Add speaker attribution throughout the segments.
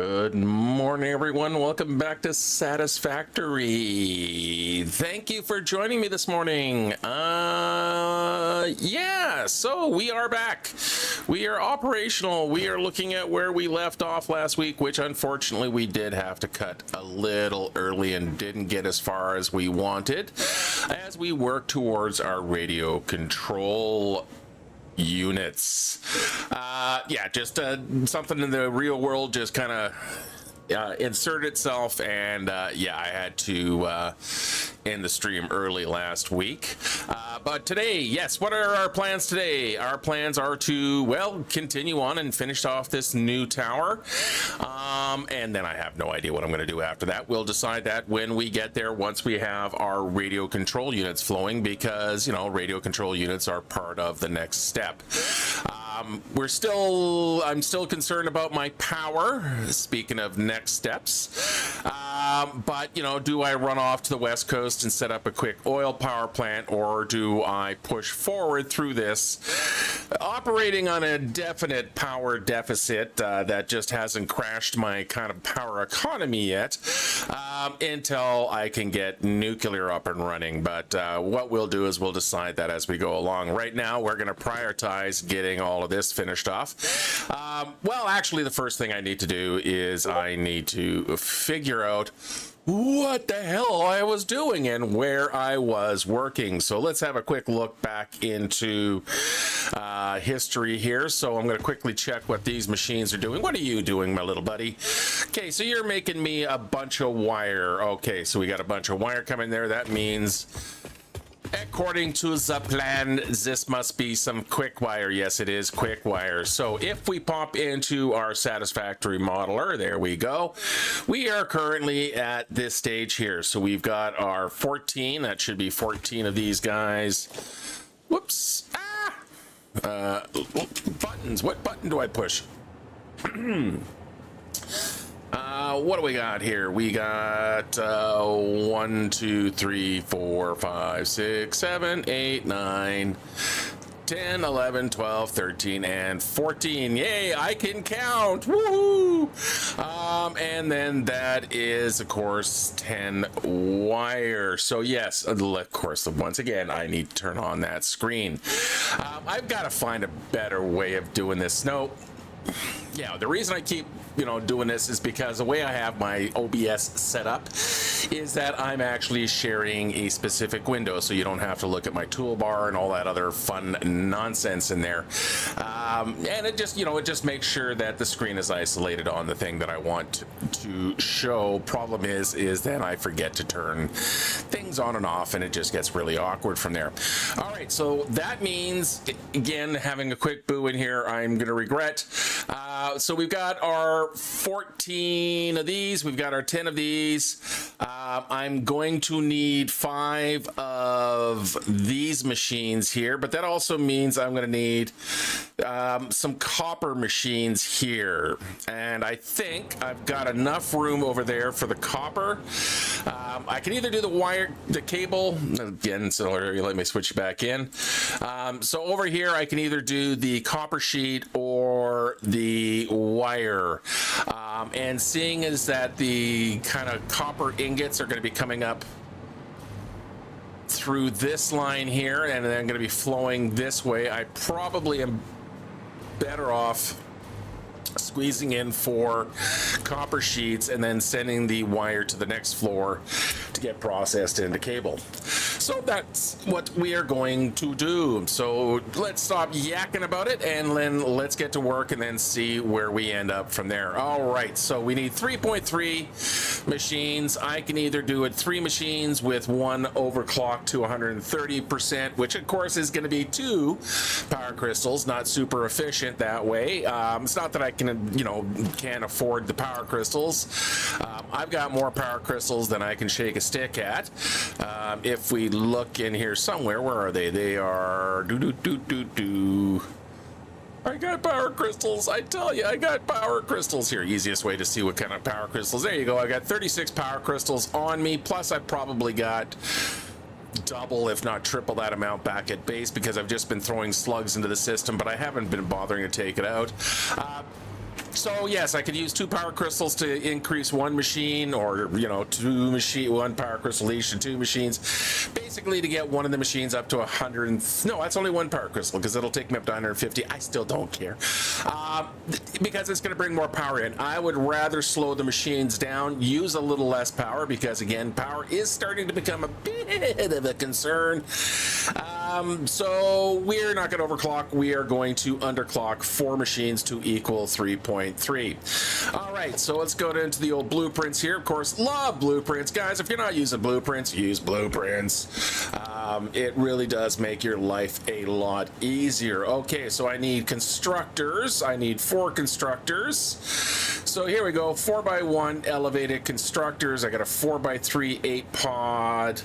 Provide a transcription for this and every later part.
Speaker 1: Good morning, everyone. Welcome back to Satisfactory. Thank you for joining me this morning. So we are back. We are operational. We are looking at where we left off last week, which unfortunately we did have to cut a little early and didn't get as far as we wanted as we work towards our radio control units. Something in the real world just kind of insert itself, and I had to end the stream early last week. But today, yes, what are our plans today? Our plans are to, continue on and finish off this new tower. And then I have no idea what I'm going to do after that. We'll decide that when we get there, once we have our radio control units flowing, because, radio control units are part of the next step. I'm still concerned about my power, speaking of next steps. But, do I run off to the West Coast and set up a quick oil power plant, or do I push forward through this, operating on a definite power deficit that just hasn't crashed my kind of power economy yet, until I can get nuclear up and running. But what we'll do is we'll decide that as we go along. Right now, we're going to prioritize getting all of this finished off. Actually, the first thing I need to do is I need to figure out what the hell I was doing and where I was working. So let's have a quick look back into history here. So I'm going to quickly check what these machines are doing. What are you doing, my little buddy? Okay, so you're making me a bunch of wire. Okay, so we got a bunch of wire coming there. That means, according to the plan, this must be some quick wire. Yes, it is quick wire. So if we pop into our Satisfactory modeler, there we go. We are currently at this stage here. So we've got our 14. That should be 14 of these guys. Whoops. Buttons. What button do I push? What do we got here? We got 1, 2, 3, 4, 5, 6, 7, 8, 9, 10, 11, 12, 13, and 14. Yay, I can count. Woohoo! And then that is, of course, 10 wire. So yes, of course, once again, I need to turn on that screen. I've got to find a better way of doing this. No. Yeah, the reason I keep, doing this is because the way I have my OBS set up is that I'm actually sharing a specific window, so you don't have to look at my toolbar and all that other fun nonsense in there. And it just makes sure that the screen is isolated on the thing that I want to show. Problem is then I forget to turn things on and off, and it just gets really awkward from there. All right, so that means, again, having a quick boo in here, I'm going to regret. So we've got our 14 of these. We've got our 10 of these. I'm going to need 5 of these machines here, but that also means I'm going to need some copper machines here. And I think I've got enough room over there for the copper. I can either do the cable, again, so let me switch back in. So over here, I can either do the copper sheet or the wire. And seeing as that the kind of copper ingots are going to be coming up through this line here, and then going to be flowing this way, I probably am better off squeezing in 4 copper sheets and then sending the wire to the next floor to get processed into cable. So that's what we are going to do. So let's stop yakking about it, and then let's get to work and then see where we end up from there. All right, so we need 3.3 machines. I can either do it 3 machines with 1 overclocked to 130%, which of course is going to be 2 power crystals. Not super efficient that way. It's not that I can't afford the power crystals. I've got more power crystals than I can shake a stick at. If we look in here somewhere, where are they? They are I got power crystals. I tell you, I got power crystals here. Easiest way to see what kind of power crystals. There you go. I got 36 power crystals on me. Plus, I probably got double, if not triple that amount back at base, because I've just been throwing slugs into the system, but I haven't been bothering to take it out. So yes, I could use 2 power crystals to increase 1 machine, or one power crystal each to 2 machines, basically to get one of the machines up to 100. No, that's only 1 power crystal because it'll take me up to 150. I still don't care because it's going to bring more power in. I would rather slow the machines down, use a little less power, because again, power is starting to become a bit of a concern. So we're not going to overclock. We are going to underclock 4 machines to equal 3.3. All right, so let's go into the old blueprints here. Of course, love blueprints. Guys, if you're not using blueprints, use blueprints. It really does make your life a lot easier. Okay, so I need constructors. I need 4 constructors. So here we go, 4x1 elevated constructors. I got a 4x3 8 pod.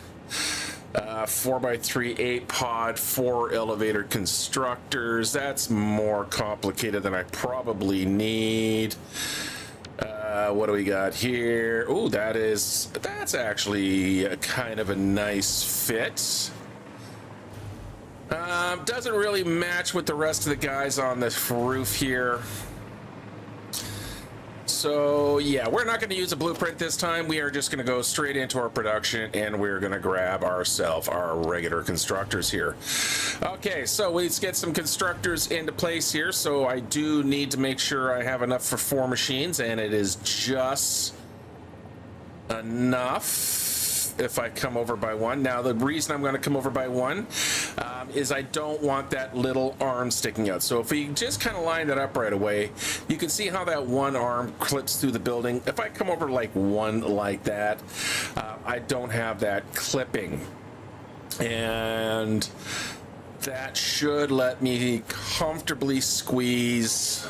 Speaker 1: 4x3 8 pod, 4 elevator constructors. That's more complicated than I probably need. What do we got here? Oh, that's actually kind of a nice fit. Doesn't really match with the rest of the guys on the roof here. So yeah, we're not going to use a blueprint this time. We are just going to go straight into our production, and we're going to grab ourselves our regular constructors here. Okay, so let's get some constructors into place here. So I do need to make sure I have enough for 4 machines, and it is just enough if I come over by 1. Now, the reason I'm going to come over by 1 is I don't want that little arm sticking out. So if we just kind of line that up right away, you can see how that one arm clips through the building. If I come over like 1 like that, I don't have that clipping. And that should let me comfortably squeeze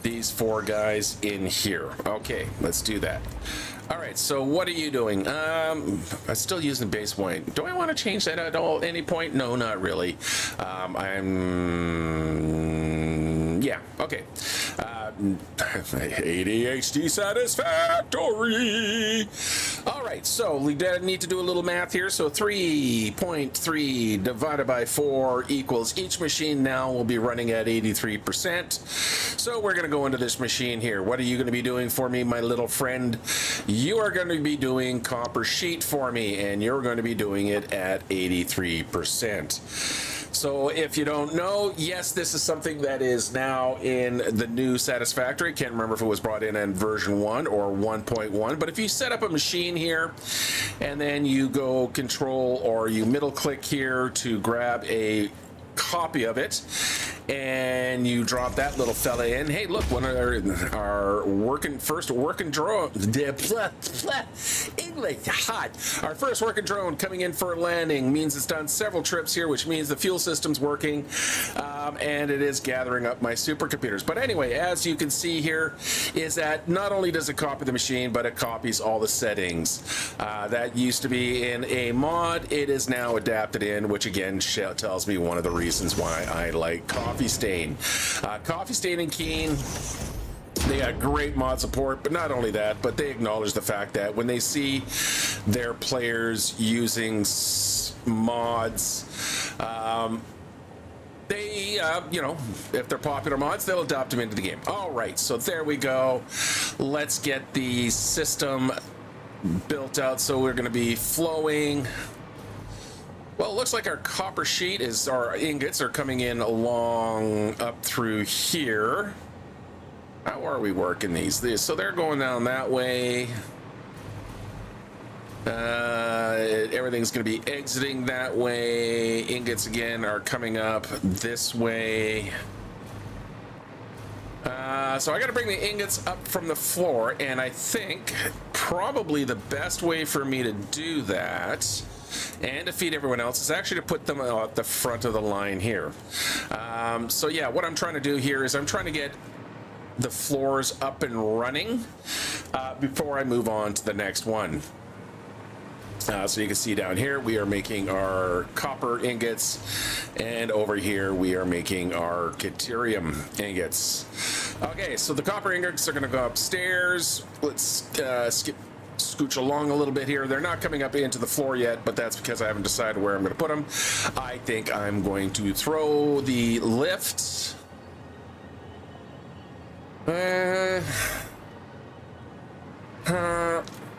Speaker 1: these 4 guys in here. Okay, let's do that. All right, so what are you doing? I'm still using base point. Do I want to change that at all? Any point? No, not really. Yeah, okay. ADHD Satisfactory. All right, so we need to do a little math here. So 3.3 divided by 4 equals, each machine now will be running at 83%. So we're going to go into this machine here. What are you going to be doing for me, my little friend? You are going to be doing copper sheet for me, and you're going to be doing it at 83%. So if you don't know, yes, this is something that is now in the new Satisfactory. Can't remember if it was brought in version 1 or 1.1, but if you set up a machine here and then you go control or you middle click here to grab a copy of it, and you drop that little fella in. Hey, look, one of our first working drone. English hot. Our first working drone coming in for a landing means it's done several trips here, which means the fuel system's working, and it is gathering up my supercomputers. But anyway, as you can see here, is that not only does it copy the machine, but it copies all the settings. That used to be in a mod. It is now adapted in, which again tells me one of the reasons why I like Coffee Stain. Coffee Stain and Keen, they got great mod support, but not only that, but they acknowledge the fact that when they see their players using mods, they, if they're popular mods, they'll adopt them into the game. All right, so there we go. Let's get the system built out. So we're going to be flowing. Well, it looks like our copper sheet our ingots are coming in along up through here. How are we working these? So they're going down that way. Everything's going to be exiting that way. Ingots again are coming up this way. So I got to bring the ingots up from the floor, and I think probably the best way for me to do that and to feed everyone else is actually to put them at the front of the line here. So yeah, what I'm trying to do here is I'm trying to get the floors up and running before I move on to the next one. So you can see down here we are making our copper ingots, and over here we are making our deuterium ingots. Okay, so the copper ingots are going to go upstairs. Let's scooch along a little bit here. They're not coming up into the floor yet, but that's because I haven't decided where I'm going to put them. I think I'm going to throw the lift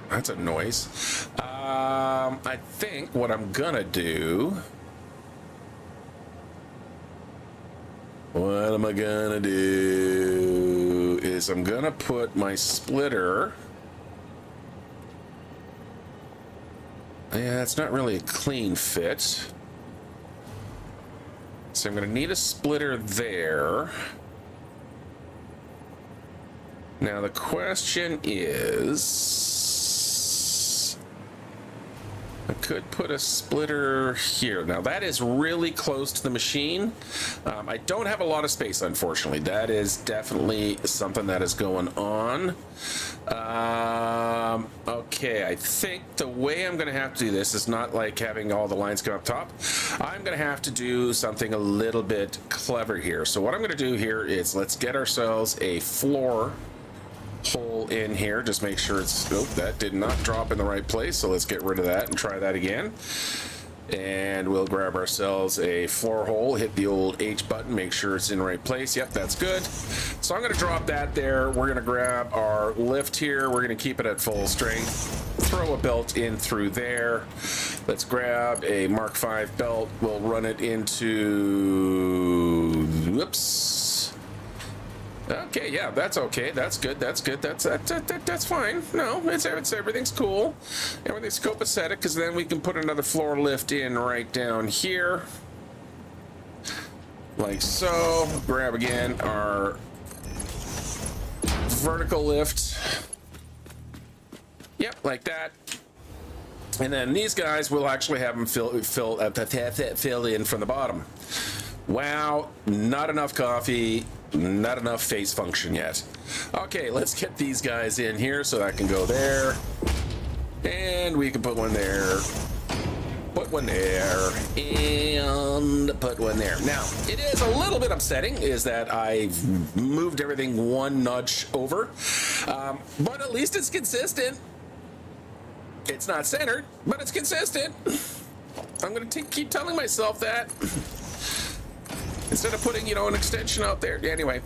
Speaker 1: That's a noise. I think what I'm gonna do. What am I gonna do is I'm gonna put my splitter. Yeah, it's not really a clean fit. So I'm gonna need a splitter there. Now the question is, I could put a splitter here. Now that is really close to the machine. I don't have a lot of space, unfortunately. That is definitely something that is going on. Okay, I think the way I'm gonna have to do this is not like having all the lines come up top. I'm gonna have to do something a little bit clever here. So what I'm gonna do here is let's get ourselves a floor hole in here. Just make sure it's, oh, that did not drop in the right place, so let's get rid of that and try that again. And we'll grab ourselves a floor hole, hit the old H button, make sure it's in the right place. Yep, that's good. So I'm going to drop that there. We're going to grab our lift here. We're going to keep it at full strength. Throw a belt in through there. Let's grab a Mark V belt. We'll run it into, whoops. Okay, yeah, that's okay. That's good. That's good. That's fine. No, it's everything's cool. Everything's copacetic, because then we can put another floor lift in right down here, like so. Grab again our vertical lift. Yep, like that. And then these guys, we'll actually have them fill in from the bottom. Wow, not enough coffee. Not enough face function yet. Okay, let's get these guys in here so that can go there. And we can put one there. Put one there. And put one there. Now, it is a little bit upsetting is that I've moved everything one notch over. But at least it's consistent. It's not centered, but it's consistent. I'm going to keep telling myself that. Instead of putting, you know, an extension out there. Anyway,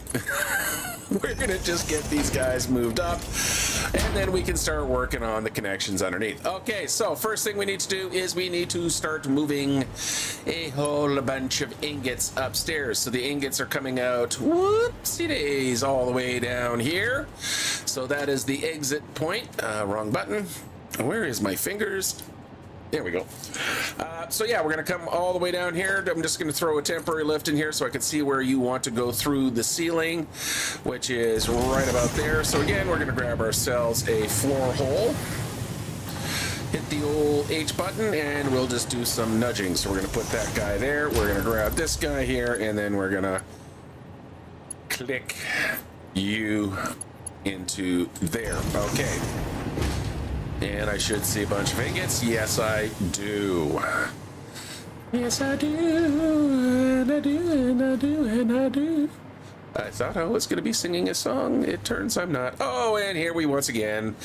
Speaker 1: we're going to just get these guys moved up, and then we can start working on the connections underneath. Okay, so first thing we need to do is we need to start moving a whole bunch of ingots upstairs. So the ingots are coming out, whoopsie days, all the way down here. So that is the exit point. Wrong button. Where is my fingers? There we go. So yeah, we're going to come all the way down here. I'm just going to throw a temporary lift in here so I can see where you want to go through the ceiling, which is right about there. So again, we're going to grab ourselves a floor hole, hit the old H button, and we'll just do some nudging. So we're going to put that guy there. We're going to grab this guy here, and then we're going to click you into there. Okay. And I should see a bunch of ingots. Yes, I do. Yes, I do. And I do, and I do, and I do. I thought I was going to be singing a song. It turns I'm not. Oh, and here we once again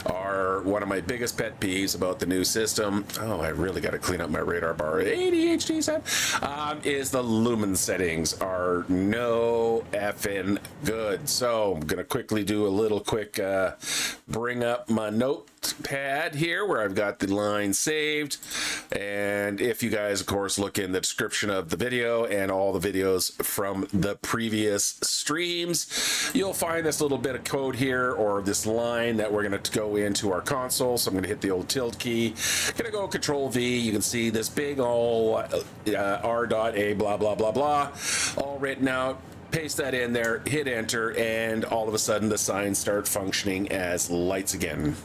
Speaker 1: are one of my biggest pet peeves about the new system. Oh, I really got to clean up my radar bar. ADHD set. Is the Lumen settings are no effing good. So I'm going to quickly do a little quick bring up my notepad here where I've got the line saved. And if you guys, of course, look in the description of the video and all the videos from the previous streams, you'll find this little bit of code here, or this line that we're going to go into our console. So I'm going to hit the old tilde key, going to go Control V. You can see this big old r.A blah blah blah blah all written out. Paste that in there, hit enter, and all of a sudden the signs start functioning as lights again.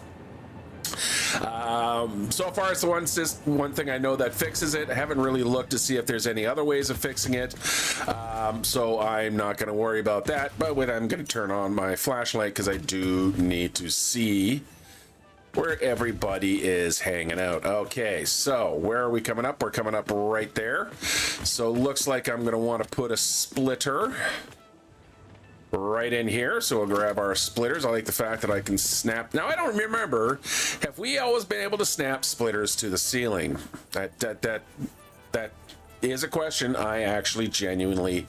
Speaker 1: So far it's the one thing I know that fixes it. I haven't really looked to see if there's any other ways of fixing it, so I'm not going to worry about that. But I'm going to turn on my flashlight because I do need to see where everybody is hanging out. Okay, so where are we coming up? We're coming up right there. So looks like I'm going to want to put a splitter right in here. So we'll grab our splitters. I like the fact that I can snap. Now I don't remember, have we always been able to snap splitters to the ceiling? That is a question I actually genuinely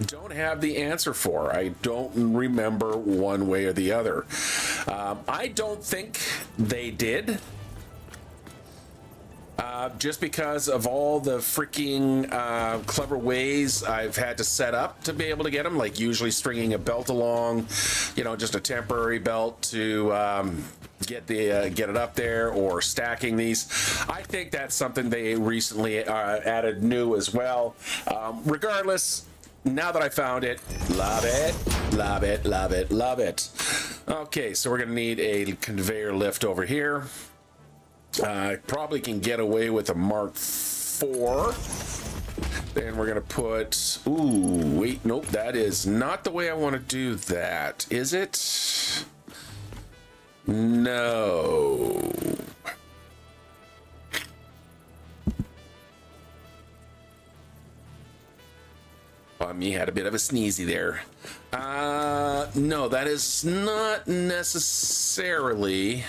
Speaker 1: don't have the answer for. I don't remember one way or the other. I don't think they did. Just because of all the freaking clever ways I've had to set up to be able to get them, like usually stringing a belt along, you know, just a temporary belt to get it up there, or stacking these. I think that's something they recently added new as well. Regardless, now that I found it, love it, love it, love it, love it. Okay, so we're gonna need a conveyor lift over here. I probably can get away with a Mark IV. Then we're gonna put, ooh, wait, nope, that is not the way I want to do that, is it? No. Me had a bit of a sneezy there. No, that is not necessarily,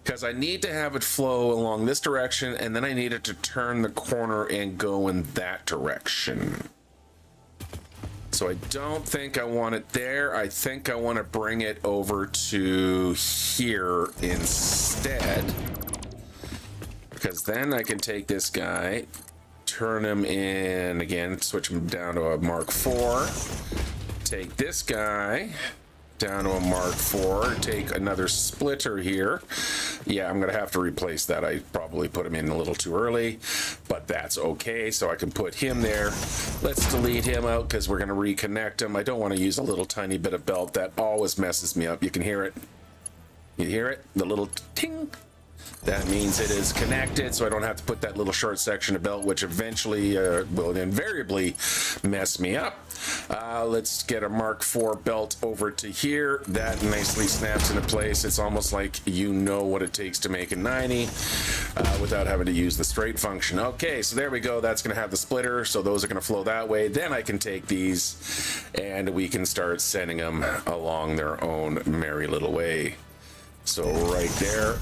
Speaker 1: because I need to have it flow along this direction, and then I need it to turn the corner and go in that direction. So I don't think I want it there. I think I want to bring it over to here instead, because then I can take this guy, turn him in again, switch him down to a Mark IV, take this guy down to a Mark IV, take another splitter here. Yeah, I'm gonna have to replace that. I probably put him in a little too early, but that's okay. So I can put him there. Let's delete him out because we're gonna reconnect him. I don't want to use a little tiny bit of belt. That always messes me up. You can hear it. You hear it? The little ting. That means it is connected, so I don't have to put that little short section of belt, which eventually will invariably mess me up. Let's get a Mark IV belt over to here. That nicely snaps into place. It's almost like you know what it takes to make a 90 without having to use the straight function. Okay, so there we go. That's going to have the splitter, so those are going to flow that way. Then I can take these, and we can start sending them along their own merry little way. So right there,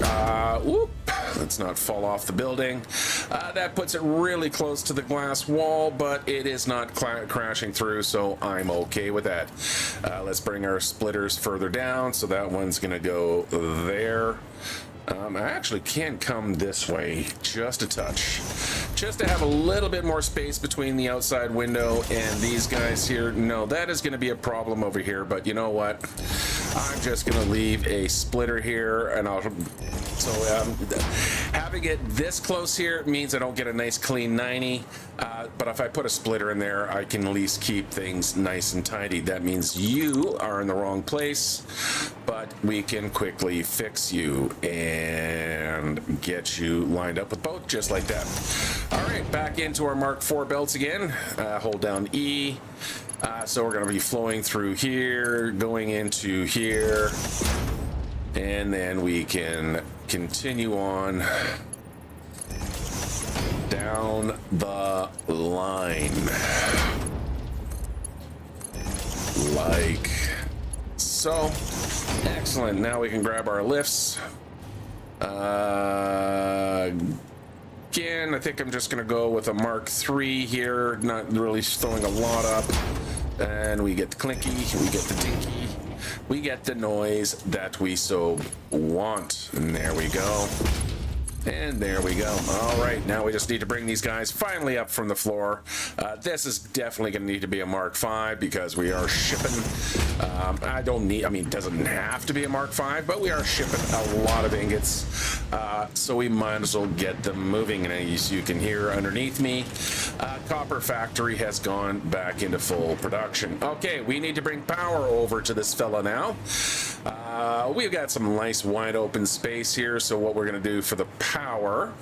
Speaker 1: whoop, let's not fall off the building. That puts it really close to the glass wall, but it is not crashing through, so I'm okay with that. Let's bring our splitters further down, so that one's gonna go there. I actually can come this way just a touch, just to have a little bit more space between the outside window and these guys here. No, that is going to be a problem over here, but you know what? I'm just going to leave a splitter here, and having it this close here means I don't get a nice clean 90, but if I put a splitter in there, I can at least keep things nice and tidy. That means you are in the wrong place, but we can quickly fix you and get you lined up with both, just like that. All right, back into our Mark IV belts again. Hold down E. So we're going to be flowing through here, going into here, and then we can continue on down the line like so. Excellent. Now we can grab our lifts. Again, I think I'm just going to go with a Mark III here, not really throwing a lot up. And we get the clinky, we get the dinky, we get the noise that we so want. And there we go. And there we go. All right, now we just need to bring these guys finally up from the floor. This is definitely going to need to be a Mark V because we are shipping. It doesn't have to be a Mark V, but we are shipping a lot of ingots. So we might as well get them moving. And as you can hear underneath me, Copper Factory has gone back into full production. Okay, we need to bring power over to this fella now. We've got some nice wide open space here, so what we're going to do for the power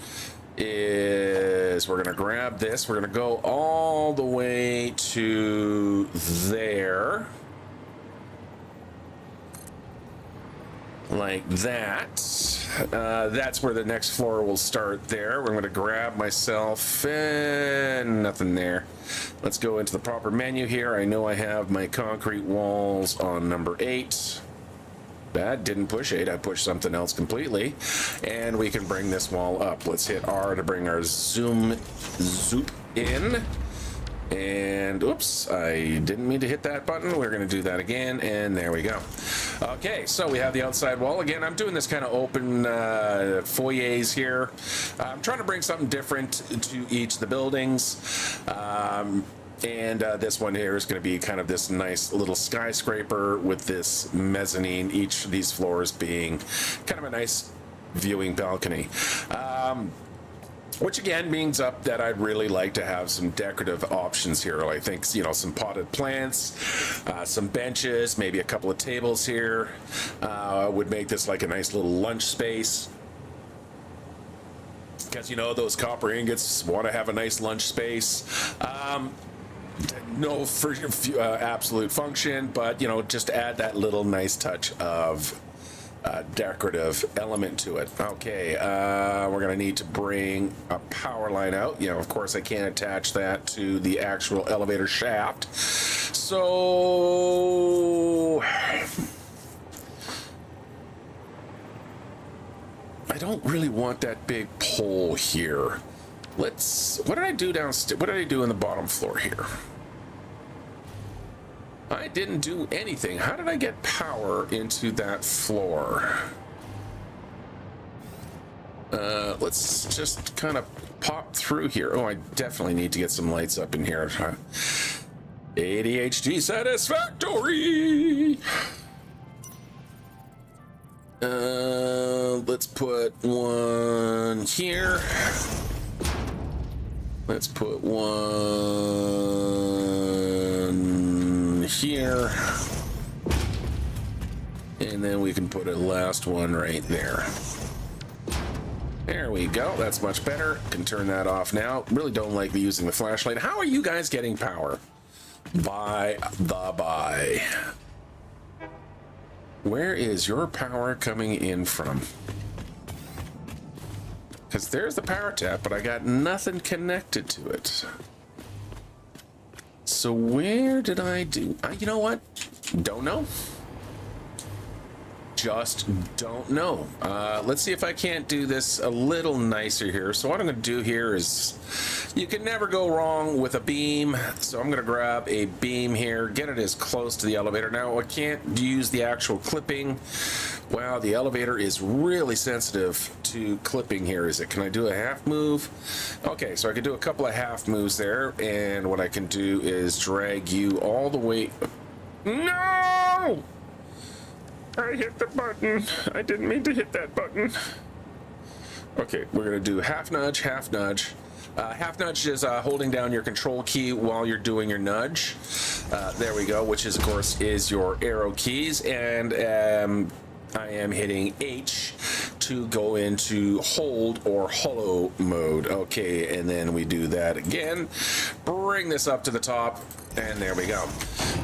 Speaker 1: is we're going to grab this. We're going to go all the way to there. Like that. That's where the next floor will start there. We're going to grab myself and nothing there. Let's go into the proper menu here. I know I have my concrete walls on number 8. That didn't push 8. I pushed something else completely. And we can bring this wall up. Let's hit R to bring our zoop in. And oops, I didn't mean to hit that button. We're going to do that again, and there we go. Okay, so we have the outside wall. Again, I'm doing this kind of open foyers here. I'm trying to bring something different to each of the buildings. And this one here is going to be kind of this nice little skyscraper with this mezzanine, each of these floors being kind of a nice viewing balcony. Which again means up that I'd really like to have some decorative options here. I think, you know, some potted plants, some benches, maybe a couple of tables here would make this like a nice little lunch space. Because, you know, those copper ingots want to have a nice lunch space. No for absolute function, but, you know, just add that little nice touch of decorative element to it. Okay, we're gonna need to bring a power line out. You know, of course I can't attach that to the actual elevator shaft, so I don't really want that big pole here. What did I do downstairs? What did I do in the bottom floor here? I didn't do anything. How did I get power into that floor? Let's just kind of pop through here. Oh, I definitely need to get some lights up in here. ADHD satisfactory. Let's put one here. Let's put one here. And then we can put a last one right there. There we go. That's much better. Can turn that off now. Really don't like using the flashlight. How are you guys getting power? By the by. Where is your power coming in from? Because there's the power tap, but I got nothing connected to it. So where did I do? You know what? Don't know. Just don't know. Let's see if I can't do this a little nicer here. So what I'm going to do here is, you can never go wrong with a beam. So I'm going to grab a beam here, get it as close to the elevator. Now I can't use the actual clipping. Wow, the elevator is really sensitive to clipping here. Can I do a half move? Okay, so I can do a couple of half moves there. And what I can do is drag you all the way. No! I hit the button. I didn't mean to hit that button. Okay, we're gonna do half nudge, half nudge. Half nudge is holding down your control key while you're doing your nudge. There we go, which is, of course, is your arrow keys. And I am hitting H to go into hold or hollow mode. Okay, and then we do that again. Bring this up to the top, and there we go.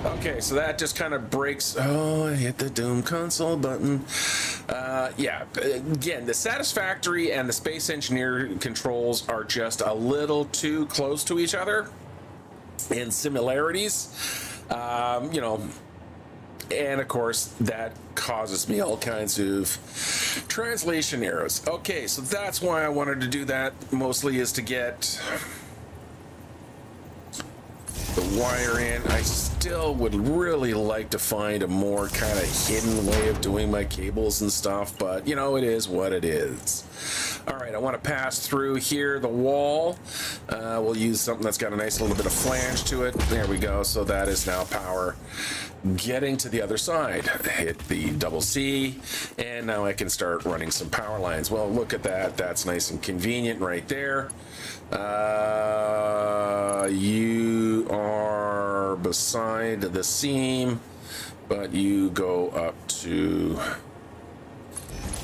Speaker 1: Okay, so that just kind of breaks. Oh, I hit the Doom console button. Yeah, again, the Satisfactory and the Space Engineer controls are just a little too close to each other in similarities. You know, and of course that causes me all kinds of translation errors. Okay, so that's why I wanted to do that, mostly is to get the wire in. I still would really like to find a more kind of hidden way of doing my cables and stuff, but you know, it is what it is. All right, I want to pass through here the wall. We'll use something that's got a nice little bit of flange to it. There we go. So that is now power getting to the other side. Hit the double C, and now I can start running some power lines. Well, look at that. That's nice and convenient right there. You are beside the seam, but you go up to,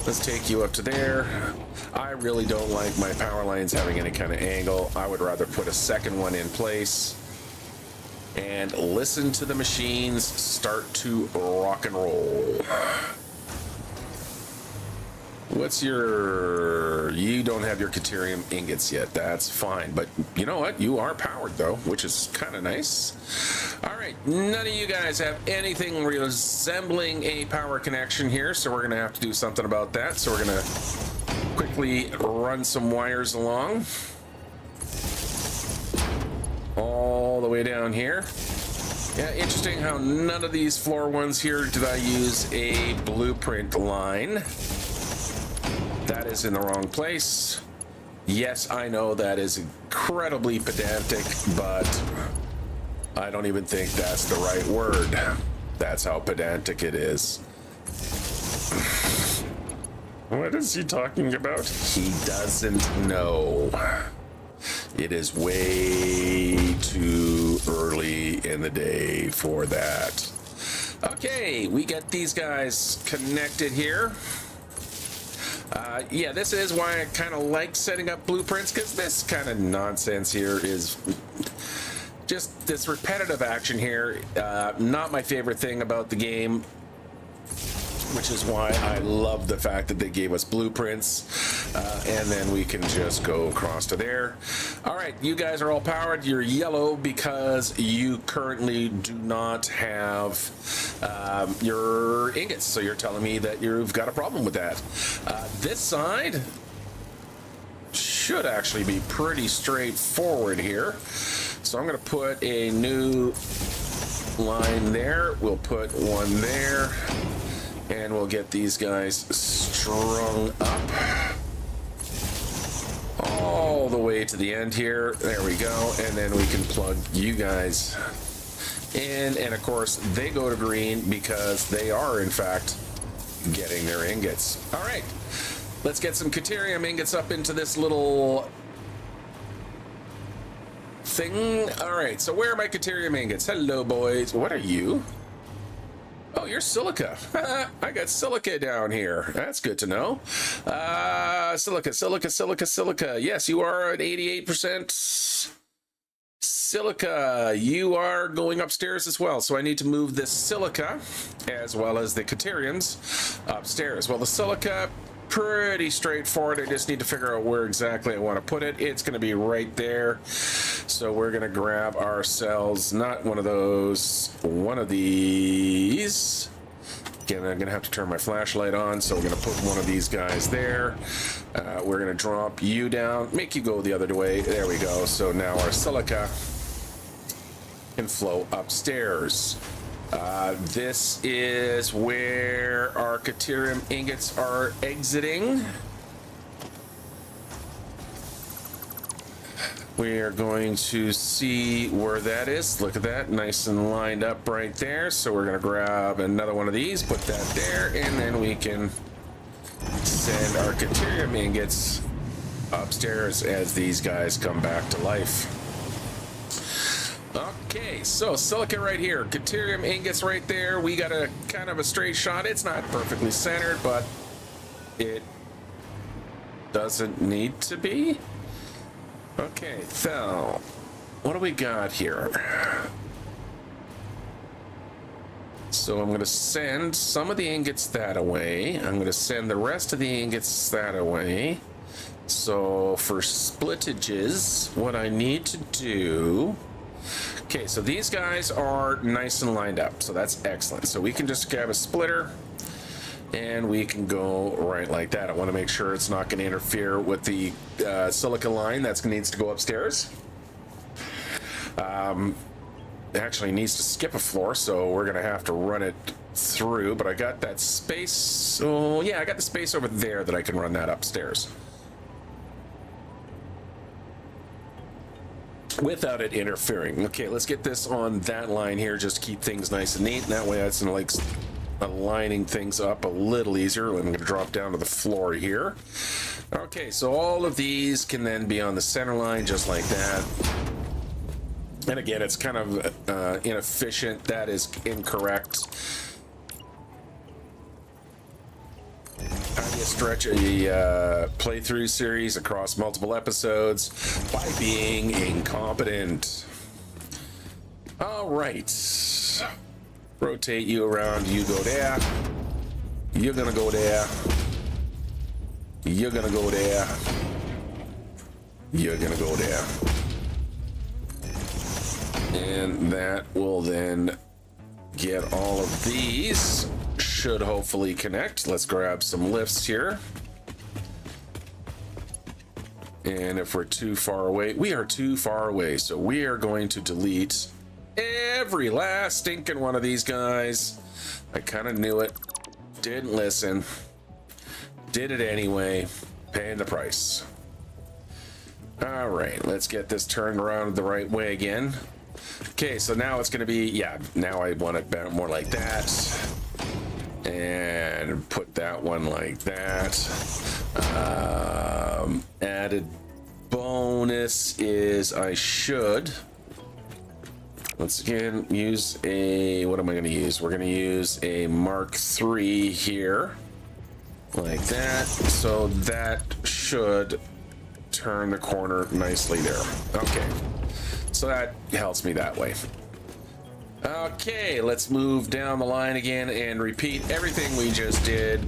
Speaker 1: let's take you up to there. I really don't like my power lines having any kind of angle. I would rather put a second one in place and listen to the machines start to rock and roll. What's your... You don't have your Caterium ingots yet. That's fine. But you know what? You are powered, though, which is kind of nice. All right. None of you guys have anything resembling a power connection here, so we're going to have to do something about that. So we're going to quickly run some wires along. All the way down here. Yeah, interesting how none of these floor ones here did I use a blueprint line. That is in the wrong place. Yes, I know that is incredibly pedantic, but I don't even think that's the right word. That's how pedantic it is. What is he talking about? He doesn't know. It is way too early in the day for that. Okay, we get these guys connected here. Yeah, this is why I kind of like setting up blueprints, because this kind of nonsense here is just this repetitive action here. Not my favorite thing about the game, which is why I love the fact that they gave us blueprints, and then we can just go across to there. All right, you guys are all powered. You're yellow because you currently do not have your ingots, so you're telling me that you've got a problem with that. This side should actually be pretty straightforward here. So I'm going to put a new line there. We'll put one there. And we'll get these guys strung up all the way to the end here. There we go. And then we can plug you guys in. And of course, they go to green because they are, in fact, getting their ingots. All right. Let's get some Caterium ingots up into this little thing. All right. So where are my Caterium ingots? Hello, boys. What are you? Oh, you're silica. I got silica down here. That's good to know. Silica. Yes, you are at 88% silica. You are going upstairs as well. So I need to move this silica as well as the Cateriums upstairs. Well, the silica, pretty straightforward. I just need to figure out where exactly I want to put it. It's going to be right there. So we're going to grab ourselves, not one of those, one of these. Again, I'm going to have to turn my flashlight on, so we're going to put one of these guys there. We're going to drop you down, make you go the other way. There we go. So now our silica can flow upstairs. This is where our Caterium ingots are exiting. We are going to see where that is. Look at that, nice and lined up right there. So we're going to grab another one of these, put that there, and then we can send our Caterium ingots upstairs as these guys come back to life. Okay, so silica right here, Caterium ingots right there. We got a kind of a straight shot. It's not perfectly centered, but it doesn't need to be. Okay, so what do we got here? So I'm going to send some of the ingots that away. I'm going to send the rest of the ingots that away. So for splittages, what I need to do... Okay, so these guys are nice and lined up, so that's excellent. So we can just grab a splitter, and we can go right like that. I want to make sure it's not going to interfere with the silica line that needs to go upstairs. Actually needs to skip a floor, so we're going to have to run it through, but I got that space. Oh, yeah, I got the space over there that I can run that upstairs without it interfering. Okay, let's get this on that line here, just to keep things nice and neat, and that way that's like aligning things up a little easier. I'm going to drop down to the floor here. Okay, so all of these can then be on the center line just like that. And again, it's kind of inefficient. That is incorrect. How do you stretch a playthrough series across multiple episodes? By being incompetent. All right. Rotate you around. You go there. You're gonna go there. You're gonna go there. You're gonna go there. And that will then get all of these. Should hopefully connect. Let's grab some lifts here. And if we're too far away, we are too far away. So we are going to delete every last stinking one of these guys. I kind of knew it. Didn't listen. Did it anyway. Paying the price. All right, let's get this turned around the right way again. Okay, so now it's going to be, yeah, now I want it more like that. And put that one like that. Added bonus is I should, once again, use a, what am I going to use? We're going to use a Mark III here. Like that. So that should turn the corner nicely there. Okay. So that helps me that way. Okay, let's move down the line again and repeat everything we just did.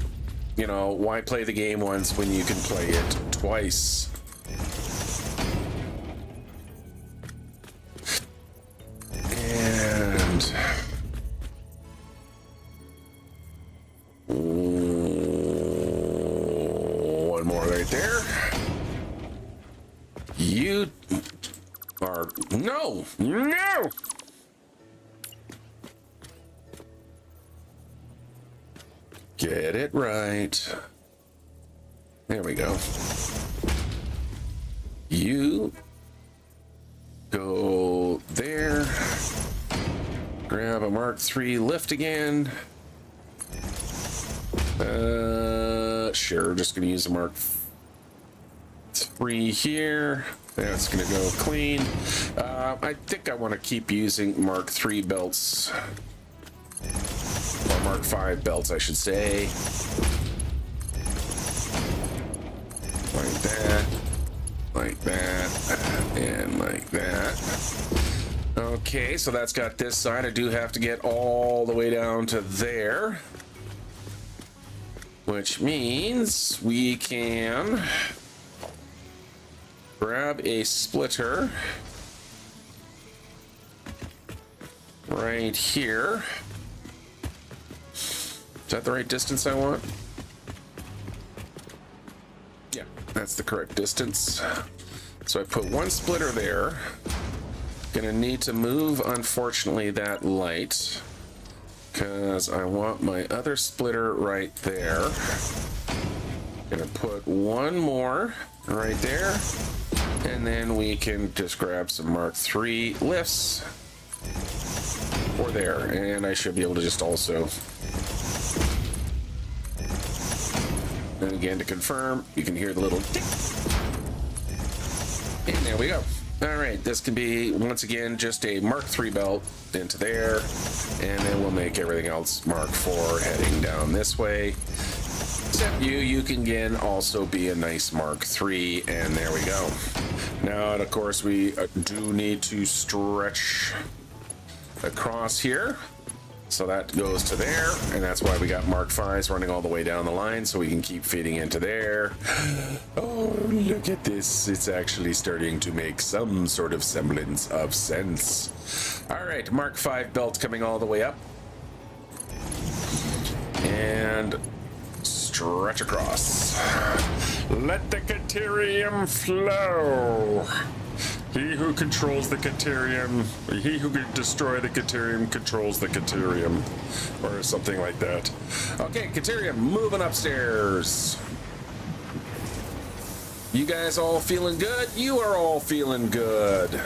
Speaker 1: You know, why play the game once when you can play it twice? And one more right there. You are, no, no. Get it right. There we go. You go there. Grab a Mark III lift again. Sure, just gonna use the Mark III here. That's gonna go clean. I think I want to keep using Mark III belts. Or Mark V belts, I should say. Like that, and like that. Okay, so that's got this side. I do have to get all the way down to there. Which means we can grab a splitter right here. Is that the right distance I want? Yeah, that's the correct distance. So I put one splitter there. Gonna need to move, unfortunately, that light, because I want my other splitter right there. Gonna put one more right there, and then we can just grab some Mark III lifts for there, and I should be able to just also. And again, to confirm, you can hear the little tick. And there we go. All right, this can be, once again, just a Mark III belt into there, and then we'll make everything else Mark IV heading down this way. Except you can again also be a nice Mark III, and there we go. Now, and of course, we do need to stretch across here. So that goes to there, and that's why we got Mark V's running all the way down the line, so we can keep feeding into there. Oh, look at this. It's actually starting to make some sort of semblance of sense. All right, Mark V belt coming all the way up. And stretch across. Let the Caterium flow. He who controls the Caterium, he who can destroy the Caterium controls the Caterium, or something like that. Okay, Caterium, moving upstairs. You guys all feeling good? You are all feeling good.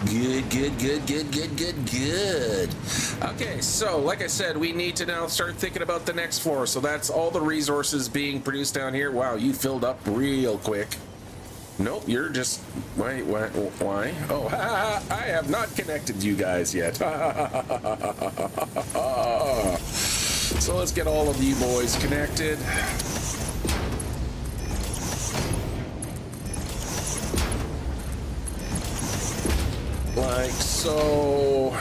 Speaker 1: Good. Okay, so like I said, we need to now start thinking about the next floor. So that's all the resources being produced down here. Wow, you filled up real quick. Nope, you're just, why? Oh, I have not connected you guys yet. So let's get all of you boys connected. Like so.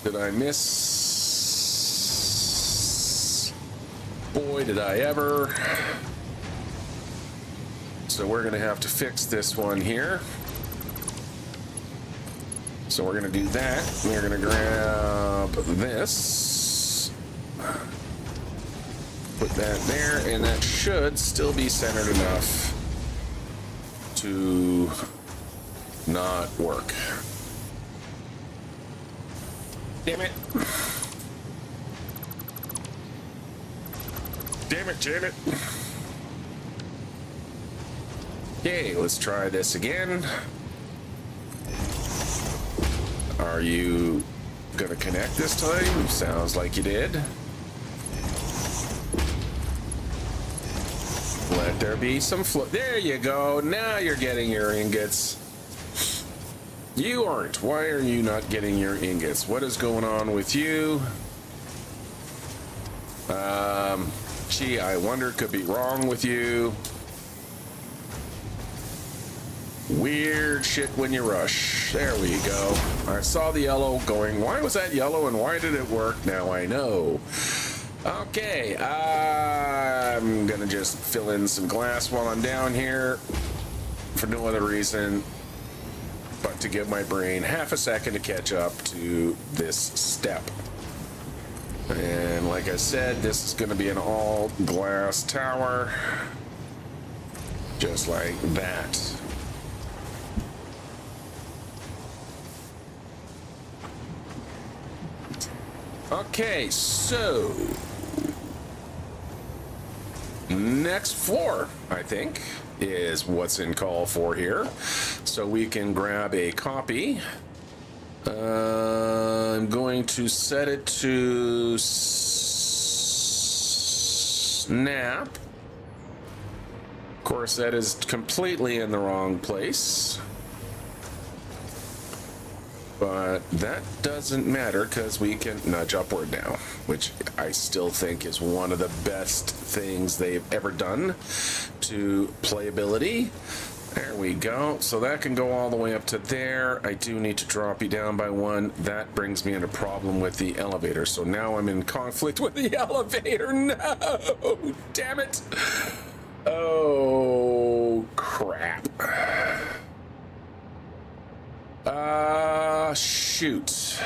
Speaker 1: Did I miss? boy, did I ever. So we're going to have to fix this one here. So we're going to do that. We're going to grab this. Put that there, and that should still be centered enough to not work. Damn it. Damn it, damn it. Okay, let's try this again. Are you gonna connect this time? Sounds like you did. Let there be some flow. There you go. Now you're getting your ingots. You aren't. Why are you not getting your ingots? What is going on with you? Gee, I wonder, could be wrong with you. Weird shit when you rush. There we go. I saw the yellow going, why was that yellow and why did it work? Now I know. Okay, I'm gonna just fill in some glass while I'm down here for no other reason but to give my brain half a second to catch up to this step. And like I said, this is gonna be an all glass tower, just like that. Okay, so next floor, I think, is what's in call for here. So we can grab a copy. I'm going to set it to snap. Of course, that is completely in the wrong place. But that doesn't matter because we can nudge upward now, which I still think is one of the best things they've ever done to playability. There we go. So that can go all the way up to there. I do need to drop you down by one. That brings me into problem with the elevator. So now I'm in conflict with the elevator. No! Damn it! Oh, crap. Shoot.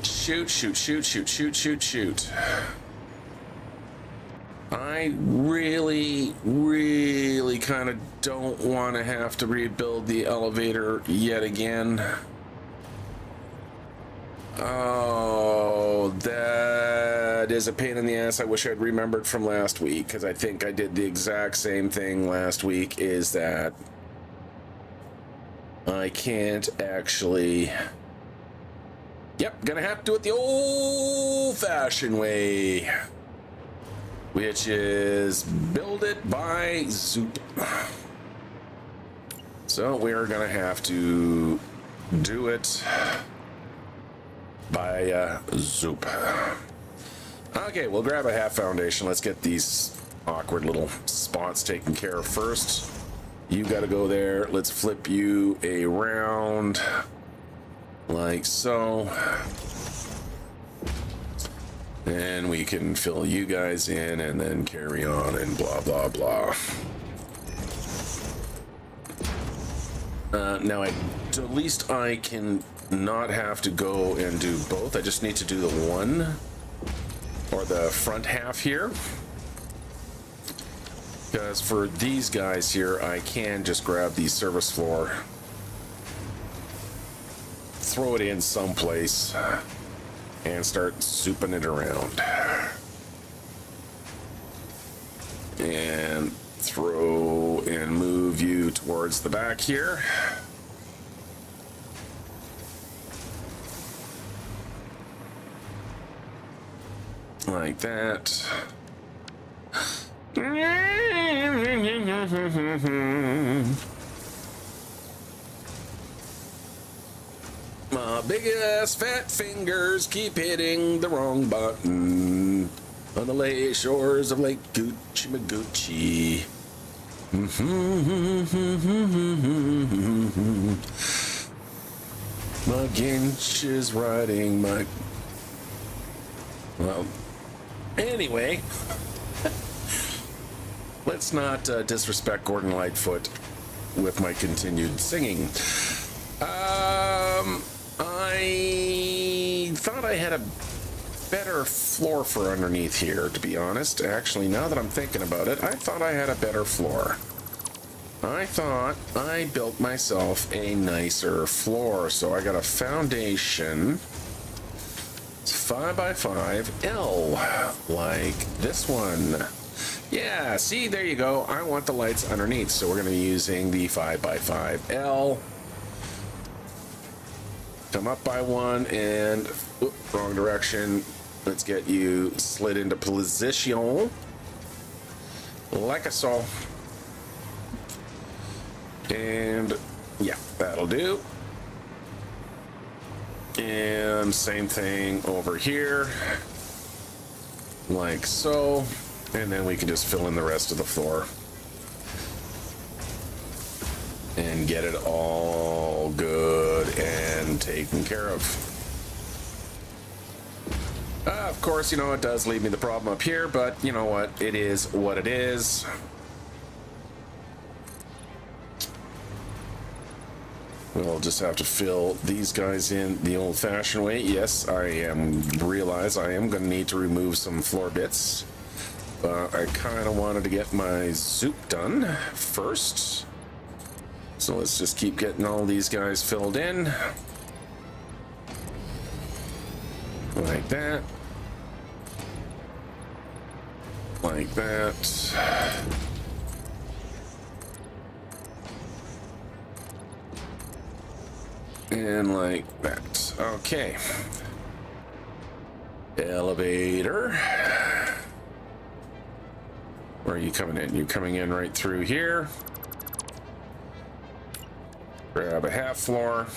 Speaker 1: Shoot. I really kind of don't want to have to rebuild the elevator yet again. Oh, that is a pain in the ass. I wish I'd remembered from last week, because I think I did the exact same thing last week, is that I can't actually... Yep, gonna have to do it the old-fashioned way, which is build it by Zoop. So we're gonna have to do it by Zoop. Okay, we'll grab a half foundation. Let's get these awkward little spots taken care of first. You gotta go there. Let's flip you around like so. And we can fill you guys in and then carry on and blah, blah, blah. Now, at least I can not have to go and do both. I just need to do the one, or the front half here. Because for these guys here, I can just grab the service floor, throw it in someplace, and start souping it around. And throw and move you towards the back here. Like that. My big ass fat fingers keep hitting the wrong button on the lake shores of Lake Gucci Magucci. My Ginch is riding my... Well, Anyway, let's not disrespect Gordon Lightfoot with my continued singing. I thought I had a better floor for underneath here, to be honest. Actually, now that I'm thinking about it, I thought I had a better floor. I thought I built myself a nicer floor. So I got a foundation. It's 5x5 L, like this one. Yeah, see, there you go. I want the lights underneath, so we're going to be using the 5x5 L. Come up by one and wrong direction. Let's get you slid into position like I saw. And yeah, that'll do. And same thing over here, like so. And then we can just fill in the rest of the floor and get it all good and taken care of. Of course, you know, it does leave me the problem up here, but you know what? It is what it is. We'll just have to fill these guys in the old-fashioned way. Yes, realize I am going to need to remove some floor bits. I kind of wanted to get my zoop done first. So let's just keep getting all these guys filled in. Like that. Like that. And like that. Okay. Elevator. Where are you coming in? You're coming in right through here. Grab a half floor.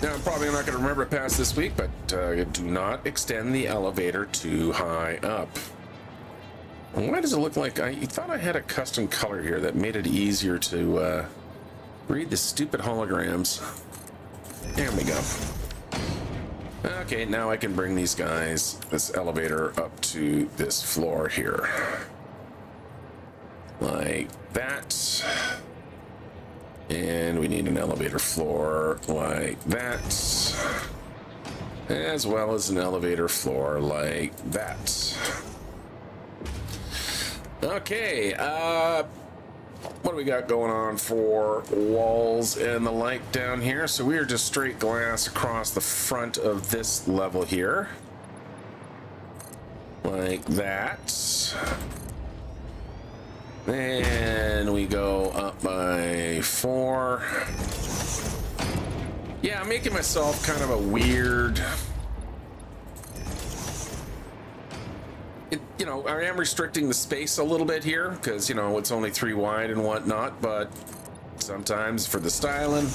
Speaker 1: Now, I'm probably not going to remember it past this week, but do not extend the elevator too high up. Why does it look like I thought I had a custom color here that made it easier to read the stupid holograms? There we go. Okay, now I can bring these guys, this elevator, up to this floor here. Like that. And we need an elevator floor like that. As well as an elevator floor like that. Okay, what do we got going on for walls and the like down here? So we are just straight glass across the front of this level here. Like that. Then we go up by 4. Yeah, I'm making myself kind of a weird... You know, I am restricting the space a little bit here because, you know, it's only 3 wide and whatnot, but sometimes for the styling,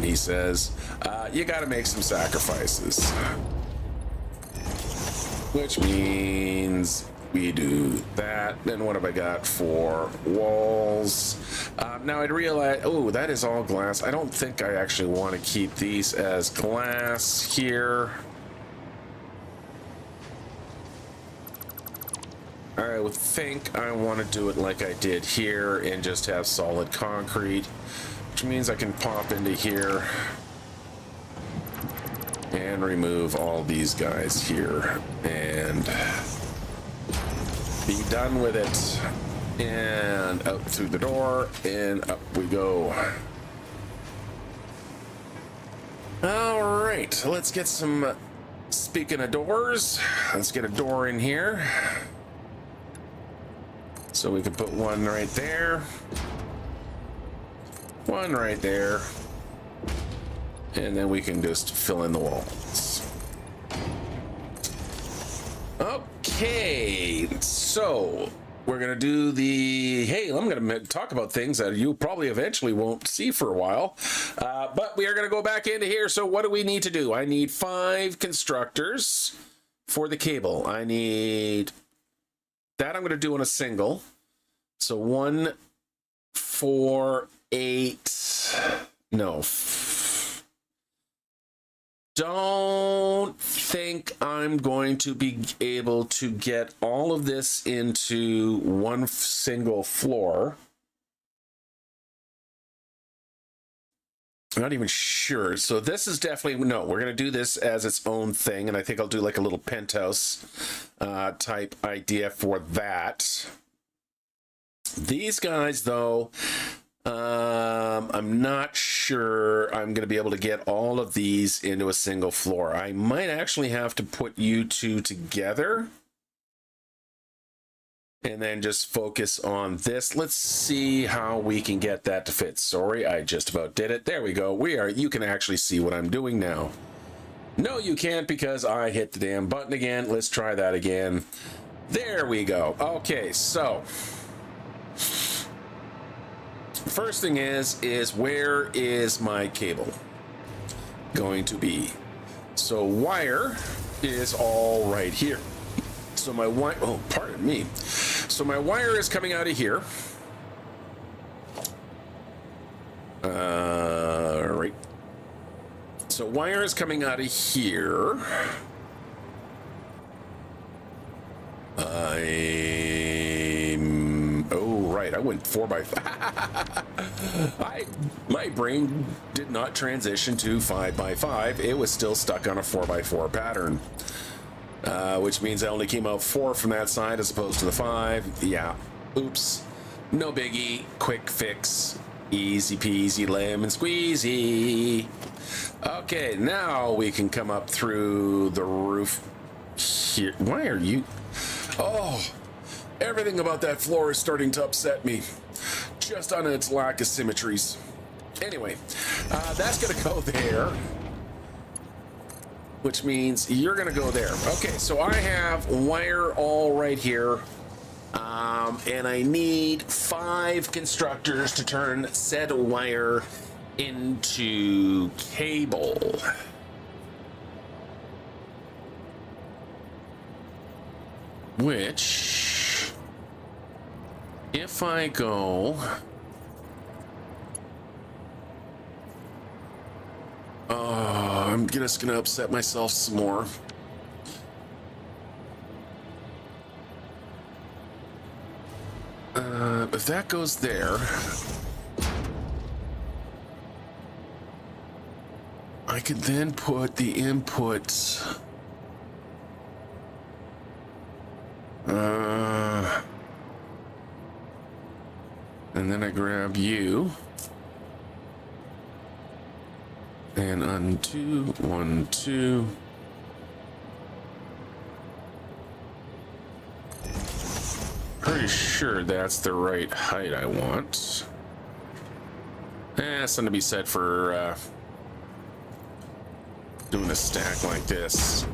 Speaker 1: he says, you got to make some sacrifices. Which means we do that. Then what have I got for walls? Now I'd realize, oh, that is all glass. I don't think I actually want to keep these as glass here. I would think I want to do it like I did here and just have solid concrete, which means I can pop into here and remove all these guys here and be done with it. And out through the door and up we go. All right, let's get some, speaking of doors, let's get a door in here. So we can put one right there, one right there, and then we can just fill in the walls. Okay, so we're gonna do the, hey, I'm gonna talk about things that you probably eventually won't see for a while, but we are gonna go back into here. So what do we need to do? I need 5 constructors for the cable. I need that. I'm going to do on a single. So 1, 4, 8, no, don't think I'm going to be able to get all of this into one single floor. I'm not even sure. So this is definitely, no, we're going to do this as its own thing. And I think I'll do like a little penthouse type idea for that. These guys, though, I'm not sure I'm going to be able to get all of these into a single floor. I might actually have to put you two together and then just focus on this. Let's see how we can get that to fit. Sorry, I just about did it. There we go. You can actually see what I'm doing now. No, you can't because I hit the damn button again. Let's try that again. There we go. Okay, so first thing is where is my cable going to be? So wire is all right here. So my wire, oh, pardon me. So my wire is coming out of here. Right. So wire is coming out of here. Oh, right. I went 4x5. My brain did not transition to 5x5. It was still stuck on a 4x4 pattern. Which means I only came out 4 from that side as opposed to the 5. Yeah. Oops. No biggie. Quick fix. Easy peasy lemon squeezy. Okay, now we can come up through the roof here. Why are you? Oh, everything about that floor is starting to upset me. Just on its lack of symmetries. Anyway, that's going to go there. Which means you're going to go there. Okay, so I have wire all right here. And I need 5 constructors to turn said wire into cable. Which, if I go... I'm just gonna upset myself some more. If that goes there, I could then put the inputs. And then I grab you. And undo, 1, 2. Pretty sure that's the right height I want. Something to be said for doing a stack like this.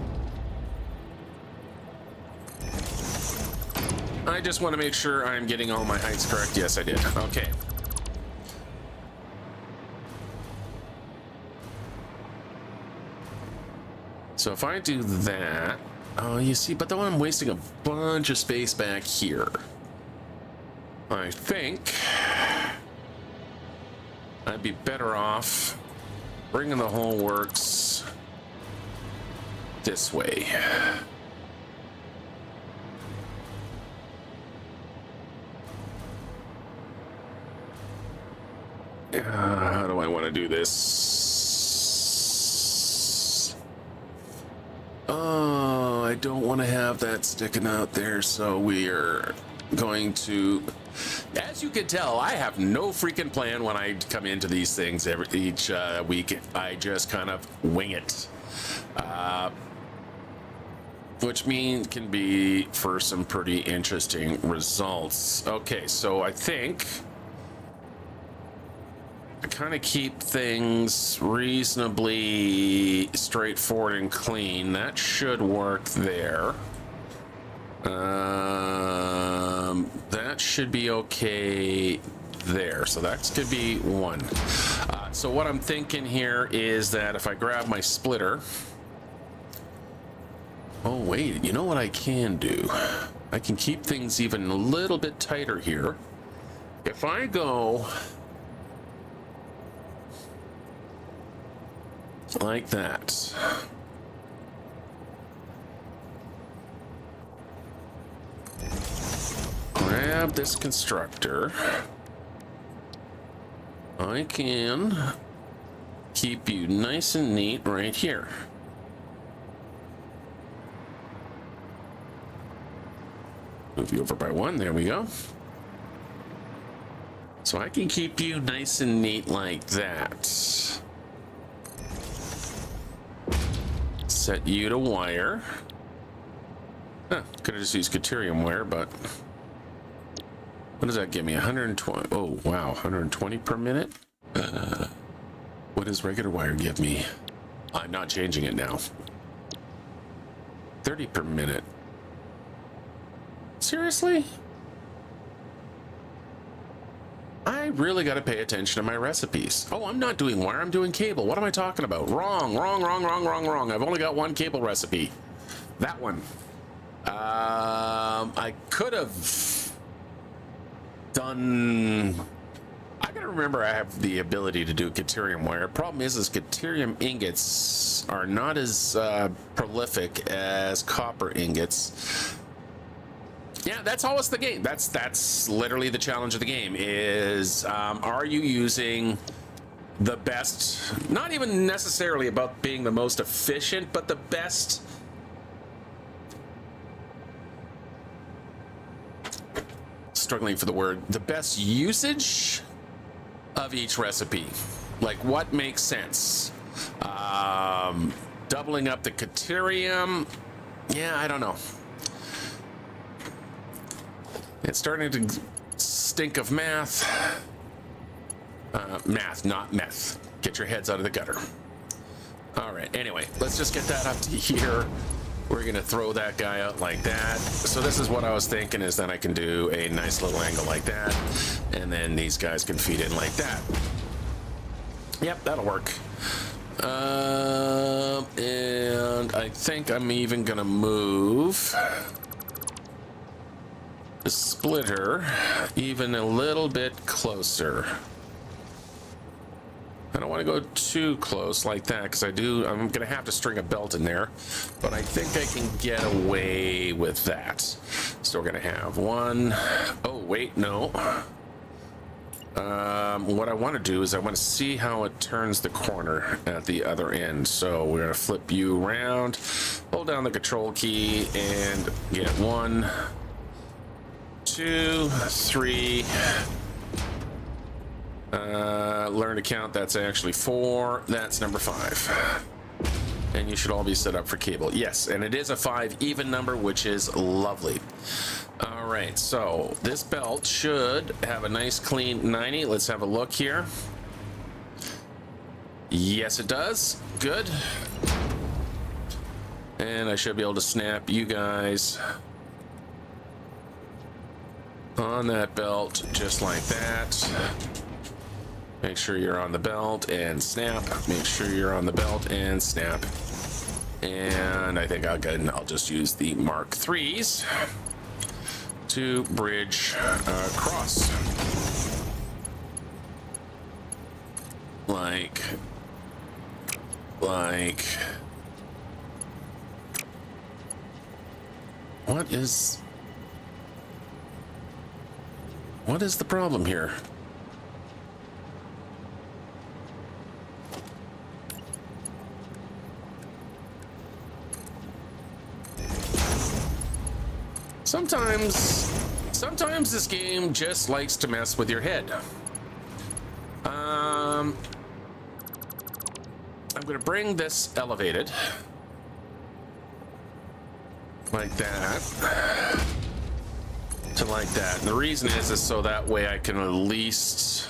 Speaker 1: I just want to make sure I'm getting all my heights correct. Yes, I did. Okay. So if I do that, oh, you see, but then I'm wasting a bunch of space back here. I think I'd be better off bringing the whole works this way. How do I want to do this? Oh, I don't want to have that sticking out there, so we are going to... As you can tell, I have no freaking plan when I come into these things each week. I just kind of wing it. Which means can be for some pretty interesting results. Okay, so I think I kind of keep things reasonably straightforward and clean. That should work there. That should be okay there. So that could be one. So what I'm thinking here is that if I grab my splitter... Oh, wait, you know what I can do? I can keep things even a little bit tighter here. If I go... like that. Grab this constructor. I can keep you nice and neat right here. Move you over by one. There we go. So I can keep you nice and neat like that. Set you to wire. Huh, could have just used Caterium wire, but what does that give me? 120. Oh, wow. 120 per minute? What does regular wire give me? I'm not changing it now. 30 per minute. Seriously? I really got to pay attention to my recipes. Oh, I'm not doing wire. I'm doing cable. What am I talking about? Wrong. I've only got one cable recipe. That one. I could have done... I gotta remember I have the ability to do Caterium wire. Problem is Caterium ingots are not as prolific as copper ingots. Yeah, that's always the game. That's literally the challenge of the game is, are you using the best, not even necessarily about being the most efficient, but the best struggling for the word, the best usage of each recipe. Like what makes sense? Doubling up the Caterium. Yeah, I don't know. It's starting to stink of math. Math, not meth. Get your heads out of the gutter. All right, anyway, let's just get that up to here. We're gonna throw that guy out like that. So this is what I was thinking, is that I can do a nice little angle like that, and then these guys can feed in like that. Yep, that'll work. And I think I'm even gonna move the splitter even a little bit closer. I don't want to go too close like that, because I'm gonna have to string a belt in there, but I think I can get away with that. So we're gonna have one. Oh wait, no. What I want to do is I want to see how it turns the corner at the other end. So we're gonna flip you around, hold down the control key, and get 1, 2, 3. Learn to count. That's actually 4. That's number 5. And you should all be set up for cable. Yes, and it is a 5 even number, which is lovely. All right, so this belt should have a nice clean 90. Let's have a look here. Yes, it does. Good. And I should be able to snap you guys on that belt just like that. Make sure you're on the belt and snap. Make sure you're on the belt and snap. And I think I'll just use the Mark IIIs to bridge across. Like. What is the problem here? Sometimes this game just likes to mess with your head. I'm gonna bring this elevated like that to like that. And the reason is so that way I can at least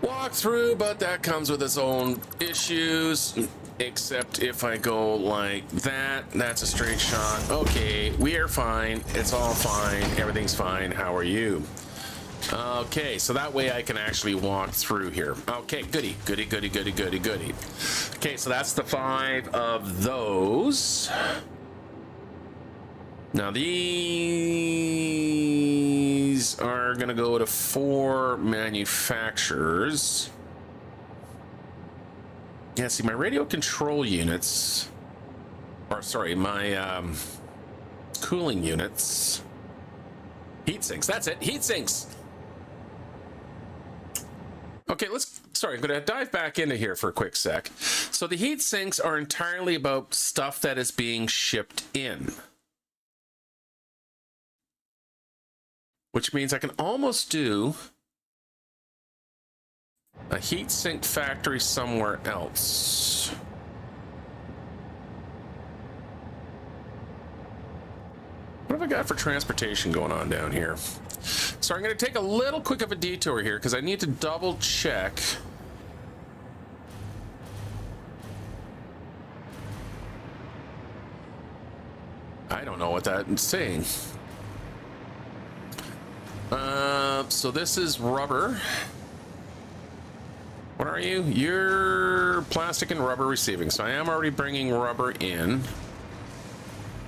Speaker 1: walk through, but that comes with its own issues. Except if I go like that, that's a straight shot. Okay, we are fine. It's all fine. Everything's fine. How are you? Okay, so that way I can actually walk through here. Okay, goody. Okay, so that's the 5 of those. Now these are gonna go to 4 manufacturers. Yeah, see, my radio control units, or sorry, my cooling units, heat sinks, that's it, heat sinks. Okay, sorry, I'm gonna dive back into here for a quick sec. So the heat sinks are entirely about stuff that is being shipped in. Which means I can almost do a heat sink factory somewhere else. What have I got for transportation going on down here? So I'm going to take a little quick of a detour here because I need to double check. I don't know what that's saying. So this is rubber. What are you? You're plastic and rubber receiving. So I am already bringing rubber in.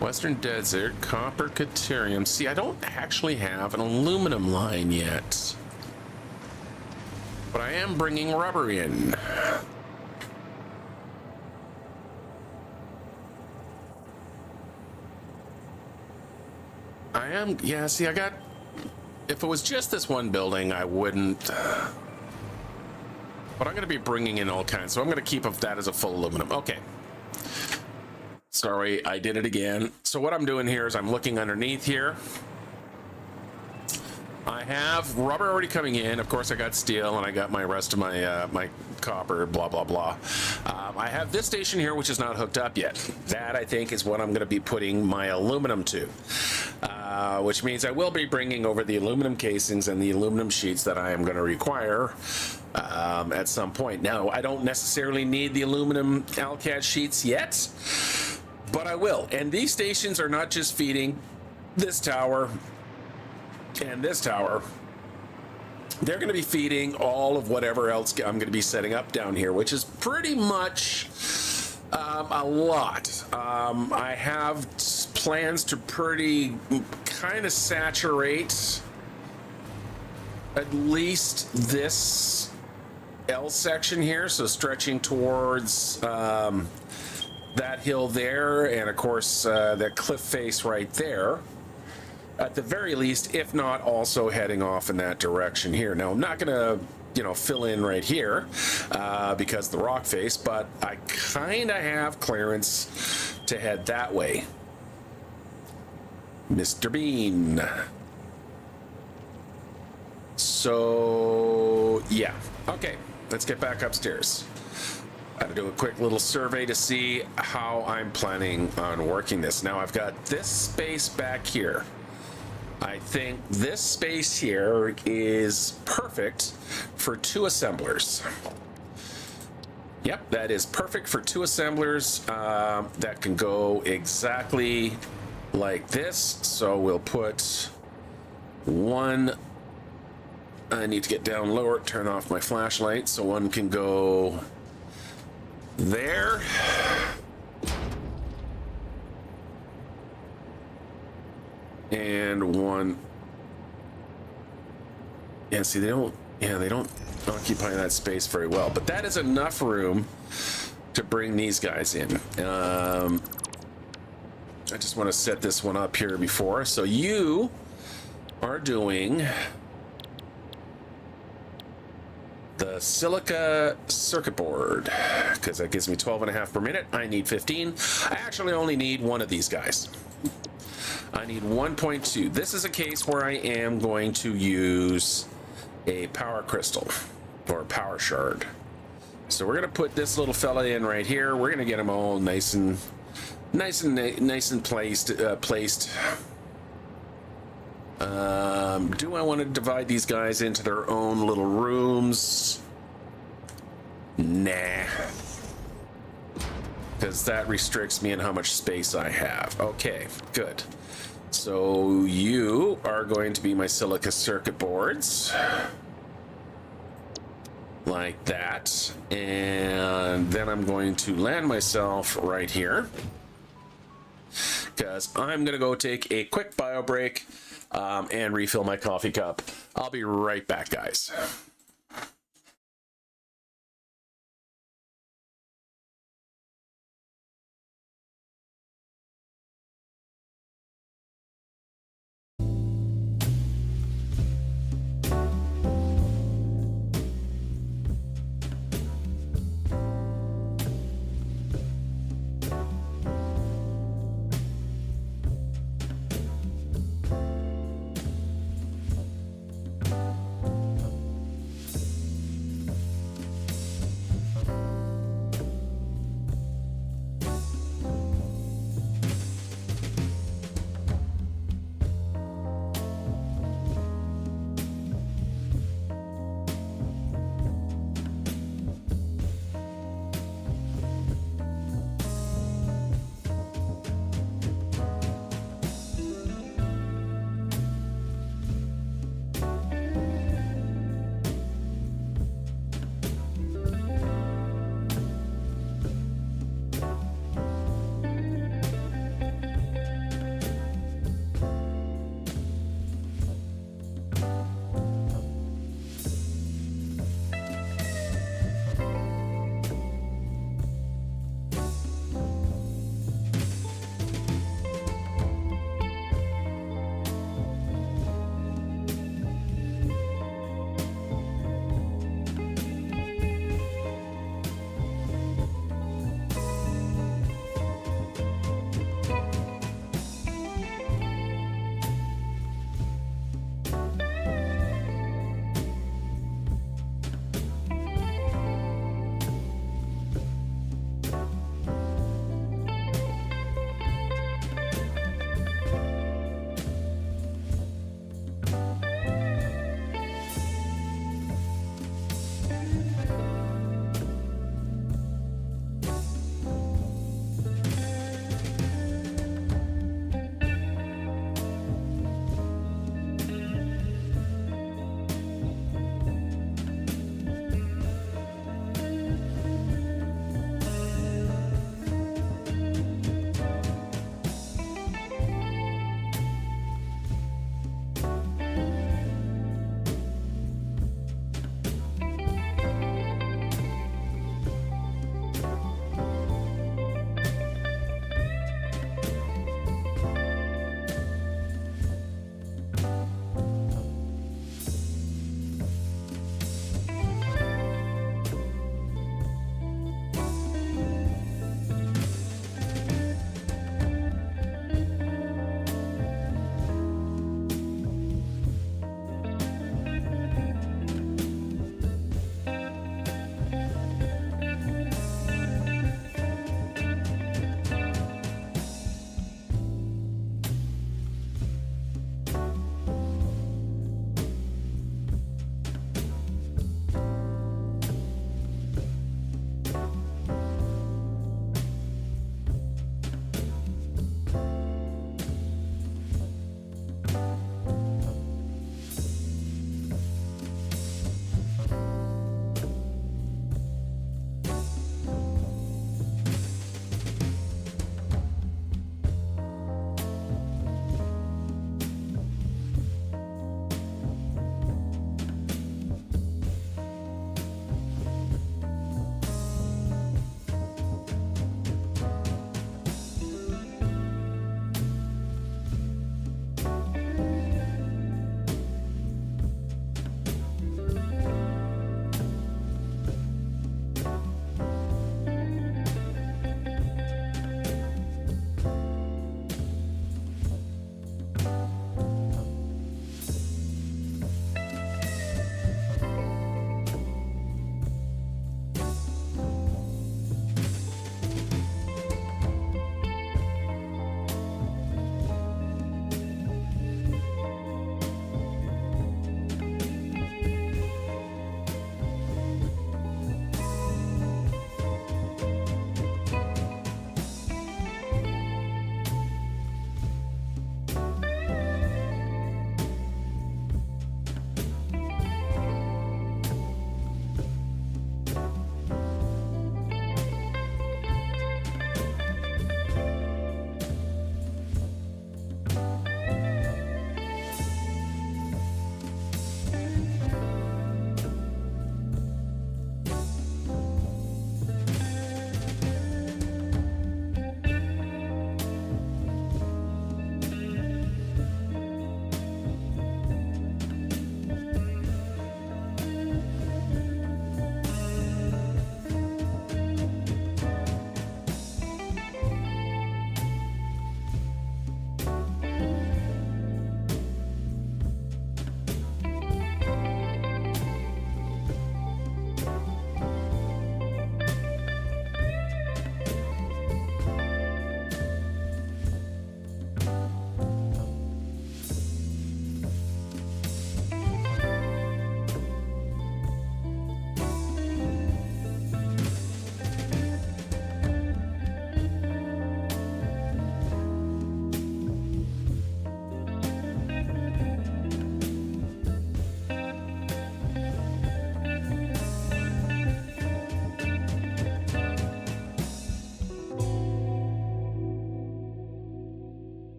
Speaker 1: Western Desert, copper, caterium. See, I don't actually have an aluminum line yet. But I am bringing rubber in. I am, yeah, see, I got, if it was just this one building, I wouldn't. But I'm going to be bringing in all kinds, so I'm going to keep that as a full aluminum. Okay. Sorry, I did it again. So what I'm doing here is I'm looking underneath here. I have rubber already coming in. Of course, I got steel, and I got my rest of my my copper, blah, blah, blah. I have this station here, which is not hooked up yet. That, I think, is what I'm going to be putting my aluminum to, which means I will be bringing over the aluminum casings and the aluminum sheets that I am going to require at some point. Now, I don't necessarily need the aluminum Alcat sheets yet, but I will. And these stations are not just feeding this tower and this tower. They're going to be feeding all of whatever else I'm going to be setting up down here, which is pretty much a lot. I have plans to pretty kind of saturate at least this L section here, so stretching towards that hill there, and of course that cliff face right there. At the very least, if not also heading off in that direction here. Now, I'm not going to, you know, fill in right here because the rock face, but I kind of have clearance to head that way. Mr. Bean. So, yeah. Okay, let's get back upstairs. Got to do a quick little survey to see how I'm planning on working this. Now, I've got this space back here. I think this space here is perfect for 2 assemblers. Yep, that is perfect for 2 assemblers that can go exactly like this. So we'll put one. I need to get down lower, turn off my flashlight, so one can go there. And one. Yeah, see, they don't occupy that space very well, but that is enough room to bring these guys in. I just want to set this one up here before. So you are doing the silica circuit board, because that gives me 12.5 per minute. I need 15. I actually only need one of these guys. I need 1.2. This is a case where I am going to use a power crystal or a power shard. So we're going to put this little fella in right here. We're going to get them all nice and placed. Do I want to divide these guys into their own little rooms? Nah. Because that restricts me in how much space I have. Okay, good. So you are going to be my silica circuit boards. Like that. And then I'm going to land myself right here. Because I'm going to go take a quick bio break and refill my coffee cup. I'll be right back, guys.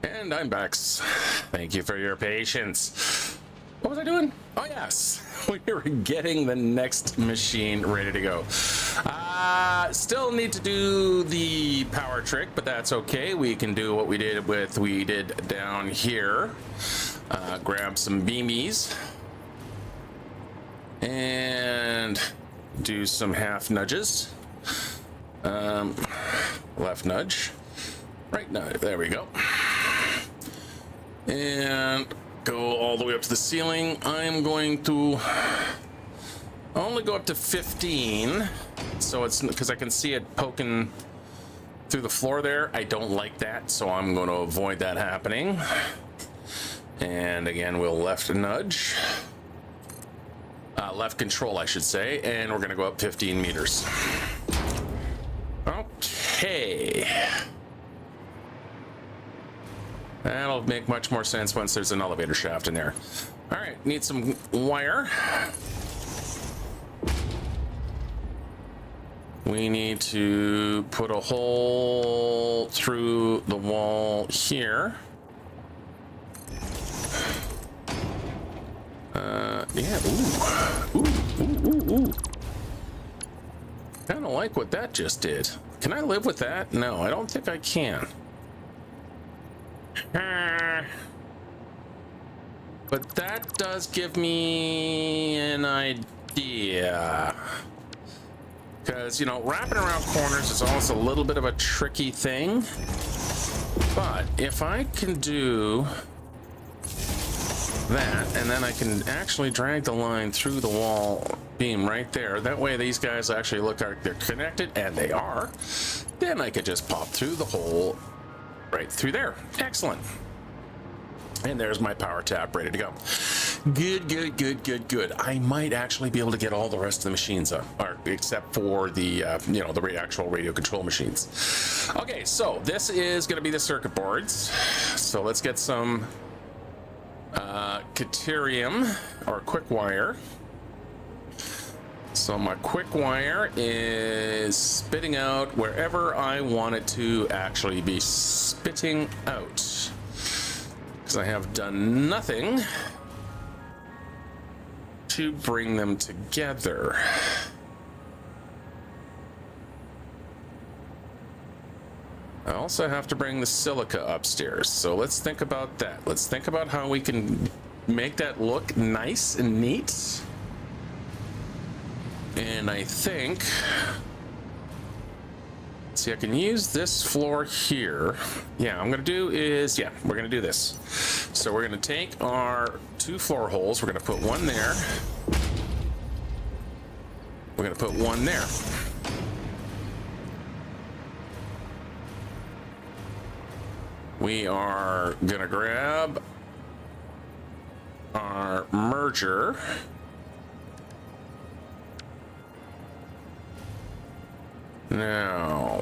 Speaker 1: And I'm back. Thank you for your patience. What was I doing? Oh, yes. We were getting the next machine ready to go. Still need to do the power trick, but that's okay. We can do what we did down here. Grab some beamies. And do some half nudges. Left nudge. Right nudge. There we go. And go all the way up to the ceiling. I'm going to only go up to 15, so it's because I can see it poking through the floor there. I don't like that, so I'm going to avoid that happening. And again, we'll left nudge, left control, I should say, and we're going to go up 15 meters. Okay. That'll make much more sense once there's an elevator shaft in there. All right, need some wire. We need to put a hole through the wall here. Yeah, ooh. Kind of like what that just did. Can I live with that? No, I don't think I can. But that does give me an idea. Because, you know, wrapping around corners is always a little bit of a tricky thing. But if I can do that, and then I can actually drag the line through the wall beam right there, that way these guys actually look like they're connected, and they are, then I could just pop through the hole right through there. Excellent. And there's my power tap ready to go. Good. I might actually be able to get all the rest of the machines up, or except for the the actual radio control machines. Okay, so this is going to be the circuit boards. So let's get some Caterium or quick wire. So my quick wire is spitting out wherever I want it to actually be spitting out. Because I have done nothing to bring them together. I also have to bring the silica upstairs. So let's think about that. Let's think about how we can make that look nice and neat. And I think, see, I can use this floor here. Yeah, I'm gonna do is, yeah, we're gonna do this. So we're gonna take our 2 floor holes. We're gonna put one there. We're gonna put one there. We are gonna grab our merger. Now,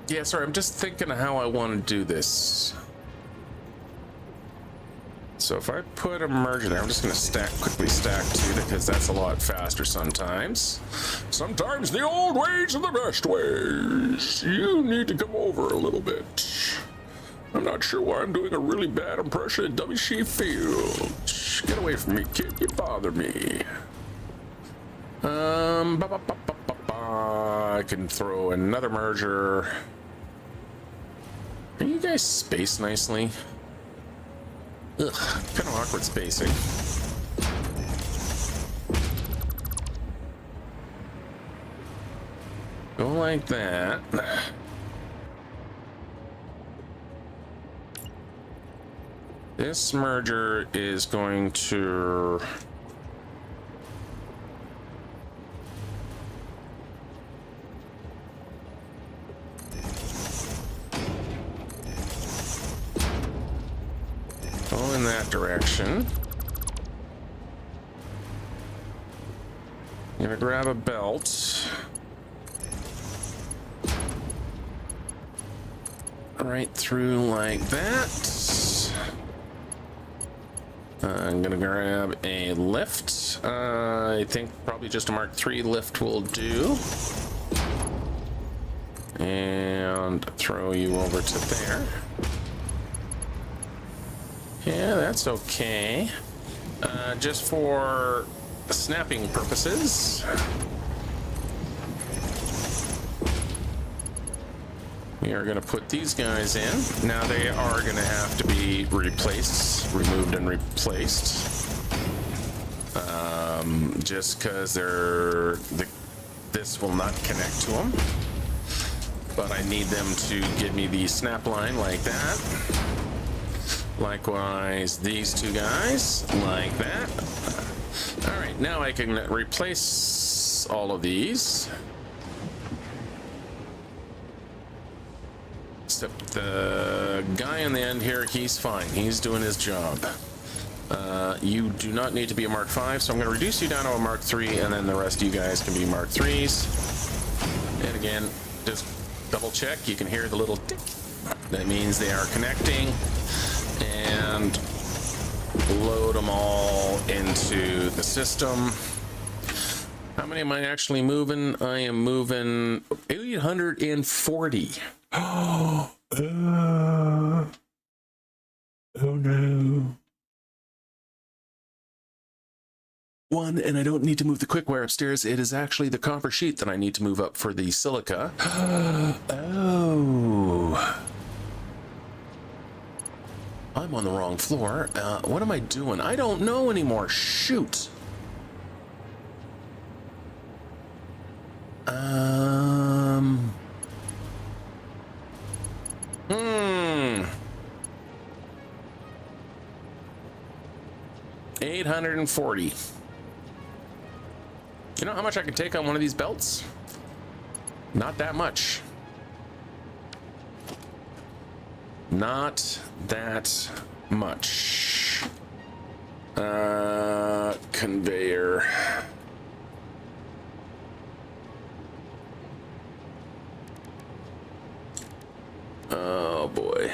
Speaker 1: yeah, sorry, I'm just thinking of how I want to do this. So if I put a merger there, I'm just going to quickly stack 2 because that's a lot faster sometimes. Sometimes the old ways are the best ways. You need to come over a little bit. I'm not sure why I'm doing a really bad impression of W.C. Field. Get away from me, kid. You bother me. I can throw another merger. Are you guys spaced nicely? Ugh, kind of awkward spacing. Go like that. This merger is going to go in that direction. I'm gonna grab a belt. right through like that. I'm gonna grab a lift. I think probably just a Mark III lift will do. And throw you over to there. Yeah, that's okay. Just for snapping purposes, we are going to put these guys in. Now they are going to have to be removed and replaced. Just because this will not connect to them. But I need them to give me the snap line like that. Likewise, these two guys like that. All right, now I can replace all of these. Except the guy on the end here, he's fine. He's doing his job. You do not need to be a Mark V, so I'm going to reduce you down to a Mark III, and then the rest of you guys can be Mark IIIs. And again, just double check. You can hear the little tick. That means they are connecting. And load them all into the system. How many am I actually moving? I am moving 840. Oh no. One, and I don't need to move the quick wire upstairs. It is actually the copper sheet that I need to move up for the silica. Oh. I'm on the wrong floor. What am I doing? I don't know anymore. Shoot. 840. You know how much I can take on one of these belts? Not that much. Not that much. Conveyor. Oh boy.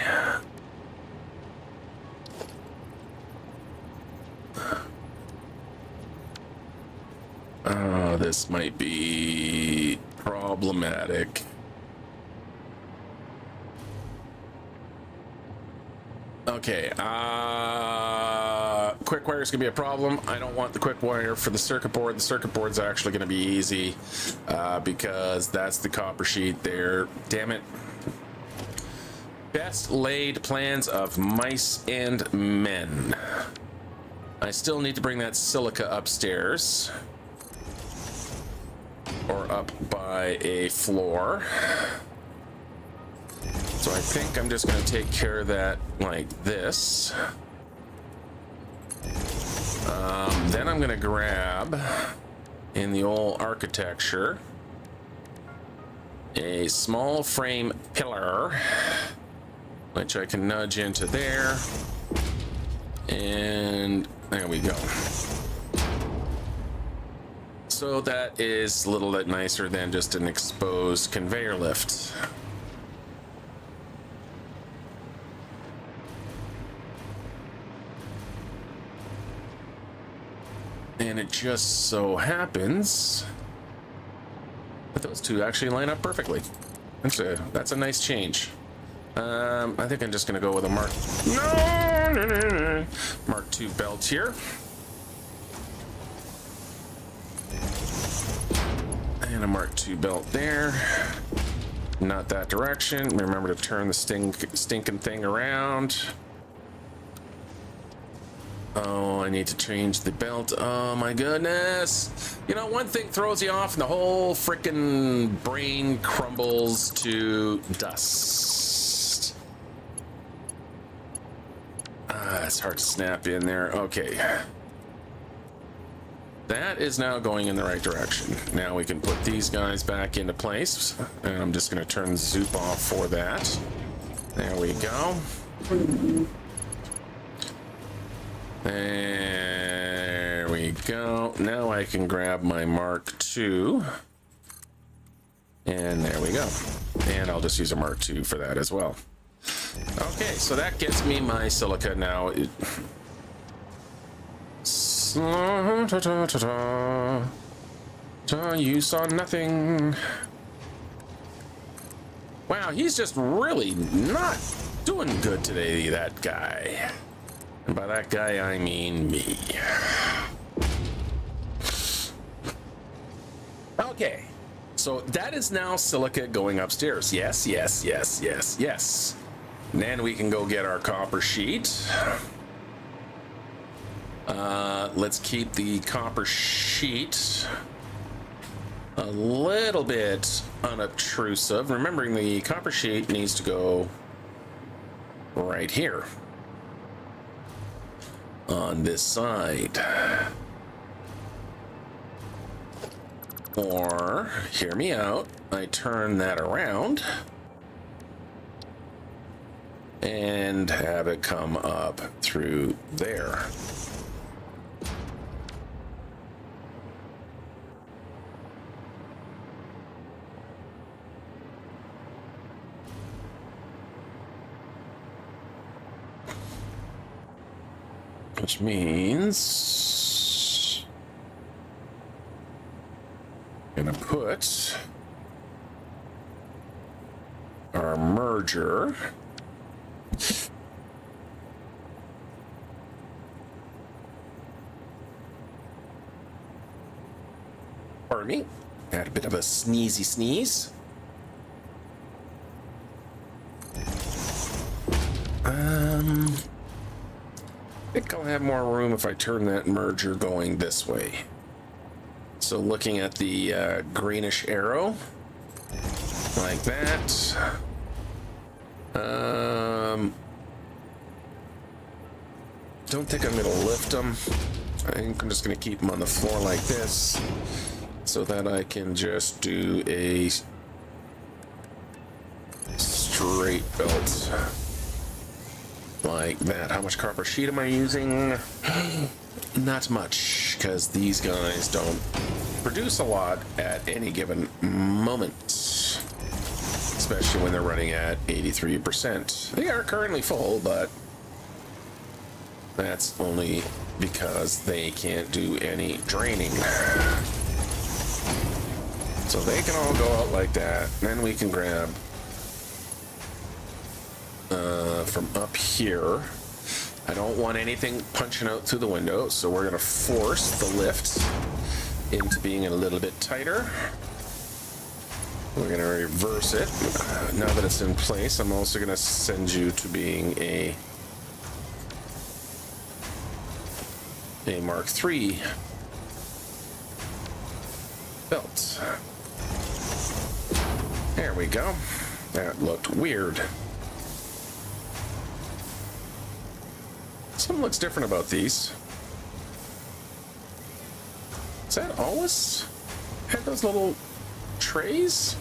Speaker 1: Oh, this might be problematic. Okay, quick wire is gonna be a problem. I don't want the quick wire for the circuit board. The circuit board's actually gonna be easy because that's the copper sheet there. Damn it. Best laid plans of mice and men. I still need to bring that silica upstairs. Or up by a floor. So I think I'm just going to take care of that like this. Then I'm going to grab, in the old architecture, a small frame pillar, which I can nudge into there. And there we go. So that is a little bit nicer than just an exposed conveyor lift. And it just so happens that those two actually line up perfectly. That's a nice change. I think I'm just gonna go with a Mark II belt here. And a Mark II belt there. Not that direction. Remember to turn the stinking thing around. Oh, I need to change the belt. Oh my goodness. You know, one thing throws you off and the whole frickin' brain crumbles to dust. It's hard to snap in there. Okay. That is now going in the right direction. Now we can put these guys back into place. And I'm just going to turn the zoop off for that. There we go. There we go. Now I can grab my Mark II. And there we go. And I'll just use a Mark II for that as well. Okay, so that gets me my silica now. You saw nothing. Wow, he's just really not doing good today, that guy. And by that guy, I mean me. Okay, so that is now silica going upstairs. Yes, yes, yes, yes, yes. And then we can go get our copper sheet. Let's keep the copper sheet a little bit unobtrusive. Remembering the copper sheet needs to go right here on this side. Or, hear me out, I turn that around and have it come up through there. Which means I'm gonna put our merger pardon me, had a bit of a sneezy sneeze. I think I'll have more room if I turn that merger going this way. So looking at the greenish arrow, like that. Don't think I'm gonna lift them. I think I'm just gonna keep them on the floor like this, so that I can just do a straight belt. Like that. How much copper sheet am I using? Not much, because these guys don't produce a lot at any given moment, especially when they're running at 83%. They are currently full, but that's only because they can't do any draining. So they can all go out like that. Then we can grab from up here. I don't want anything punching out through the window, so we're going to force the lift into being a little bit tighter. We're going to reverse it. Now that it's in place, I'm also going to send you to being a Mark III belt. There we go. That looked weird. Something looks different about these. Is that always had those little trays?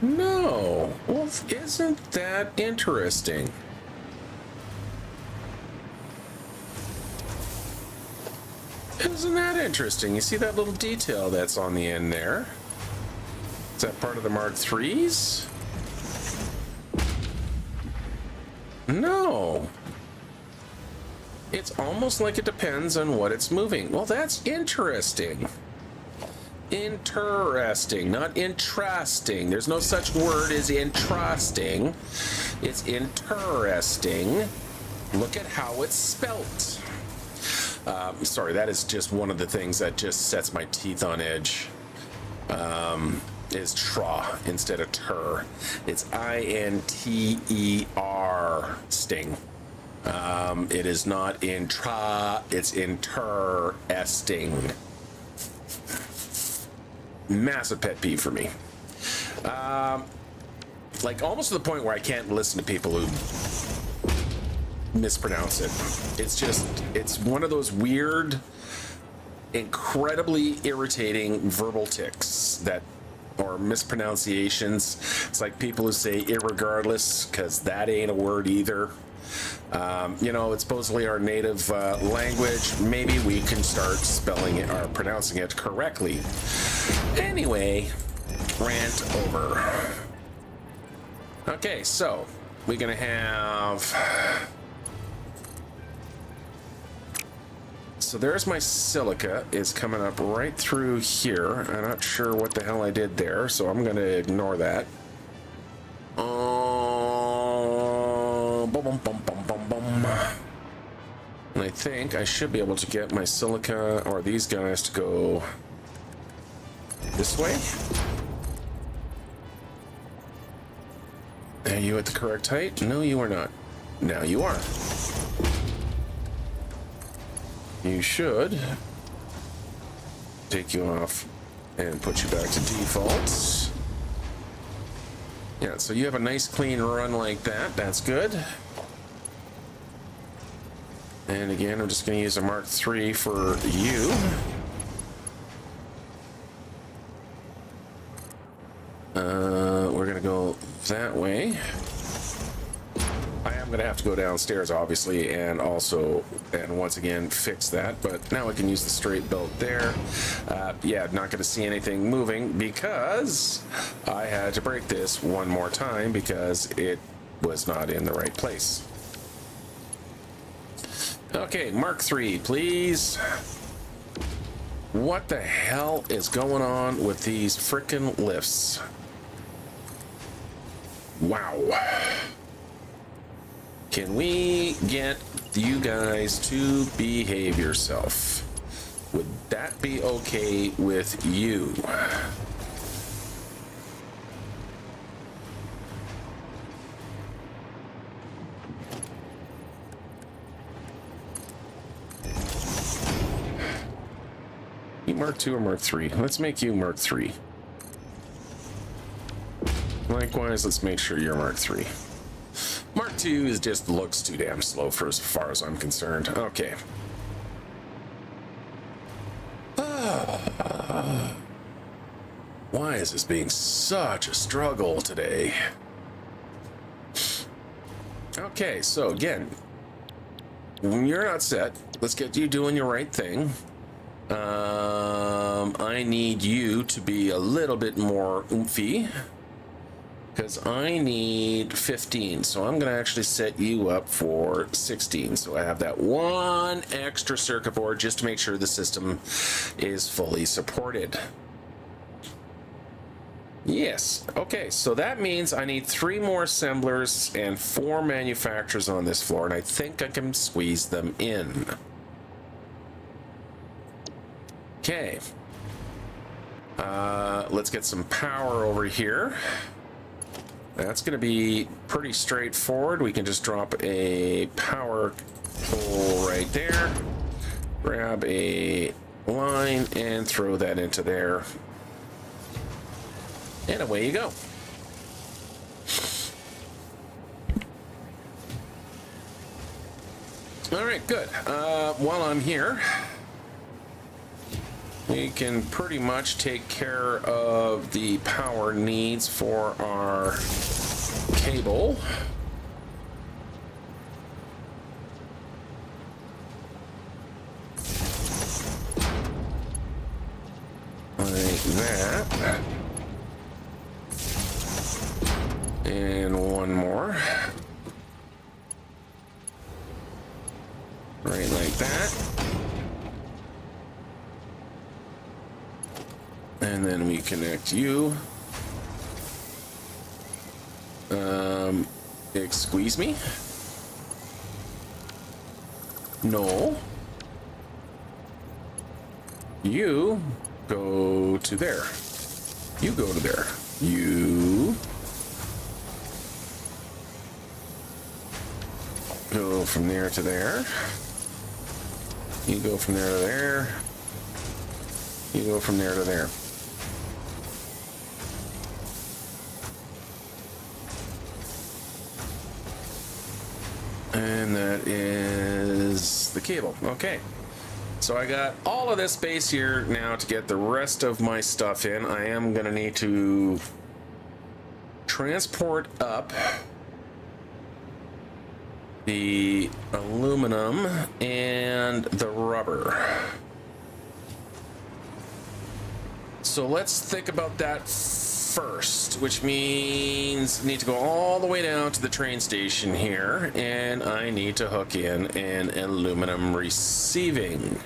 Speaker 1: No. Well, isn't that interesting? Isn't that interesting? You see that little detail that's on the end there? Is that part of the Mark IIIs? No. It's almost like it depends on what it's moving. Well, that's interesting. Interesting, not interesting. There's no such word as interesting. It's interesting. Look at how it's spelt. Sorry, that is just one of the things that just sets my teeth on edge. Is tra instead of ter. It's INTER sting. It is not intra, it's interesting. Massive pet peeve for me. Like almost to the point where I can't listen to people who mispronounce it. It's just, it's one of those weird, incredibly irritating verbal tics that, or mispronunciations. It's like people who say irregardless, because that ain't a word either. You know, it's supposedly our native language. Maybe we can start spelling it or pronouncing it correctly. Anyway, rant over. Okay, so we're gonna have. So there's my silica. It's coming up right through here. I'm not sure what the hell I did there, so I'm gonna ignore that. Boom, boom, boom, boom, boom. And I think I should be able to get my silica or these guys to go this way. Are you at the correct height? No, you are not. Now you are. You should take you off and put you back to default. Yeah, so you have a nice clean run like that. That's good. And again, I'm just going to use a Mark III for you. We're going to go that way. I am going to have to go downstairs, obviously, and once again, fix that. But now I can use the straight belt there. Yeah, not going to see anything moving because I had to break this one more time because it was not in the right place. Okay, Mark III, please. What the hell is going on with these frickin' lifts? Wow. Can we get you guys to behave yourself? Would that be okay with you? You Mark II or Mark III? Let's make you Mark III. Likewise, let's make sure you're Mark III. Mark II just looks too damn slow for as far as I'm concerned. Okay. Why is this being such a struggle today? Okay, so again, when you're not set, let's get you doing your right thing. I need you to be a little bit more oomphy because I need 15, so I'm gonna actually set you up for 16, so I have that one extra circuit board just to make sure the system is fully supported. Yes, okay, so that means I need 3 more assemblers and 4 manufacturers on this floor, and I think I can squeeze them in. Okay, let's get some power over here. That's going to be pretty straightforward. We can just drop a power pole right there, grab a line, and throw that into there. And away you go. All right, good. While I'm here, we can pretty much take care of the power needs for our cable. Like that. And one more. Right like that. And then we connect you. Squeeze me? No. You go to there. You go to there. You go from there to there. You go from there to there. You go from there to there. And that is the cable. Okay. So I got all of this space here now to get the rest of my stuff in. I am going to need to transport up the aluminum and the rubber. So let's think about that first, which means I need to go all the way down to the train station here, and I need to hook in an aluminum receiving.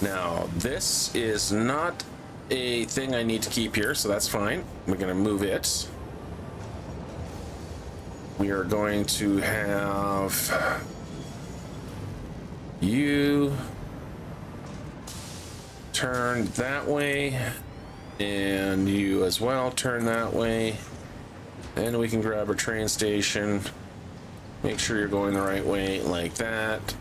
Speaker 1: Now, this is not a thing I need to keep here, so that's fine. We're going to move it. We are going to have you turn that way, and you as well turn that way. And we can grab a train station. Make sure you're going the right way, like that.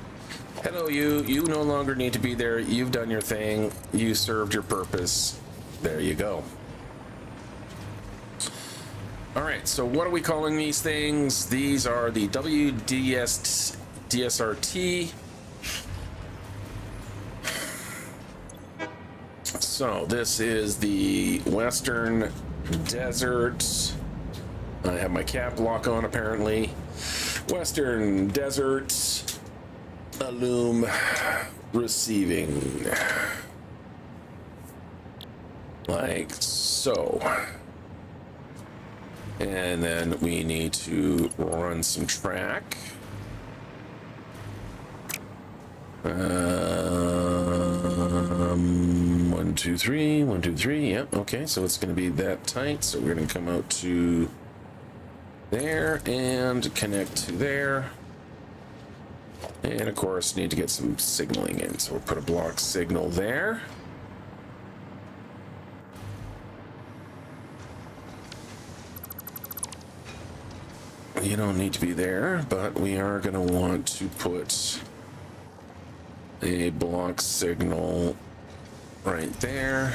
Speaker 1: Hello, you. You no longer need to be there. You've done your thing. You served your purpose. There you go. All right, so what are we calling these things? These are the DSRT. So this is the Western Desert. I have my cap lock on apparently. Western Desert Alum receiving. Like so. And then we need to run some track. 1, 2, 3, 1, 2, 3. Yep. Okay. So it's going to be that tight. So we're going to come out to there and connect to there. And of course, need to get some signaling in. So we'll put a block signal there. You don't need to be there, but we are going to want to put a block signal right there.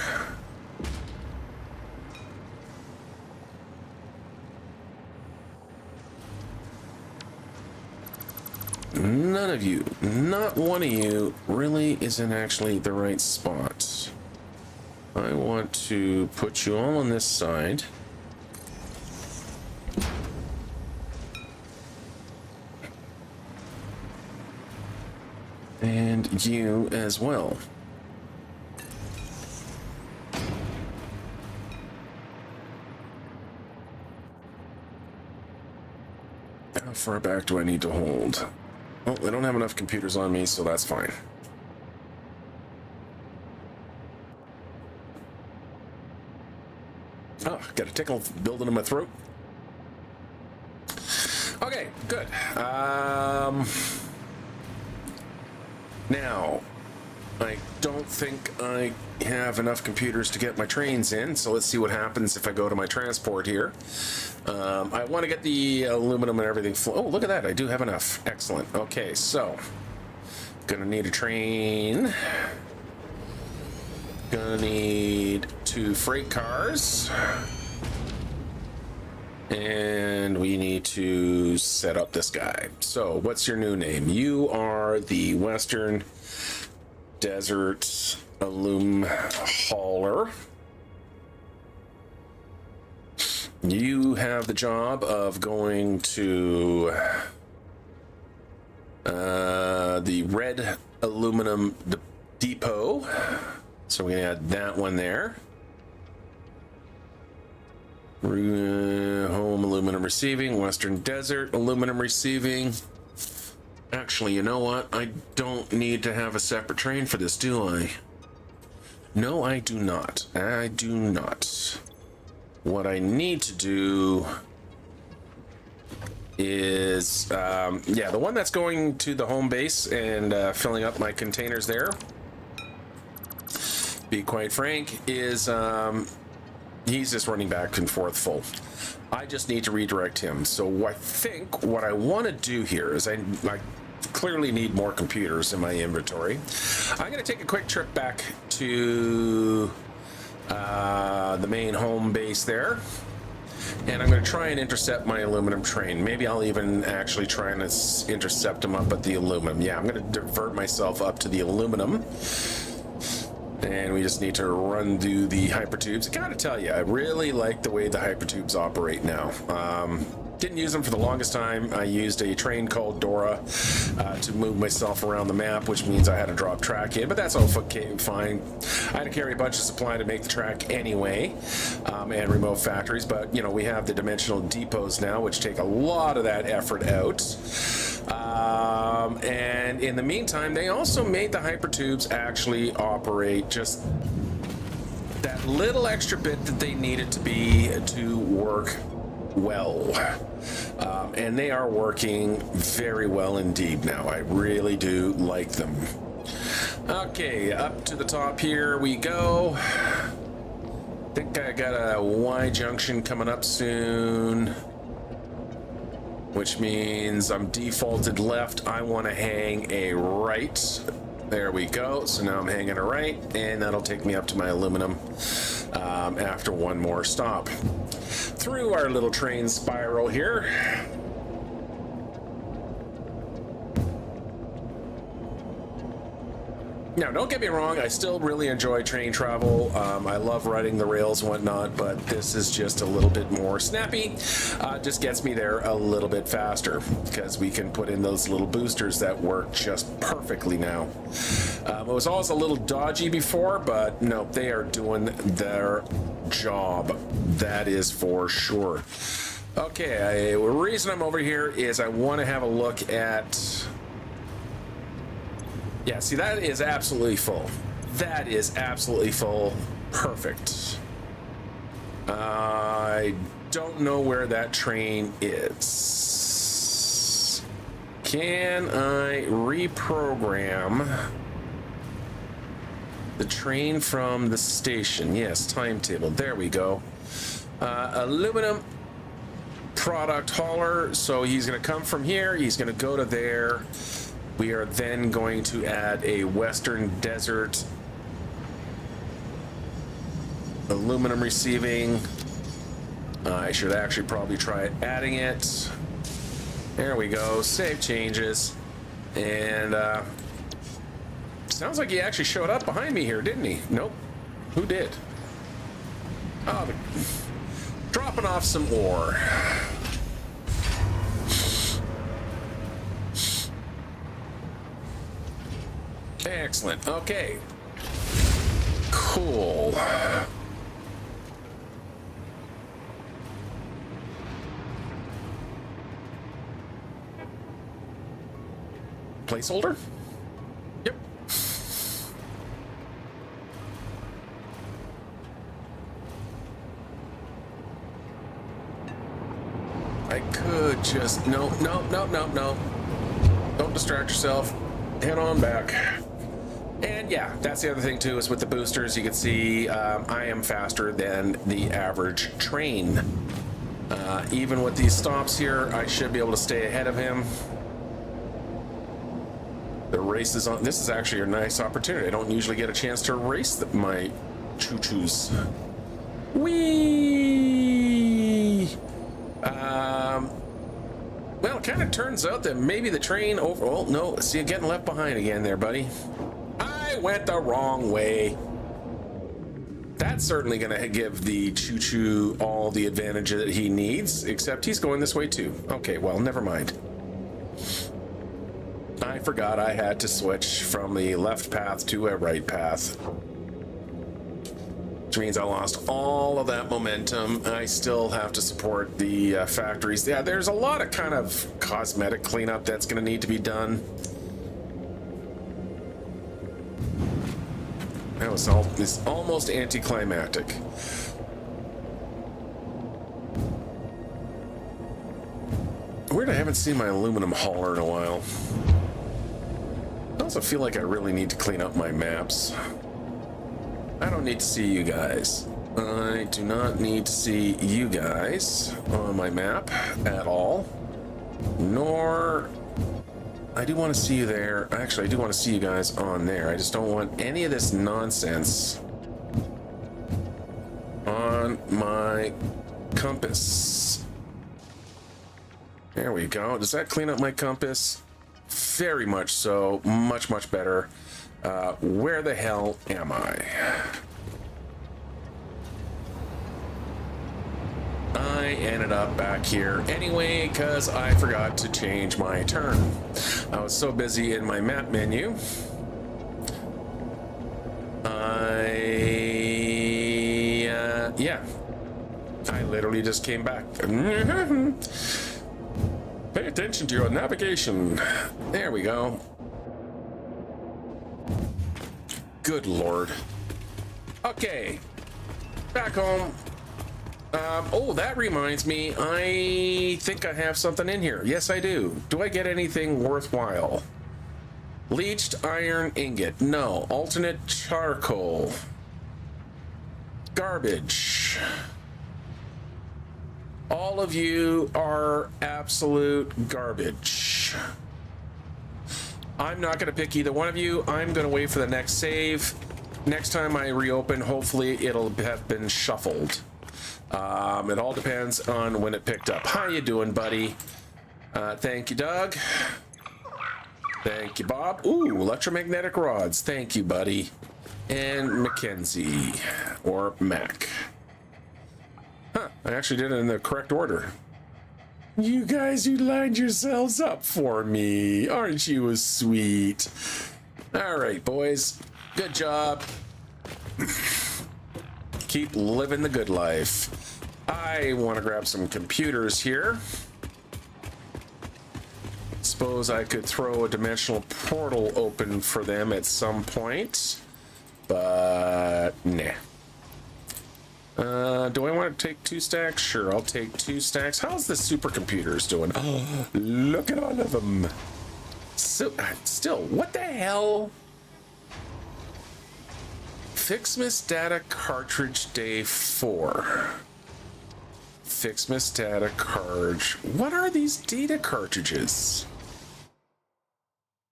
Speaker 1: None of you, not one of you, really isn't actually the right spot. I want to put you all on this side. And you as well. How far back do I need to hold? Well, I don't have enough computers on me, so that's fine. Oh, got a tickle building in my throat. Okay, good. Now, I don't think I have enough computers to get my trains in, so let's see what happens if I go to my transport here. I want to get the aluminum and everything. Oh, look at that. I do have enough. Excellent. Okay, so gonna need a train. Gonna need 2 freight cars. And we need to set up this guy. So what's your new name? You are the Western Desert Alum Hauler. You have the job of going to the Red Aluminum Depot. So we're going to add that one there. Home aluminum receiving, Western Desert aluminum receiving. Actually, you know what? I don't need to have a separate train for this, do I? No, I do not. I do not. What I need to do is, yeah, the one that's going to the home base and filling up my containers there, be quite frank, is he's just running back and forth full. I just need to redirect him. So I think what I want to do here is I clearly need more computers in my inventory. I'm going to take a quick trip back to the main home base there. And I'm going to try and intercept my aluminum train. Maybe I'll even actually try and intercept him up at the aluminum. Yeah, I'm going to divert myself up to the aluminum. And we just need to run through the hypertubes. I gotta tell you, I really like the way the hypertubes operate now. Didn't use them for the longest time. I used a train called Dora to move myself around the map, which means I had to drop track in, but that's all fine. I had to carry a bunch of supply to make the track anyway, and remote factories, but you know, we have the dimensional depots now, which take a lot of that effort out. And in the meantime, they also made the hypertubes actually operate just that little extra bit that they needed to work well. And they are working very well indeed now. I really do like them. Okay, up to the top here we go. I think I got a Y junction coming up soon, which means I'm defaulted left. I want to hang a right. There we go. So now I'm hanging a right, and that'll take me up to my aluminum after one more stop. Through our little train spiral here. Now, don't get me wrong, I still really enjoy train travel. I love riding the rails and whatnot, but this is just a little bit more snappy. Just gets me there a little bit faster because we can put in those little boosters that work just perfectly now. It was always a little dodgy before, but no, they are doing their job. That is for sure. Okay, the reason I'm over here is I want to have a look at... Yeah, see, that is absolutely full. That is absolutely full. Perfect. I don't know where that train is. Can I reprogram the train from the station? Yes, timetable. There we go. Aluminum product hauler. So he's going to come from here. He's going to go to there. We are then going to add a Western Desert aluminum receiving. I should actually probably try adding it. There we go. Save changes. And sounds like he actually showed up behind me here, didn't he? Nope. Who did? Oh, dropping off some ore. Excellent. Okay. Cool. Placeholder? Yep. I could just... No. Don't distract yourself. Head on back. And yeah, that's the other thing too, is with the boosters, you can see I am faster than the average train. Even with these stops here, I should be able to stay ahead of him. The race is on. This is actually a nice opportunity. I don't usually get a chance to race my choo-choos. Whee! Well, it kind of turns out that maybe the train over... Oh, no. See, you're getting left behind again there, buddy. I went the wrong way. That's certainly going to give the choo-choo all the advantage that he needs, except he's going this way too. Okay, well, never mind. I forgot I had to switch from the left path to a right path. Which means I lost all of that momentum. I still have to support the factories. Yeah, there's a lot of kind of cosmetic cleanup that's going to need to be done. That was it's almost anticlimactic. Weird, I haven't seen my aluminum hauler in a while. I also feel like I really need to clean up my maps. I don't need to see you guys. I do not need to see you guys on my map at all. Nor... I do want to see you there. Actually, I do want to see you guys on there. I just don't want any of this nonsense on my compass. There we go. Does that clean up my compass? Very much so. Much, much better. Where the hell am I? I ended up back here anyway because I forgot to change my turn. I was so busy in my map menu. Yeah. I literally just came back. Pay attention to your navigation. There we go. Good Lord. Okay. Back home. Oh, that reminds me. I think I have something in here. Yes, I do. Do I get anything worthwhile? Leached iron ingot. No. Alternate charcoal. Garbage. All of you are absolute garbage. I'm not going to pick either one of you. I'm going to wait for the next save. Next time I reopen, hopefully it'll have been shuffled. It all depends on when it picked up. How you doing, buddy? Thank you, Doug. Thank you, Bob. Ooh, electromagnetic rods. Thank you, buddy. And Mackenzie. Or Mac. Huh, I actually did it in the correct order. You guys, you lined yourselves up for me. Aren't you a sweet? All right, boys. Good job. Keep living the good life. I want to grab some computers here. Suppose I could throw a dimensional portal open for them at some point. But, nah. Do I want to take 2 stacks? Sure, I'll take 2 stacks. How's the supercomputers doing? Oh, look at all of them. So, still, what the hell? Fixmas data cartridge day 4. Fixmas data cartridge. What are these data cartridges?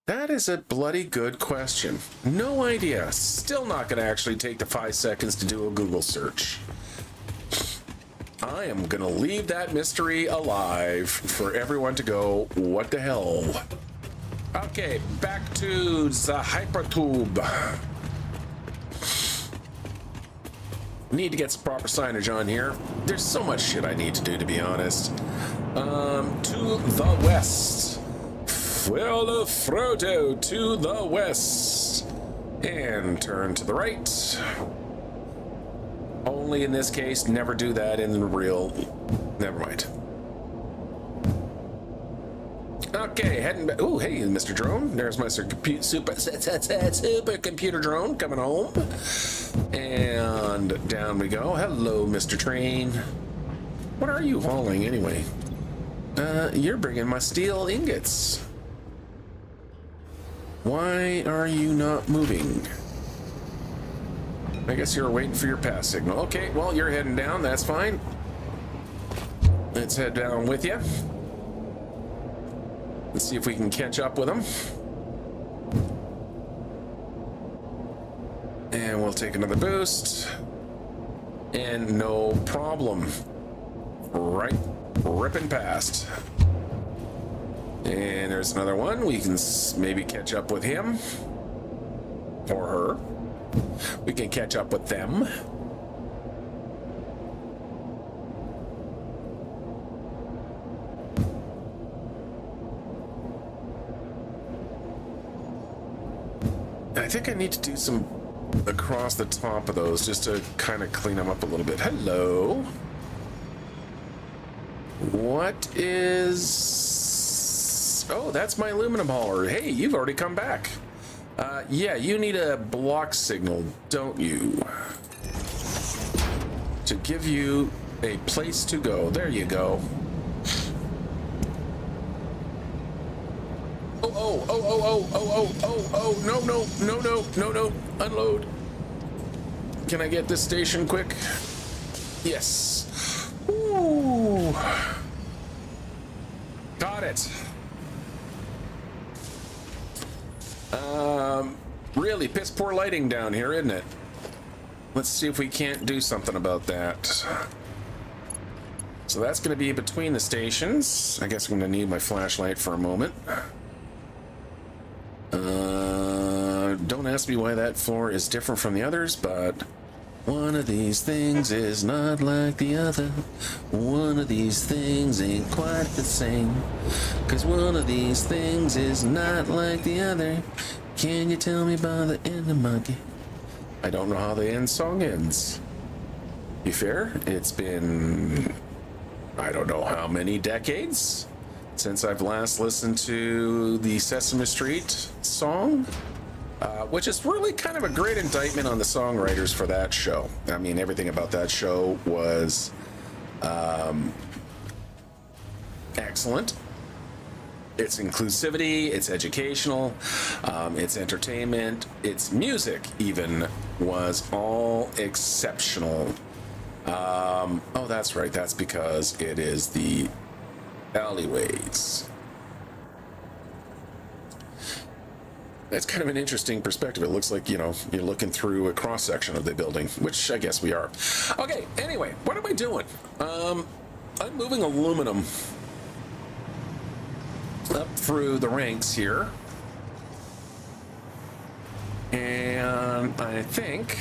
Speaker 1: That is a bloody good question. No idea. Still not going to actually take the 5 seconds to do a Google search. I am going to leave that mystery alive for everyone to go, what the hell? Okay, back to the hypertube. Need to get some proper signage on here. There's so much shit I need to do, to be honest. To the west. Well, Frodo, to the west. And turn to the right. Only in this case, never do that in the real. Never mind. Okay, heading back. Oh, hey, Mr. Drone. There's my super computer drone coming home. And down we go. Hello, Mr. Train. What are you hauling anyway? You're bringing my steel ingots. Why are you not moving? I guess you're waiting for your pass signal. Okay, well, you're heading down. That's fine. Let's head down with you. Let's see if we can catch up with them. And we'll take another boost. And no problem. Right, ripping past. And there's another one. We can maybe catch up with him. Or her. We can catch up with them. I think I need to do some across the top of those just to kind of clean them up a little bit. Hello. What is... Oh, that's my aluminum hauler. Hey, you've already come back. Yeah, you need a block signal, don't you? To give you a place to go. There you go. Oh, no, unload. Can I get this station quick? Yes. Ooh. Got it. Really piss poor lighting down here, isn't it? Let's see if we can't do something about that. So that's going to be between the stations. I guess I'm going to need my flashlight for a moment. Don't ask me why that floor is different from the others, but One of these things is not like the other. One of these things ain't quite the same. 'Cause one of these things is not like the other. Can you tell me by the end of my game? I don't know how the end song ends. You fair? It's been, I don't know how many decades since I've last listened to the Sesame Street song. Which is really kind of a great indictment on the songwriters for that show. I mean, everything about that show was excellent. Its inclusivity, its educational, its entertainment, its music even was all exceptional. Oh, that's right. That's because it is the alleyways. That's kind of an interesting perspective. It looks like, you know, you're looking through a cross-section of the building, which I guess we are. Okay, anyway, what am I doing? I'm moving aluminum up through the ranks here. And I think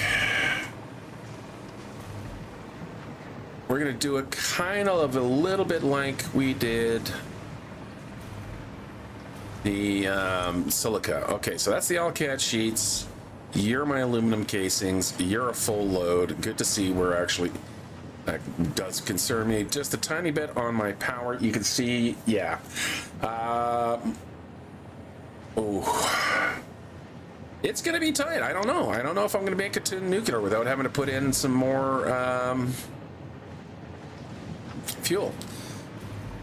Speaker 1: we're going to do it kind of a little bit like we did the silica. Okay, so that's the Alcat sheets. You're my aluminum casings. You're a full load. Good to see we're actually, that does concern me just a tiny bit on my power. You can see, yeah. Oh, it's gonna be tight. I don't know. I don't know if I'm gonna make it to nuclear without having to put in some more fuel.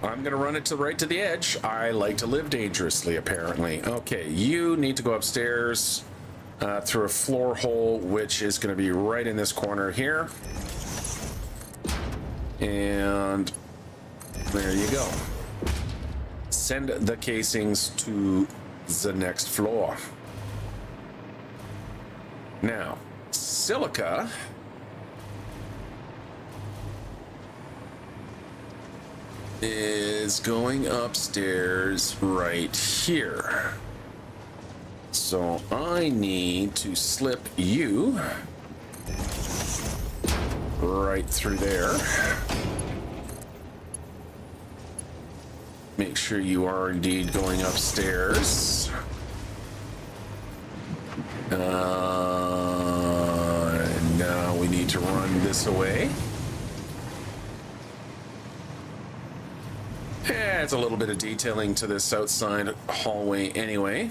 Speaker 1: I'm gonna run it to right to the edge. I like to live dangerously, apparently. Okay, you need to go upstairs through a floor hole, which is gonna be right in this corner here. And there you go. Send the casings to the next floor. Now, silica is going upstairs right here. So I need to slip you right through there. Make sure you are indeed going upstairs. Now we need to run this away. Adds a little bit of detailing to this outside hallway anyway.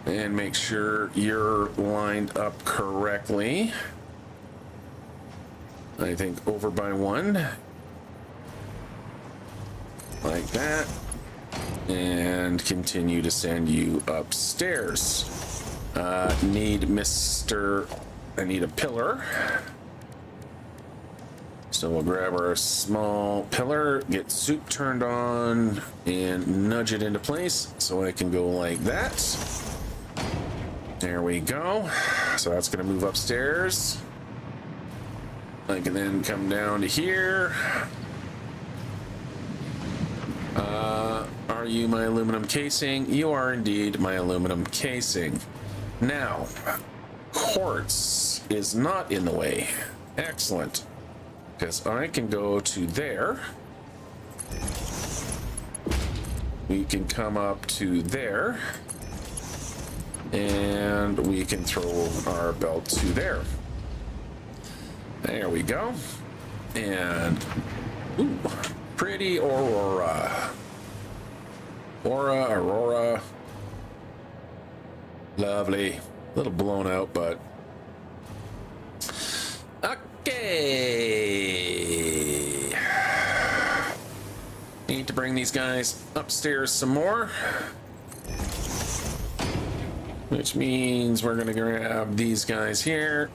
Speaker 1: And make sure you're lined up correctly. I think over by one. Like that. And continue to send you upstairs. I need a pillar. So we'll grab our small pillar, get soup turned on, and nudge it into place so I can go like that. There we go. So that's going to move upstairs. I can then come down to here. Are you my aluminum casing? You are indeed my aluminum casing. Now, quartz is not in the way. Excellent. Because I can go to there. We can come up to there. And we can throw our belt to there. There we go. And, ooh, pretty Aurora. Aurora. Lovely. A little blown out, but okay. Need to bring these guys upstairs some more. Which means we're gonna grab these guys here.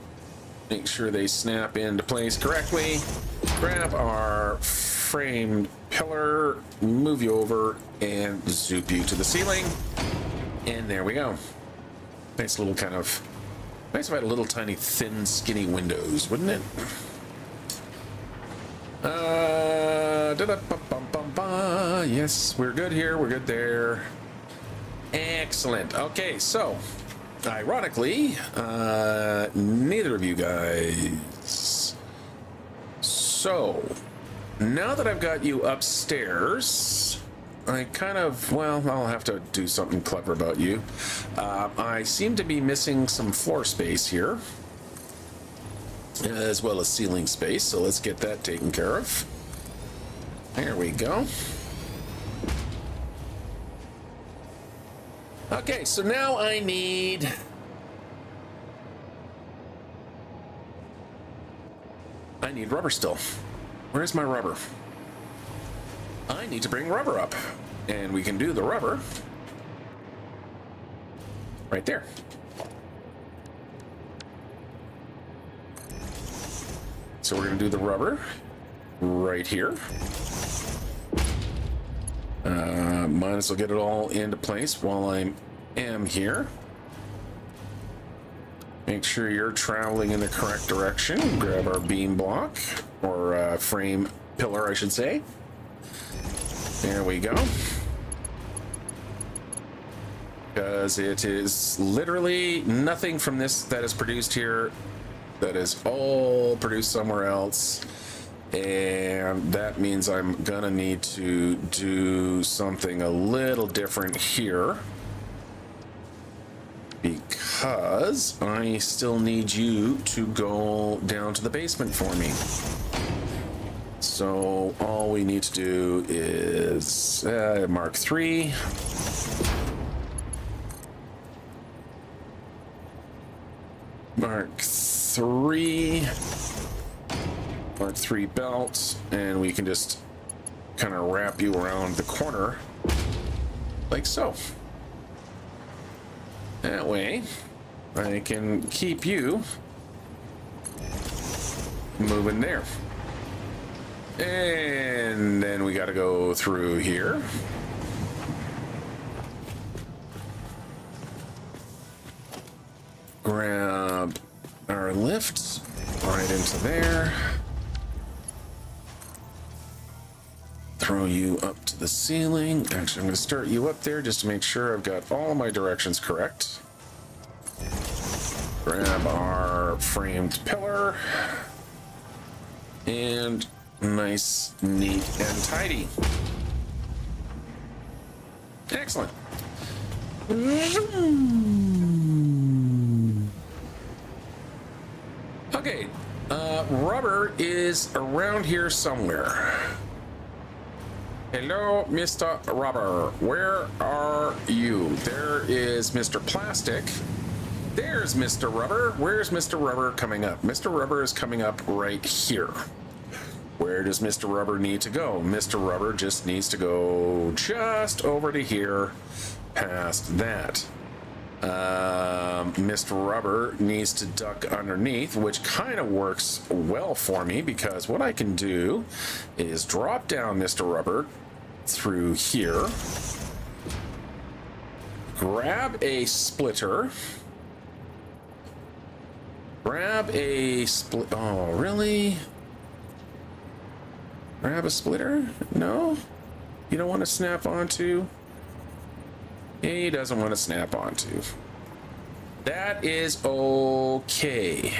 Speaker 1: Make sure they snap into place correctly. Grab our framed pillar, move you over, and zoop you to the ceiling. And there we go. Nice little kind of, nice if I had little tiny thin skinny windows, wouldn't it? Yes, we're good here, we're good there. Excellent. Okay, so Ironically, neither of you guys. So, now that I've got you upstairs, I kind of, well, I'll have to do something clever about you. I seem to be missing some floor space here, as well as ceiling space, so let's get that taken care of. There we go. Okay, so now I need rubber still. Where's my rubber? I need to bring rubber up, and we can do the rubber right there. So we're going to do the rubber right here. Might as well get it all into place while I am here. Make sure you're traveling in the correct direction. Grab our beam block, or frame pillar, I should say. There we go. Because it is literally nothing from this that is produced here. That is all produced somewhere else. And that means I'm gonna need to do something a little different here, because I still need you to go down to the basement for me. So all we need to do is Mark 3. Mark 3. Mark 3 belt, and we can just kind of wrap you around the corner like so. That way I can keep you moving there. And then we got to go through here. Grab our lift right into there. Throw you up to the ceiling. Actually, I'm going to start you up there just to make sure I've got all my directions correct. Grab our framed pillar. And nice, neat, and tidy. Excellent. Okay, rubber is around here somewhere. Hello, Mr. Rubber. Where are you? There is Mr. Plastic. There's Mr. Rubber. Where's Mr. Rubber coming up? Mr. Rubber is coming up right here. Where does Mr. Rubber need to go? Mr. Rubber just needs to go just over to here, past that. Mr. Rubber needs to duck underneath, which kind of works well for me, because what I can do is drop down Mr. Rubber through here, grab a splitter, oh, really? Grab a splitter? No? You don't want to snap onto? He doesn't want to snap onto. That is okay.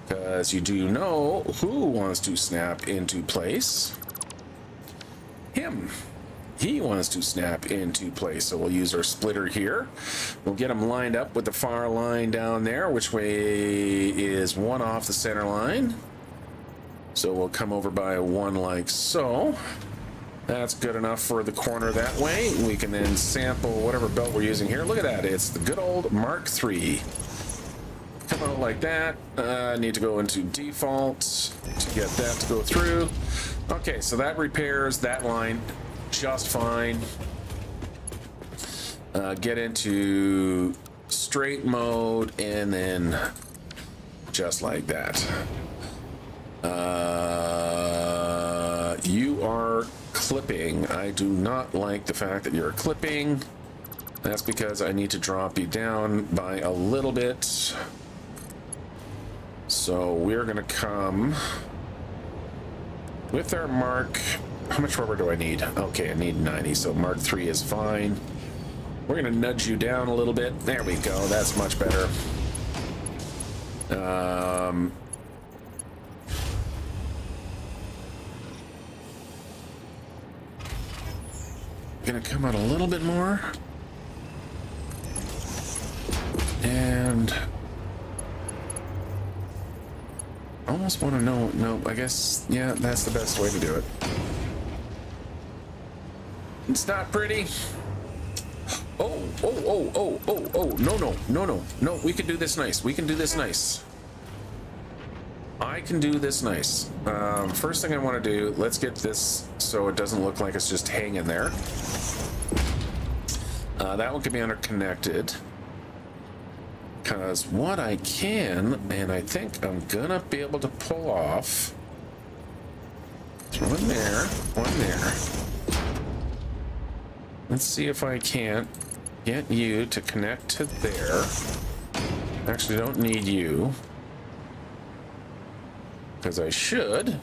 Speaker 1: Because you do know who wants to snap into place. Him. He wants to snap into place. So we'll use our splitter here. We'll get him lined up with the far line down there, which way is 1 off the center line. So we'll come over by 1 like so. That's good enough for the corner that way. We can then sample whatever belt we're using here. Look at that. It's the good old Mark III. Come out like that. Need to go into default to get that to go through. Okay, so that repairs that line just fine. Get into straight mode, and then just like that. You are clipping. I do not like the fact that you're clipping. That's because I need to drop you down by a little bit. So we're gonna come with our mark. How much rubber do I need? Okay, I need 90, so Mark 3 is fine. We're gonna nudge you down a little bit. There we go. That's much better. Gonna come out a little bit more. And almost want to know. No, I guess, yeah, that's the best way to do it. It's not pretty. Oh, no, we can do this nice. We can do this nice. I can do this nice. First thing I want to do, let's get this so it doesn't look like it's just hanging there. That one can be interconnected. Because what I can, and I think I'm gonna be able to pull off. One there, one there. Let's see if I can't get you to connect to there. Actually, don't need you. Because I should.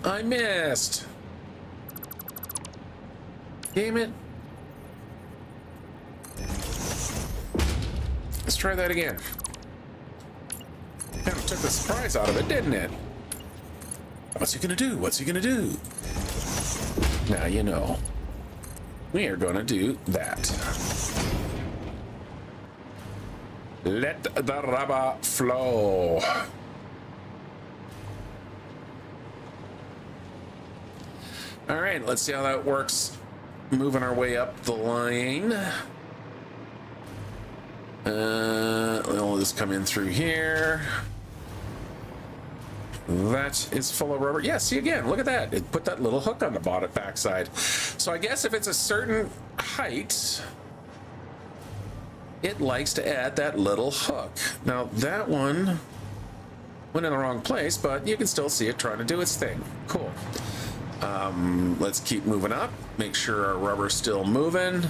Speaker 1: I missed. Damn it. Let's try that again. Kind of took the surprise out of it, didn't it? What's he gonna do? What's he gonna do? Now you know. We are gonna do that. Let the rubber flow. All right, let's see how that works. Moving our way up the line. We'll just come in through here. That is full of rubber. Yeah, see again, look at that. It put that little hook on the bottom backside. So I guess if it's a certain height, it likes to add that little hook. Now that one went in the wrong place, but you can still see it trying to do its thing. Cool. Let's keep moving up. Make sure our rubber's still moving.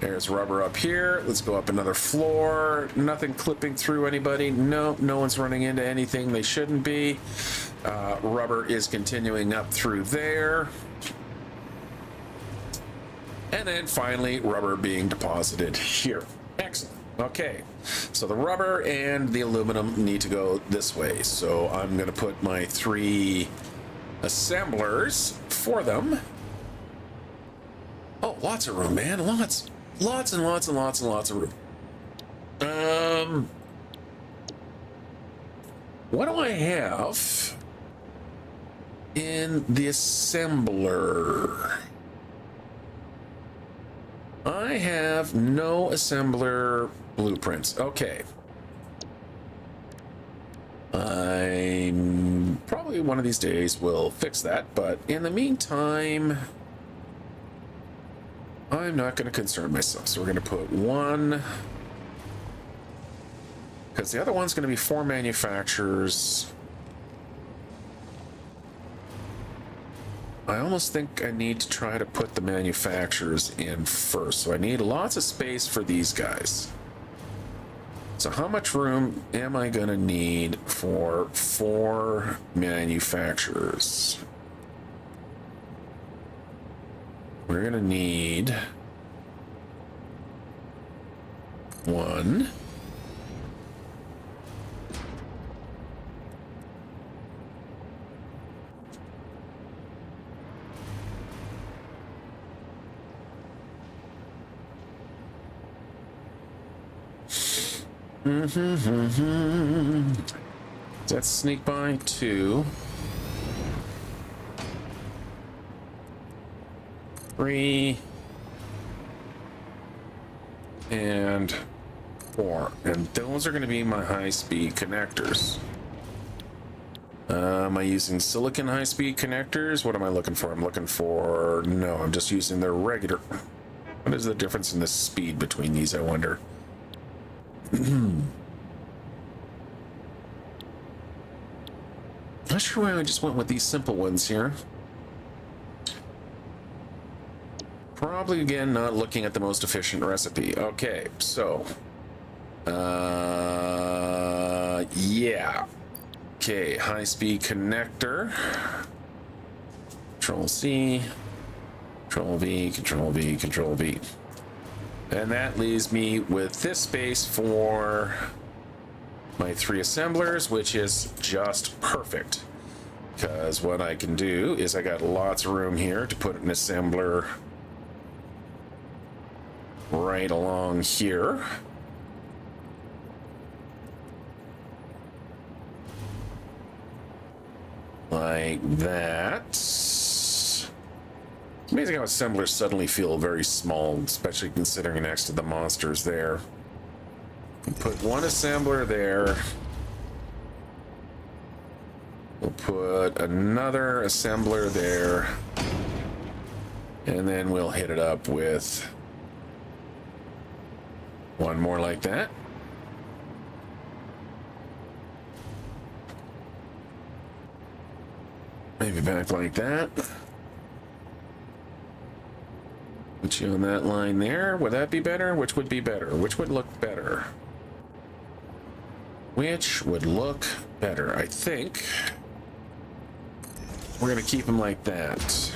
Speaker 1: There's rubber up here. Let's go up another floor. Nothing clipping through anybody. No one's running into anything they shouldn't be. Rubber is continuing up through there. And then finally, rubber being deposited here. Excellent. Okay, so the rubber and the aluminum need to go this way. So I'm going to put my 3 assemblers for them. Oh, lots of room, man. Lots and lots of room. What do I have in the assembler? I have no assembler blueprints. Okay. I'm probably one of these days will fix that, but in the meantime, I'm not going to concern myself. So we're going to put 1, because the other one's going to be 4 manufacturers. I almost think I need to try to put the manufacturers in first. So I need lots of space for these guys. So how much room am I going to need for 4 manufacturers? We're going to need 1. Let's sneak by 2. 3 and 4, and those are going to be my high-speed connectors. Am I using silicon high-speed connectors? What am I looking for? I'm looking for... No, I'm just using their regular... What is the difference in the speed between these, I wonder? Not sure why I just went with these simple ones here. Probably, again, not looking at the most efficient recipe. Okay, so... yeah. Okay, high-speed connector. Control C, Control V, Control V, Control V. And that leaves me with this space for my 3 assemblers, which is just perfect. Because what I can do is I got lots of room here to put an assembler right along here. Like that. It's amazing how assemblers suddenly feel very small, especially considering next to the monsters there. Put one assembler there. We'll put another assembler there. And then we'll hit it up with one more like that. Maybe back like that. Put you on that line there. Would that be better? Which would be better? Which would look better? Which would look better? I think we're going to keep them like that.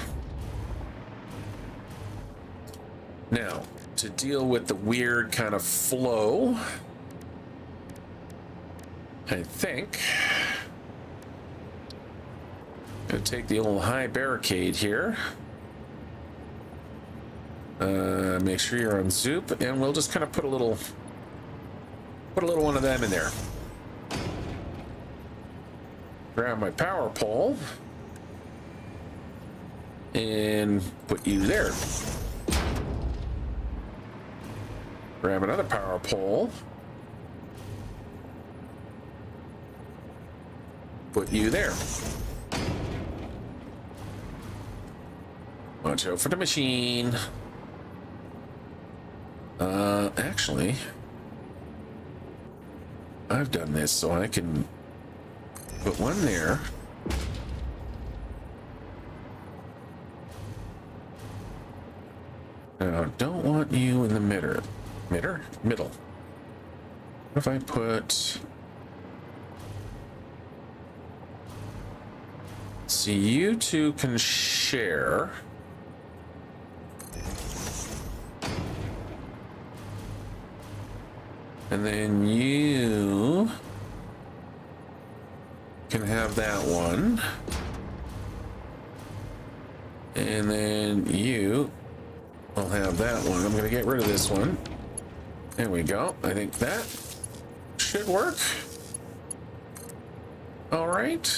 Speaker 1: Now, to deal with the weird kind of flow, I think I'm going to take the old high barricade here. Make sure you're on Zoop, and we'll just kind of put a little one of them in there. Grab my power pole and put you there. Grab another power pole. Put you there. Watch out for the machine. Actually, I've done this so I can put one there. Now, don't want you in the middle. What if I put... See, you two can share. And then you can have that one. And then you will have that one. I'm going to get rid of this one. There we go. I think that should work. All right.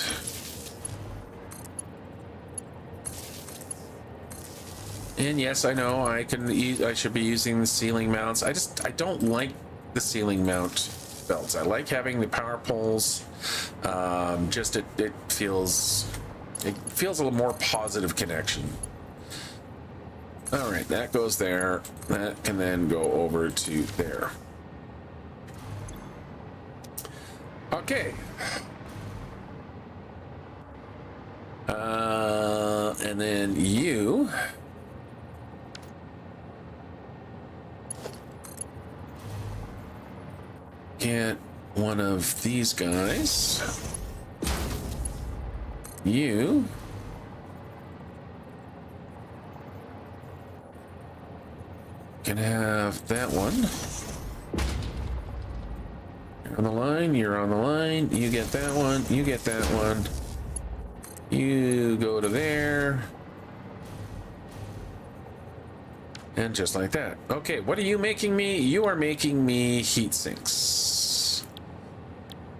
Speaker 1: And yes, I know I should be using the ceiling mounts. I don't like the ceiling mount belts. I like having the power poles. It feels a little more positive connection. All right, that goes there. That can then go over to there. Okay. And then you get one of these guys. You can have that one. You're on the line, you're on the line. You get that one, you get that one. You go to there. And just like that. Okay, what are you making me? You are making me heat sinks.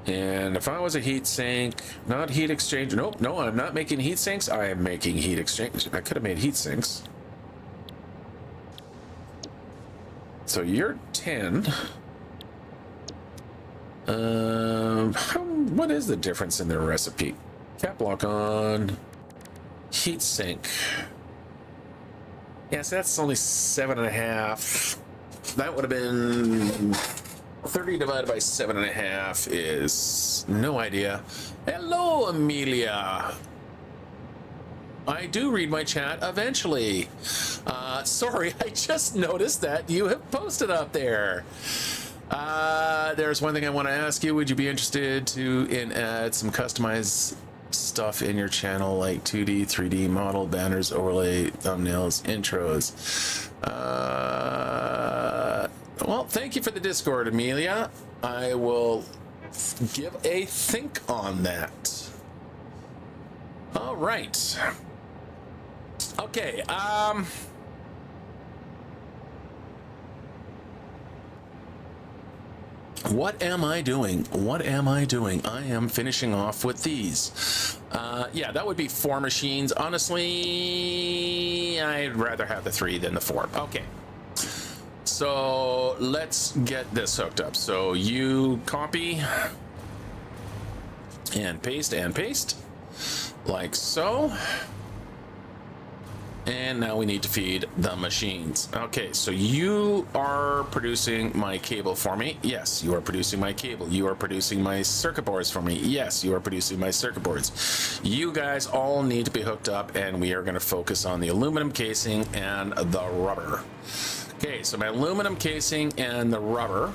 Speaker 1: And if I was a heat sink, not heat exchange. Nope, no, I'm not making heat sinks. I am making heat exchange. I could have made heat sinks. So you're 10. What is the difference in their recipe? Cap lock on. Heat sink. Yeah, so that's only 7.5. That would have been 30 divided by 7.5 is no idea. Hello, Amelia. I do read my chat eventually. Sorry, I just noticed that you have posted up there. There's one thing I want to ask you. Would you be interested in add some customized stuff in your channel, like 2D, 3D model, banners, overlay, thumbnails, intros? Well, thank you for the Discord, Amelia. I will give a think on that. All right. Okay. What am I doing? What am I doing? I am finishing off with these. Yeah, that would be 4 machines. Honestly, I'd rather have the 3 than the 4. Okay. So let's get this hooked up. So you copy and paste like so. And now we need to feed the machines. Okay, so you are producing my cable for me. Yes, you are producing my cable. You are producing my circuit boards for me. Yes, you are producing my circuit boards. You guys all need to be hooked up, and we are going to focus on the aluminum casing and the rubber. Okay, so my aluminum casing and the rubber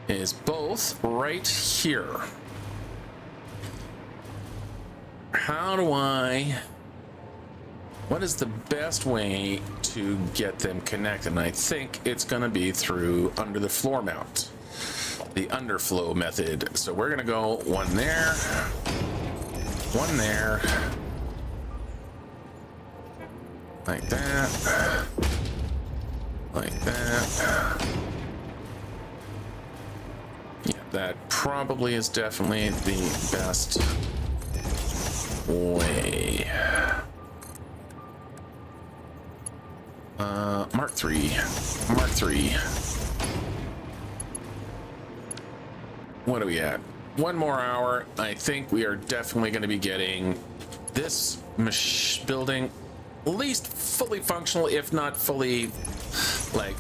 Speaker 1: is both right here. How do I... What is the best way to get them connected? And I think it's going to be through under the floor mount, the underflow method. So we're going to go one there, like that, like that. Yeah, that probably is definitely the best way. Mark 3. What are we at? 1 more hour. I think we are definitely going to be getting this building at least fully functional, if not fully like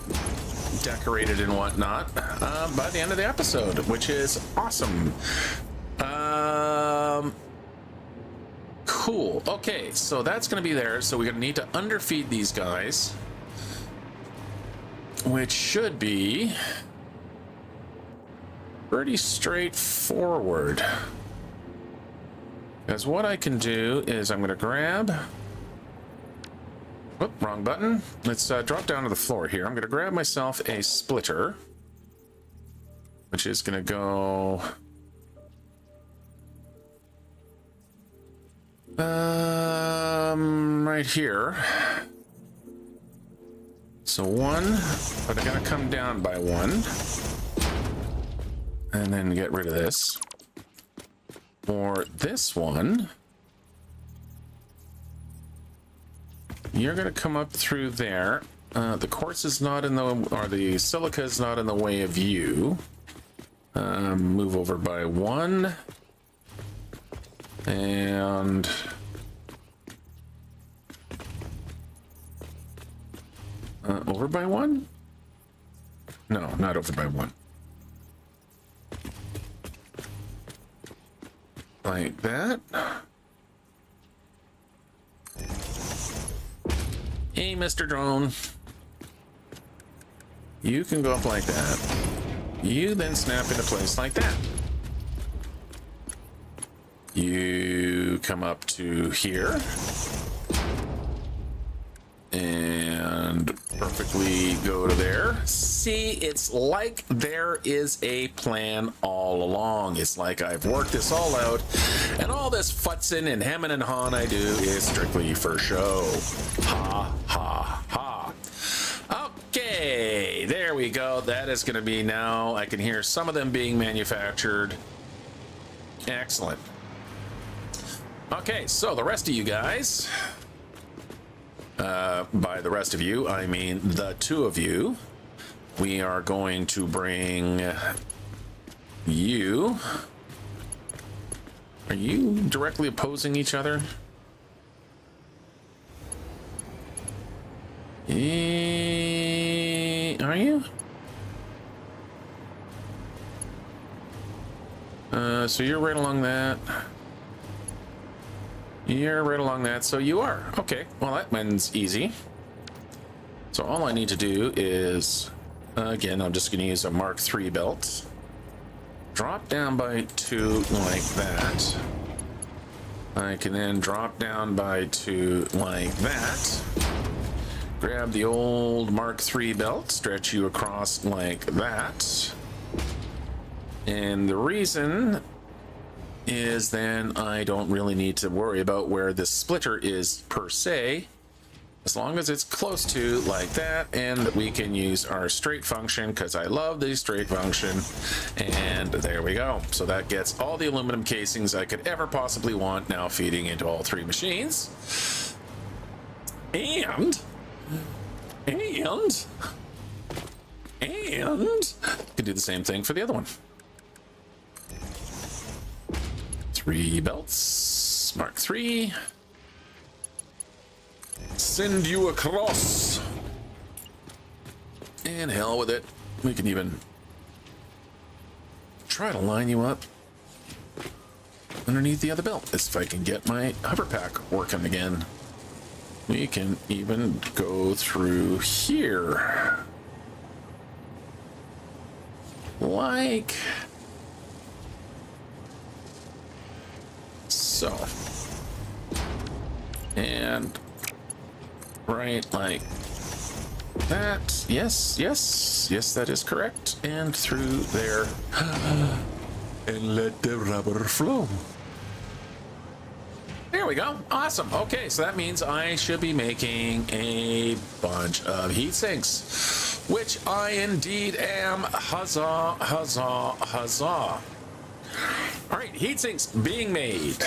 Speaker 1: decorated and whatnot, by the end of the episode, which is awesome. Cool. Okay, so that's going to be there. So we're going to need to underfeed these guys, which should be pretty straightforward. Because what I can do is I'm going to grab... Whoop, wrong button. Let's drop down to the floor here. I'm going to grab myself a splitter, which is going to go... right here. So 1, but I'm gonna come down by 1, and then get rid of this. For this one, you're gonna come up through there. The quartz is not in the, or the silica is not in the way of you. Move over by 1. And over by 1? No, not over by 1. Like that. Hey, Mr. Drone. You can go up like that. You then snap into place like that. You come up to here and perfectly go to there. See, it's like there is a plan all along. It's like I've worked this all out, and all this futzing and hemming and hawing I do is strictly for show. Ha, ha, ha. Okay, there we go. That is going to be now. I can hear some of them being manufactured. Excellent. Okay, so the rest of you guys, by the rest of you, I mean the 2 of you, we are going to bring you. Are you directly opposing each other? Are you? So you're right along that. You're right along that, so you are. Okay, well that one's easy. So all I need to do is Again, I'm just going to use a Mark III belt. Drop down by 2 like that. I can then drop down by 2 like that. Grab the old Mark III belt, stretch you across like that. And the reason is then I don't really need to worry about where this splitter is per se, as long as it's close to like that, and we can use our straight function because I love the straight function. And there we go. So that gets all the aluminum casings I could ever possibly want now feeding into all 3 machines. And you can do the same thing for the other one. 3 belts, Mark III. Send you across. And hell with it. We can even try to line you up underneath the other belt. If I can get my hover pack working again. We can even go through here. Like so. And right like that. Yes, that is correct. And through there. And let the rubber flow. There we go. Awesome. Okay, so that means I should be making a bunch of heat sinks, which I indeed am. Huzzah, huzzah, huzzah. All right, heat sinks being made.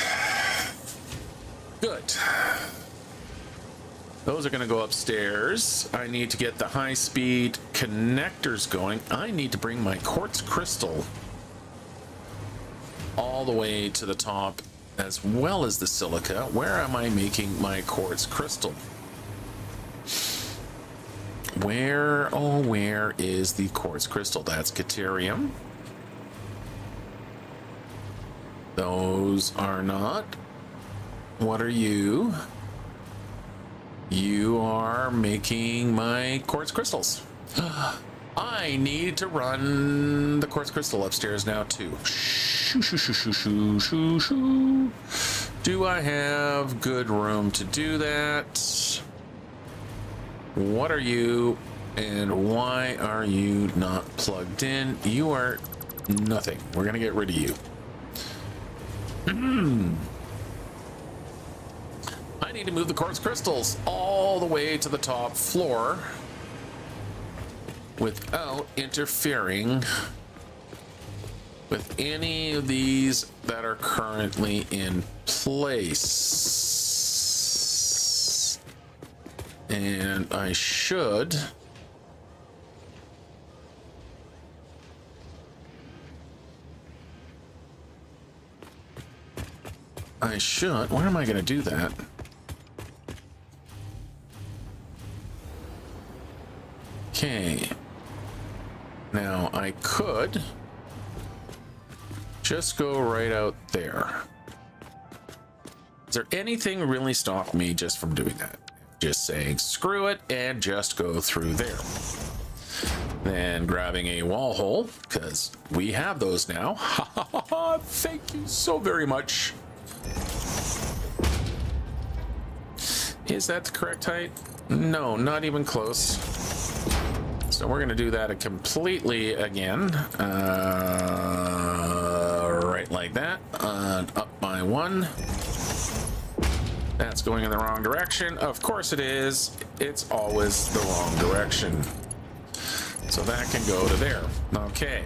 Speaker 1: Good. Those are going to go upstairs. I need to get the high-speed connectors going. I need to bring my quartz crystal all the way to the top, as well as the silica. Where am I making my quartz crystal? Where is the quartz crystal? That's Caterium. Those are not. What are you? You are making my quartz crystals. I need to run the quartz crystal upstairs now too. Shoo, shoo, shoo, shoo, shoo, shoo, shoo. Do I have good room to do that? What are you, and why are you not plugged in? You are nothing. We're gonna get rid of you. I need to move the quartz crystals all the way to the top floor without interfering with any of these that are currently in place. And I should where am I going to do that? Okay. Now I could just go right out there. Is there anything really stop me just from doing that? Just saying screw it and just go through there. Then grabbing a wall hole, because we have those now. Thank you so very much. Is that the correct height? No, not even close. So we're going to do that completely again. Right like that. Up by 1. That's going in the wrong direction. Of course it is. It's always the wrong direction. So that can go to there. Okay.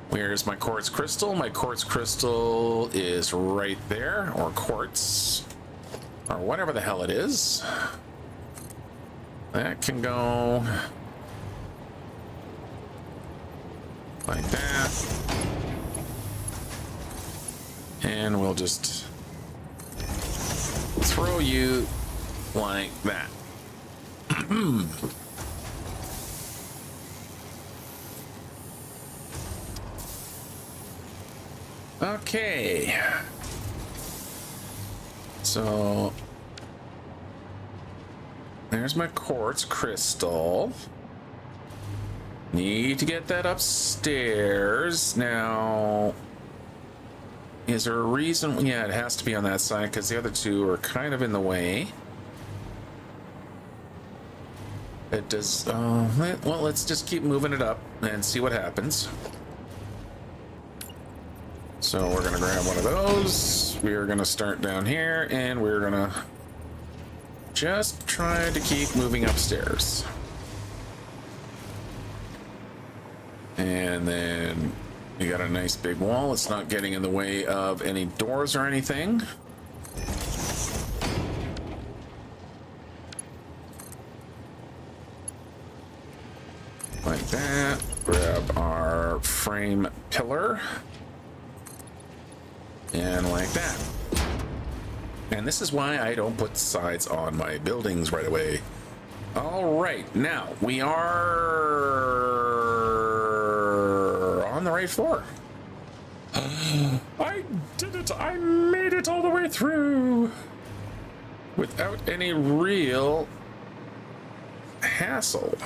Speaker 1: Where's my quartz crystal? My quartz crystal is right there, or quartz, or whatever the hell it is. That can go like that. And we'll just throw you like that. Okay. So there's my quartz crystal. Need to get that upstairs. Now, is there a reason? Yeah, it has to be on that side because the other two are kind of in the way. It does, well, let's just keep moving it up and see what happens. So we're gonna grab one of those. We're gonna start down here and we're gonna just try to keep moving upstairs. And then you got a nice big wall. It's not getting in the way of any doors or anything. Like that. Grab our frame pillar. And like that. And this is why I don't put sides on my buildings right away. All right, now we are on the right floor. I did it! I made it all the way through without any real hassle.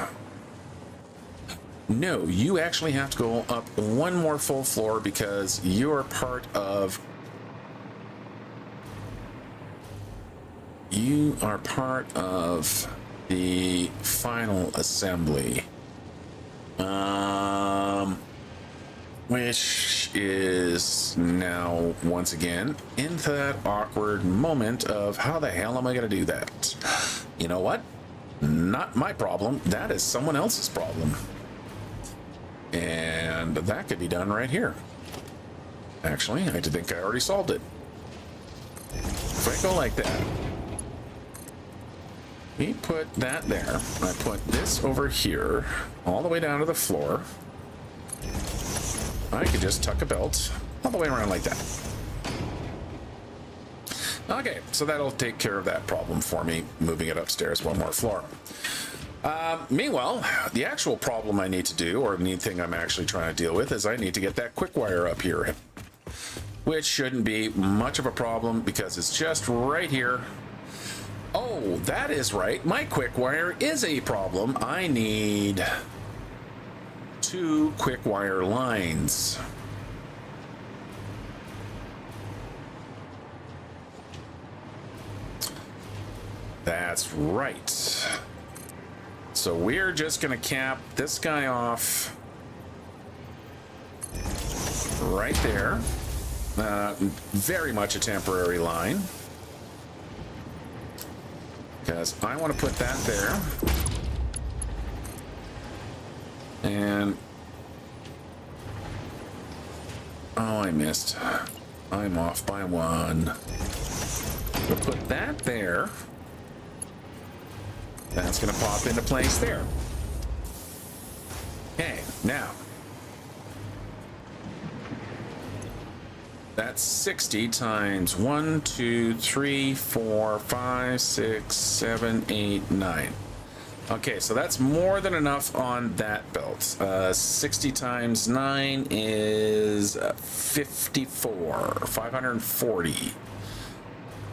Speaker 1: No, you actually have to go up one more full floor because you're part of... You are part of the final assembly. Which is now, once again, into that awkward moment of how the hell am I going to do that? You know what? Not my problem. That is someone else's problem. And that could be done right here. Actually, I think I already solved it. If I go like that, we put that there. I put this over here, all the way down to the floor. I could just tuck a belt all the way around like that. Okay, so that'll take care of that problem for me, moving it upstairs one more floor. Meanwhile, the actual problem I need to do, or the thing I'm actually trying to deal with, is I need to get that quick wire up here, which shouldn't be much of a problem because it's just right here. Oh, that is right. My quick wire is a problem. I need 2 quick wire lines. That's right. So we're just going to cap this guy off right there. Very much a temporary line. Because I want to put that there. And... oh, I missed. I'm off by 1. We'll put that there. That's going to pop into place there. Okay, now. That's 60 times 1, 2, 3, 4, 5, 6, 7, 8, 9. Okay, so that's more than enough on that belt. 60 times 9 is 54, 540.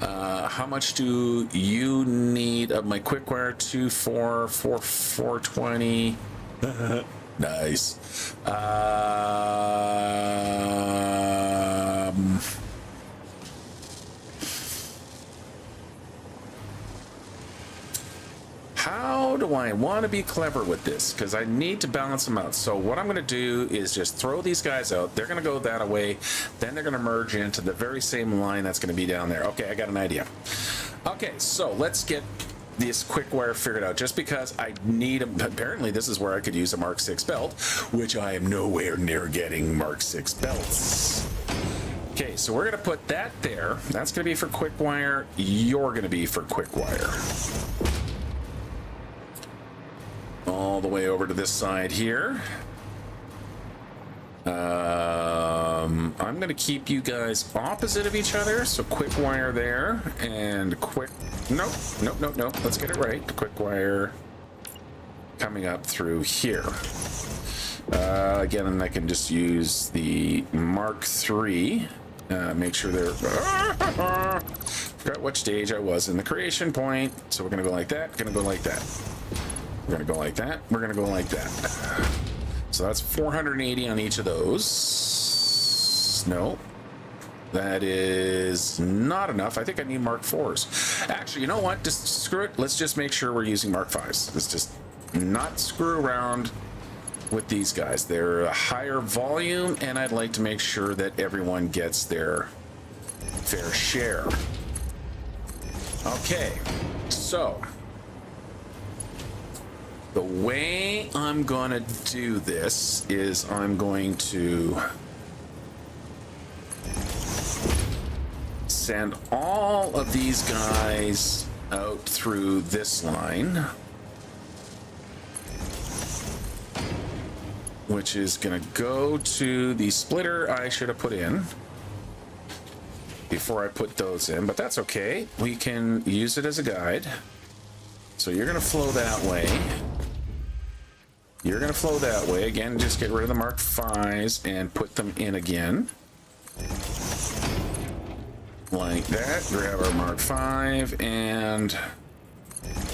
Speaker 1: How much do you need of my quick wire? 2, 4, 4, 420. Nice. How do I want to be clever with this? Because I need to balance them out. So what I'm going to do is just throw these guys out. They're going to go that way. Then they're going to merge into the very same line that's going to be down there. Okay, I got an idea. Okay, so let's get this quick wire figured out. Just because I need them. Apparently, this is where I could use a Mark 6 belt, which I am nowhere near getting Mark 6 belts. Okay, so we're going to put that there. That's going to be for quick wire. You're going to be for quick wire. All the way over to this side here. I'm going to keep you guys opposite of each other. So quick wire there and quick... Nope. Let's get it right. Quick wire coming up through here. Again, I can just use the Mark III. Make sure they're... Forgot what stage I was in the creation point. So we're going to go like that. Going to go like that. We're going to go like that. We're going to go like that. So that's 480 on each of those. No, that is not enough. I think I need Mark 4s. Actually, you know what? Just screw it. Let's just make sure we're using Mark 5s. Let's just not screw around with these guys. They're a higher volume, and I'd like to make sure that everyone gets their fair share. Okay, so the way I'm gonna do this is I'm going to send all of these guys out through this line, which is gonna go to the splitter I should have put in before I put those in, but that's okay. We can use it as a guide. So you're gonna flow that way. You're gonna flow that way. Again, just get rid of the Mark 5s and put them in again. Like that. Grab our Mark 5 and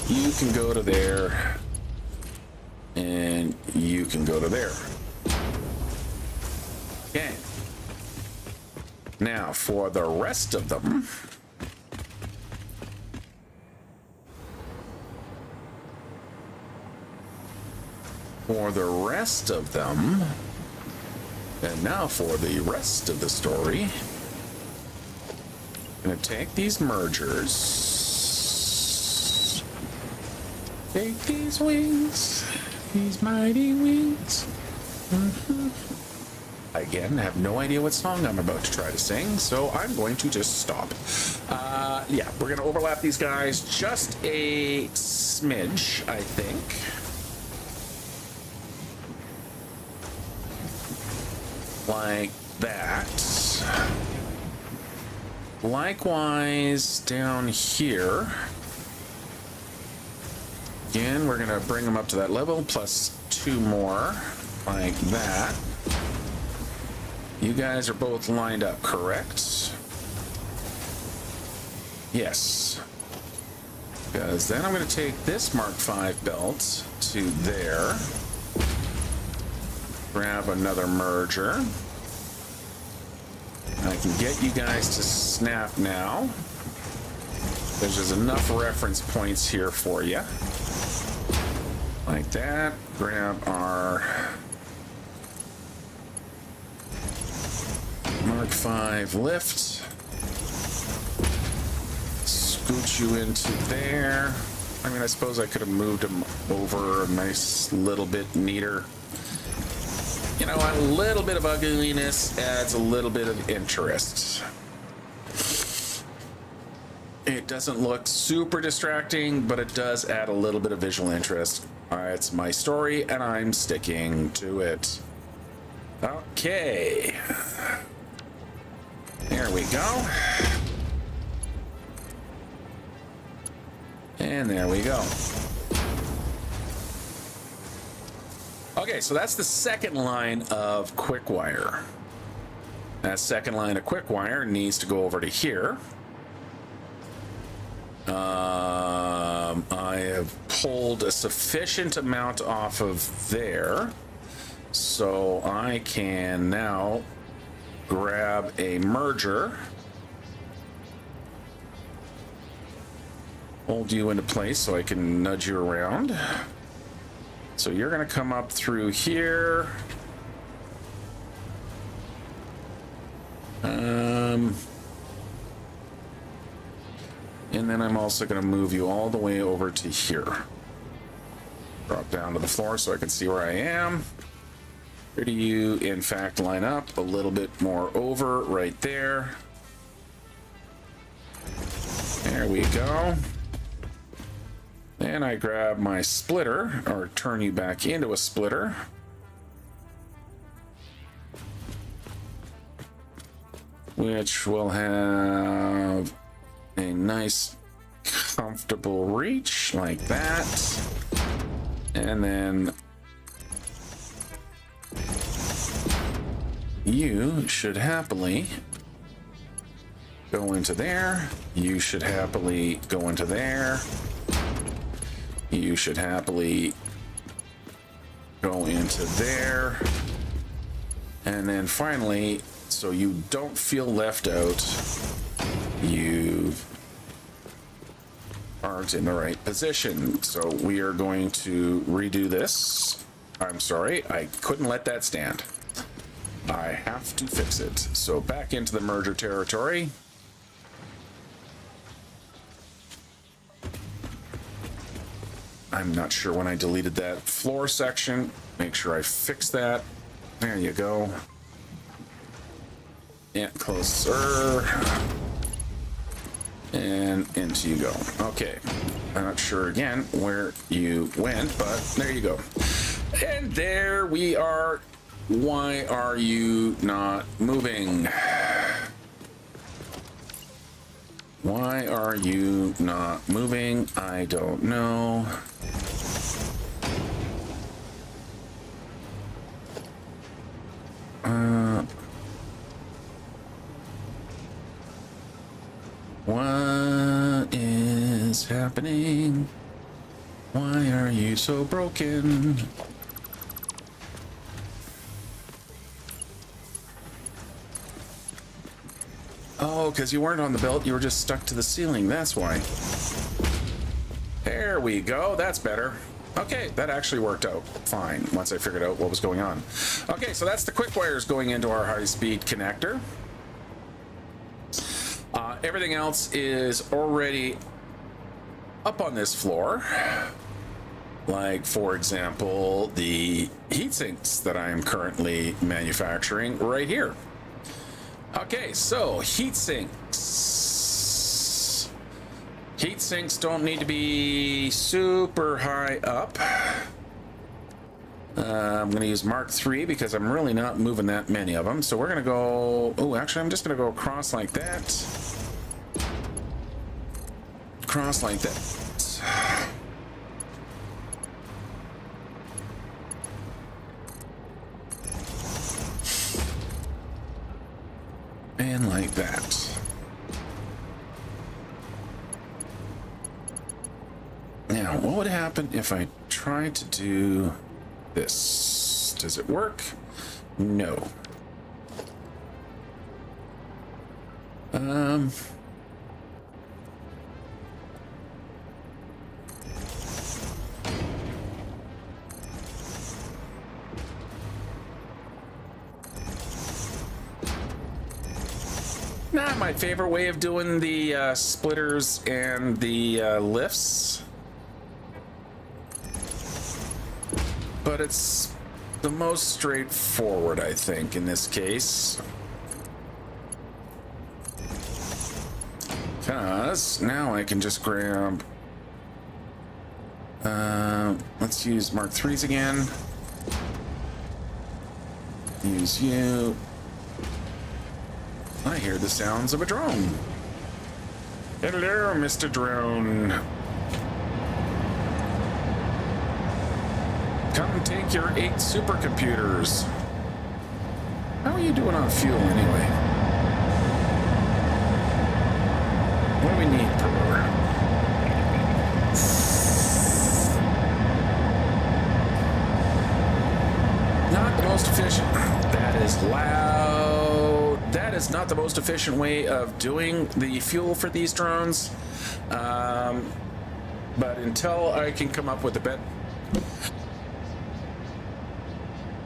Speaker 1: you can go to there and you can go to there. Okay. Now for the rest of them, and now for the rest of the story, I'm gonna take these mergers, take these wings, these mighty wings. Again, have no idea what song I'm about to try to sing, so I'm going to just stop. Yeah, we're going to overlap these guys just a smidge, I think. Like that. Likewise, down here. Again, we're going to bring them up to that level, plus 2 more, like that. You guys are both lined up, correct? Yes. Because then I'm going to take this Mark 5 belt to there. Grab another merger. I can get you guys to snap now. There's just enough reference points here for you. Like that. Grab our Mark 5 lift. Scoot you into there. I mean, I suppose I could have moved him over a nice little bit neater. You know, a little bit of ugliness adds a little bit of interest. It doesn't look super distracting, but it does add a little bit of visual interest. It's my story, and I'm sticking to it. Okay. There we go. And there we go. Okay, so that's the second line of quick wire. That second line of quick wire needs to go over to here. I have pulled a sufficient amount off of there, so I can now grab a merger, hold you into place so I can nudge you around. So you're going to come up through here. And then I'm also going to move you all the way over to here. Drop down to the floor so I can see where I am. Where do you, in fact, line up a little bit more over right there? There we go. Then I grab my splitter, or turn you back into a splitter. Which will have a nice, comfortable reach like that. And then you should happily go into there. You should happily go into there. You should happily go into there. And then finally, so you don't feel left out, you aren't in the right position. So we are going to redo this. I'm sorry, I couldn't let that stand. I have to fix it. So back into the merger territory. I'm not sure when I deleted that floor section. Make sure I fix that. There you go. And closer. And into you go. Okay. I'm not sure again where you went, but there you go. And there we are. Why are you not moving? Why are you not moving? I don't know. What is happening? Why are you so broken? Oh, because you weren't on the belt, you were just stuck to the ceiling, that's why. There we go, that's better. Okay, that actually worked out fine once I figured out what was going on. Okay, so that's the quick wires going into our high-speed connector. Everything else is already up on this floor. Like, for example, the heat sinks that I am currently manufacturing right here. Okay, so heat sinks. Heat sinks don't need to be super high up. I'm going to use Mark III because I'm really not moving that many of them. So we're going to go... Oh, actually, I'm just going to go across like that. Across like that. And like that. Now, what would happen if I tried to do this? Does it work? No. Not my favorite way of doing the splitters and the lifts, but it's the most straightforward, I think, in this case. Because now I can just grab... let's use Mark III's again. Use you. I hear the sounds of a drone. Hello, Mr. Drone. Come take your 8 supercomputers. How are you doing on fuel, anyway? What do we need per hour? Not the most efficient. That is loud. That is not the most efficient way of doing the fuel for these drones. But until I can come up with a better...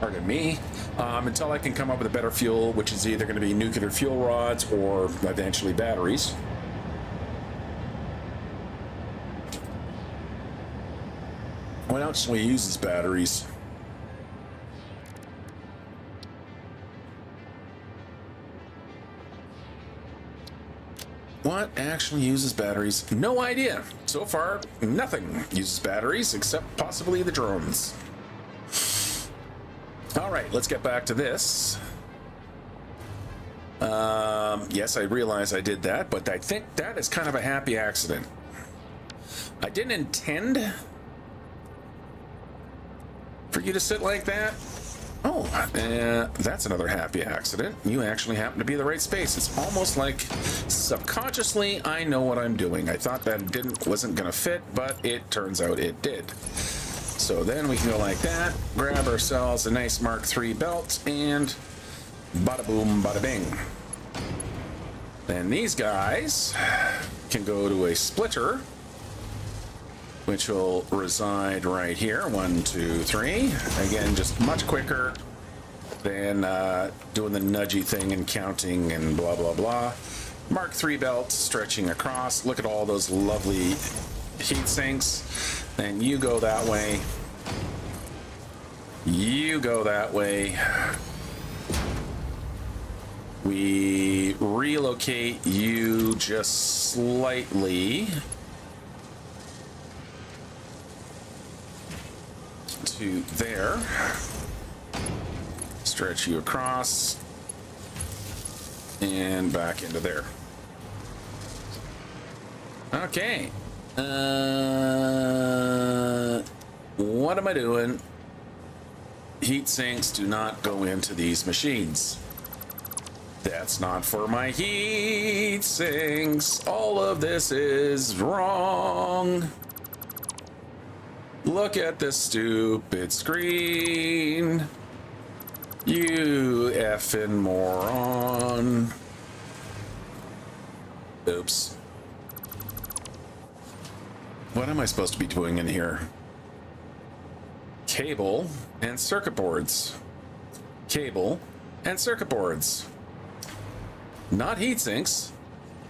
Speaker 1: Pardon me. Until I can come up with a better fuel, which is either going to be nuclear fuel rods or eventually batteries. What else actually uses batteries? What actually uses batteries? No idea. So far, nothing uses batteries except possibly the drones. All right, let's get back to this. Yes, I realize I did that, but I think that is kind of a happy accident. I didn't intend for you to sit like that. Oh, that's another happy accident. You actually happen to be the right space. It's almost like subconsciously I know what I'm doing. I thought that wasn't gonna fit, but it turns out it did.
Speaker 2: So then we can go like that, grab ourselves a nice Mark III belt, and bada boom, bada bing. Then these guys can go to a splitter, which will reside right here. 1, 2, 3. Again, just much quicker than doing the nudgy thing and counting and blah, blah, blah. Mark III belt stretching across. Look at all those lovely heat sinks. Then you go that way. You go that way. We relocate you just slightly to there. Stretch you across and back into there. Okay. What am I doing? Heat sinks do not go into these machines. That's not for my heat sinks. All of this is wrong. Look at this stupid screen. You effing moron. Oops. What am I supposed to be doing in here? Cable and circuit boards. Cable and circuit boards. Not heat sinks.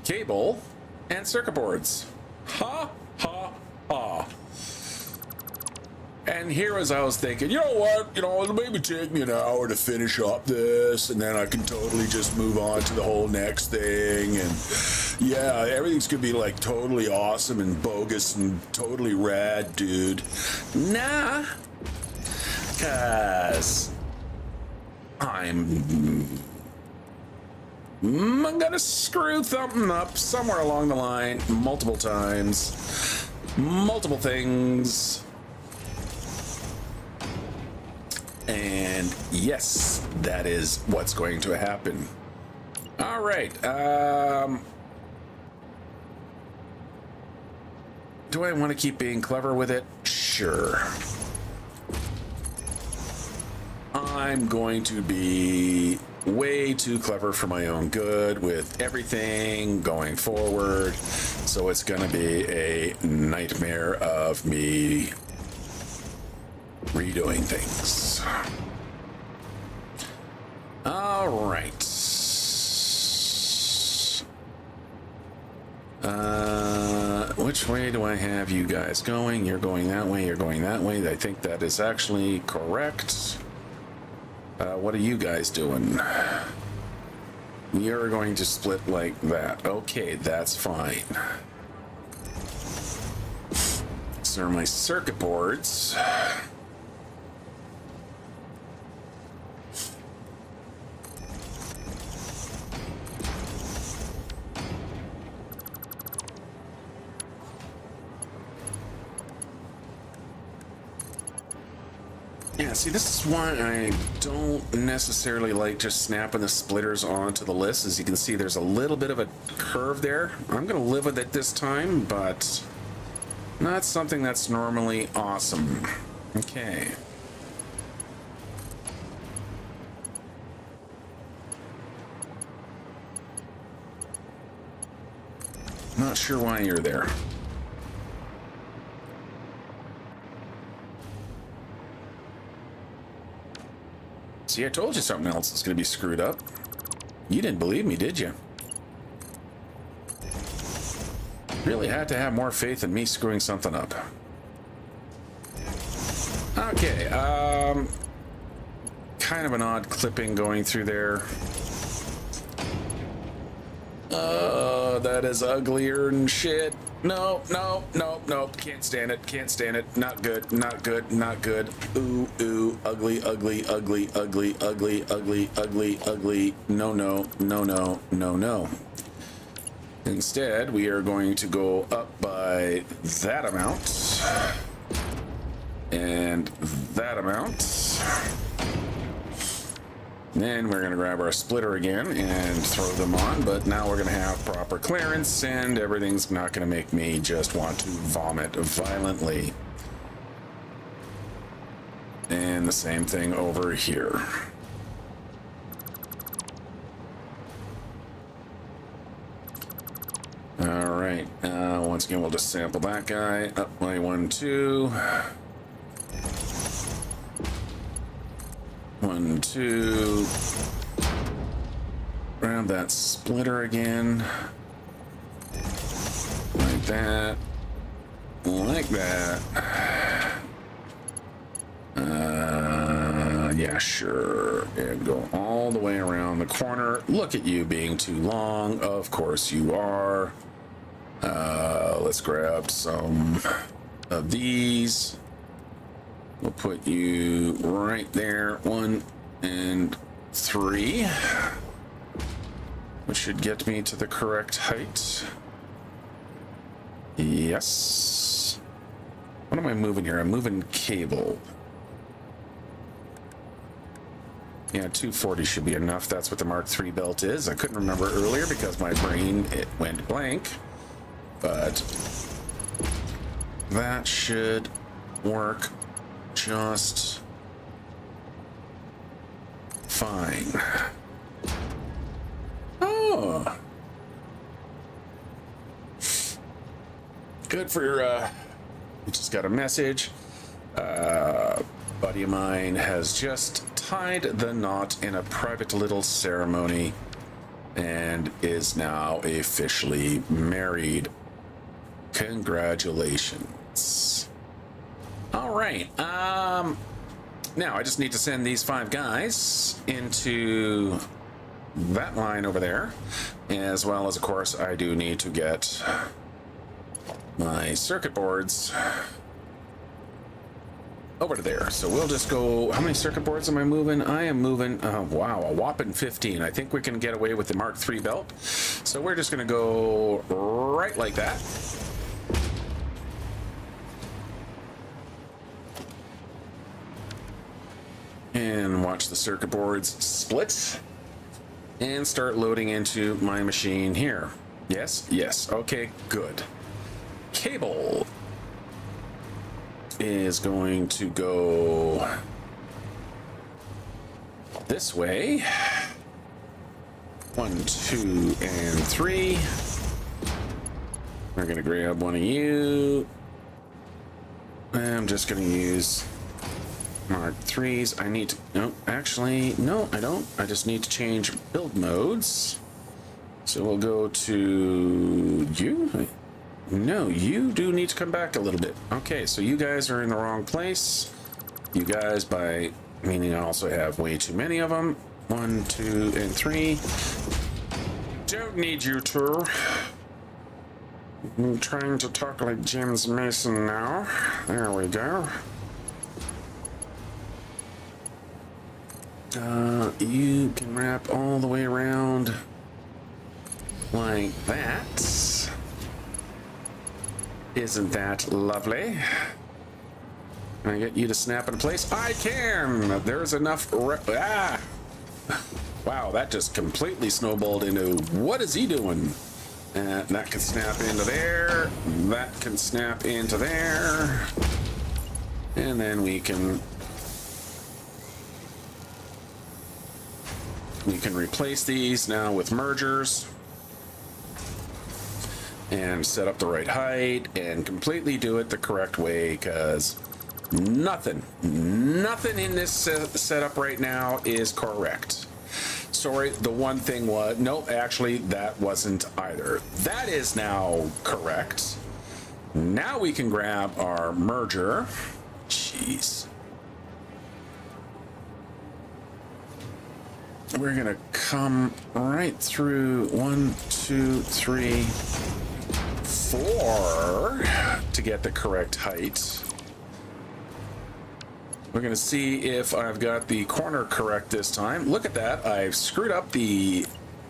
Speaker 2: Cable and circuit boards. Ha, ha, ha. And here as I was thinking, you know what? It'll maybe take me an hour to finish up this, and then I can totally just move on to the whole next thing. And yeah, everything's gonna be like totally awesome and bogus and totally rad, dude. Nah. Cause I'm gonna screw something up somewhere along the line multiple times. Multiple things. And yes, that is what's going to happen. All right. Do I want to keep being clever with it? Sure. I'm going to be way too clever for my own good with everything going forward. So it's going to be a nightmare of me redoing things. All right. Which way do I have you guys going? You're going that way, you're going that way. I think that is actually correct. What are you guys doing? You're going to split like that. Okay, that's fine. These are my circuit boards. Yeah, see, this is why I don't necessarily like just snapping the splitters onto the list. As you can see, there's a little bit of a curve there. I'm going to live with it this time, but not something that's normally awesome. Okay. Not sure why you're there. See, I told you something else is going to be screwed up. You didn't believe me, did you? Really had to have more faith in me screwing something up. Okay, kind of an odd clipping going through there. That is uglier than shit. No, no, no, no. Can't stand it. Can't stand it. Not good. Not good. Not good. Ooh, ooh. Ugly, ugly, ugly, ugly, ugly, ugly, ugly, ugly. No, no, no, no, no, no. Instead, we are going to go up by that amount. And that amount. Then we're going to grab our splitter again and throw them on, but now we're going to have proper clearance and everything's not going to make me just want to vomit violently. And the same thing over here. All right. Once again, we'll just sample that guy. Up my 1, 2. 1, 2. Grab that splitter again. Like that. Like that. Yeah, sure. And go all the way around the corner. Look at you being too long. Of course you are. Let's grab some of these. We'll put you right there. 1 and 3. Which should get me to the correct height. Yes. What am I moving here? I'm moving cable. Yeah, 240 should be enough. That's what the Mark III belt is. I couldn't remember earlier because my brain, it went blank. But that should work just fine. Oh. Good for your, we just got a message. Buddy of mine has just tied the knot in a private little ceremony and is now officially married. Congratulations. All right. Now I just need to send these 5 guys into that line over there, as well as, of course, I do need to get my circuit boards over to there. So we'll just go, how many circuit boards am I moving? I am moving, wow, a whopping 15. I think we can get away with the Mark III belt. So we're just gonna go right like that. And watch the circuit boards split and start loading into my machine here. Yes, yes, okay, good. Cable is going to go this way. 1, 2, and 3. We're gonna grab one of you. I'm just gonna use Mark IIIs. I need to, no, actually, no, I don't. I just need to change build modes. So we'll go to you. No, you do need to come back a little bit. Okay, so you guys are in the wrong place. You guys, by meaning I also have way too many of them. 1, 2, and 3. Don't need you two. I'm trying to talk like James Mason now. There we go. You can wrap all the way around like that. Isn't that lovely? Can I get you to snap into place? I can! There's enough. Wow, that just completely snowballed into what is he doing? That can snap into there. That can snap into there. And then we can replace these now with mergers and set up the right height and completely do it the correct way, because nothing in this setup right now is correct. Sorry, the one thing was, no, actually that wasn't either. That is now correct. Now we can grab our merger. Jeez. We're gonna come right through 1, 2, 3, 4 to get the correct height. We're gonna see if I've got the corner correct this time. Look at that, I've screwed up the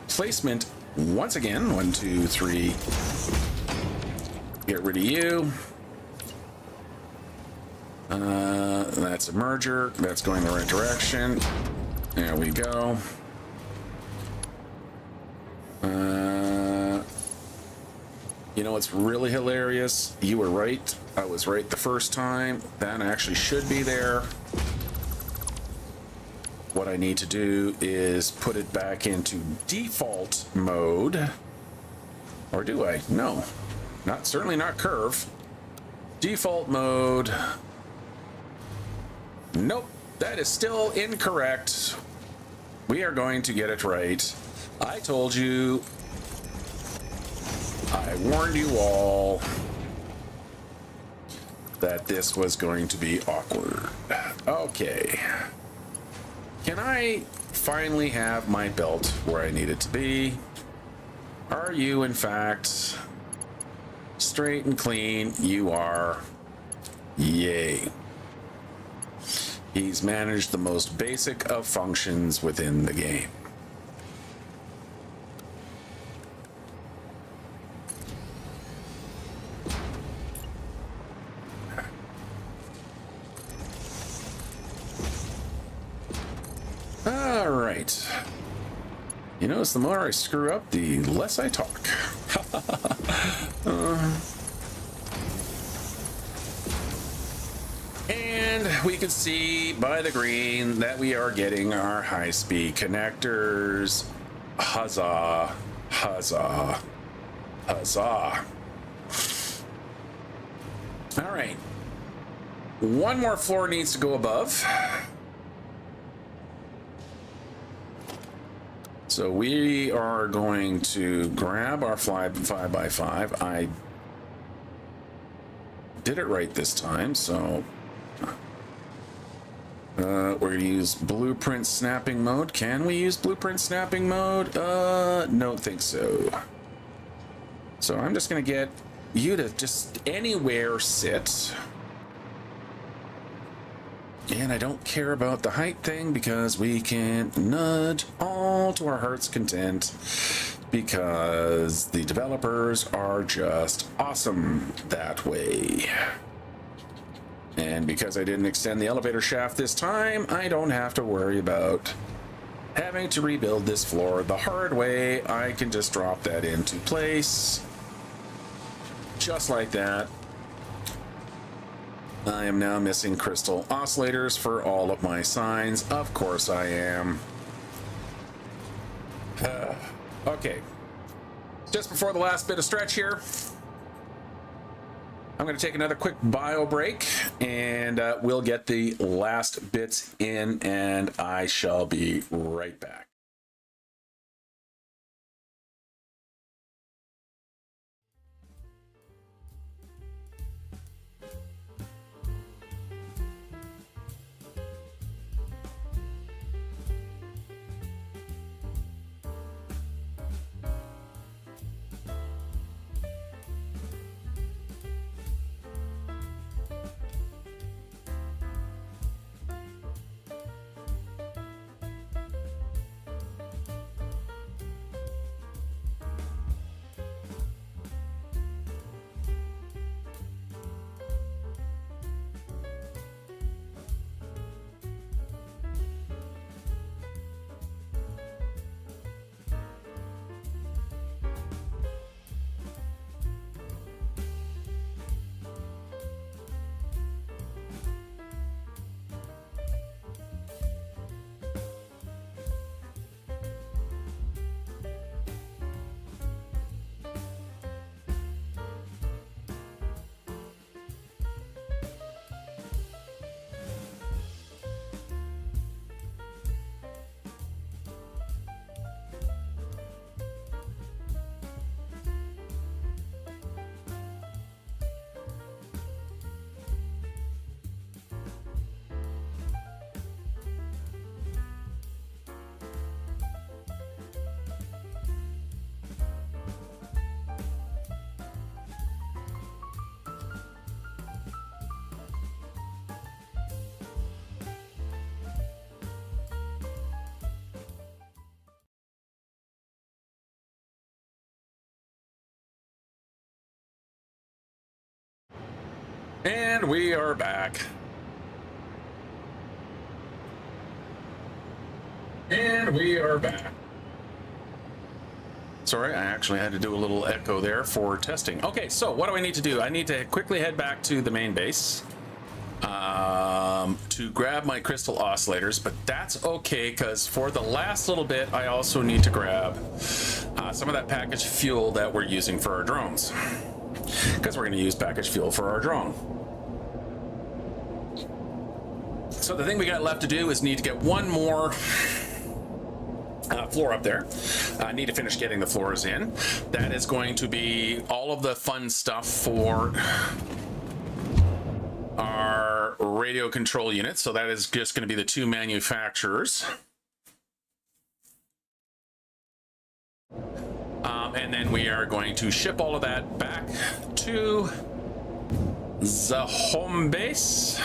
Speaker 2: placement once again. 1, 2, 3. Get rid of you. That's a merger. That's going the right direction. There we go. You know what's really hilarious? You were right. I was right the first time. That actually should be there. what I need to do is put it back into default mode. Or do I? No. Certainly not curve. Default mode. Nope. That is still incorrect. We are going to get it right. I told you. I warned you all that this was going to be awkward. Okay. Can I finally have my belt where I need it to be? Are you, in fact, straight and clean? You are. Yay. He's managed the most basic of functions within the game. All right. You notice the more I screw up, the less I talk. And we can see by the green that we are getting our high-speed connectors. Huzzah, huzzah, huzzah. All right. One more floor needs to go above. So we are going to grab our 5x5. I did it right this time, so we're going to use blueprint snapping mode. Can we use blueprint snapping mode? Don't think so. So I'm just going to get you to just anywhere sit. And I don't care about the height thing because we can nudge all to our heart's content because the developers are just awesome that way. And because I didn't extend the elevator shaft this time, I don't have to worry about having to rebuild this floor the hard way. I can just drop that into place. Just like that. I am now missing crystal oscillators for all of my signs. Of course I am. Okay. Just before the last bit of stretch here, I'm going to take another quick bio break, and we'll get the last bits in, and I shall be right back. And we are back. And we are back. Sorry, I actually had to do a little echo there for testing. Okay, so what do I need to do? I need to quickly head back to the main base. to grab my crystal oscillators, but that's okay because for the last little bit, I also need to grab some of that packaged fuel that we're using for our drones, because we're going to use packaged fuel for our drone. So the thing we got left to do is need to get one more floor up there. I need to finish getting the floors in. That is going to be all of the fun stuff for our radio control unit. So that is just going to be the two manufacturers. And then we are going to ship all of that back to the home base.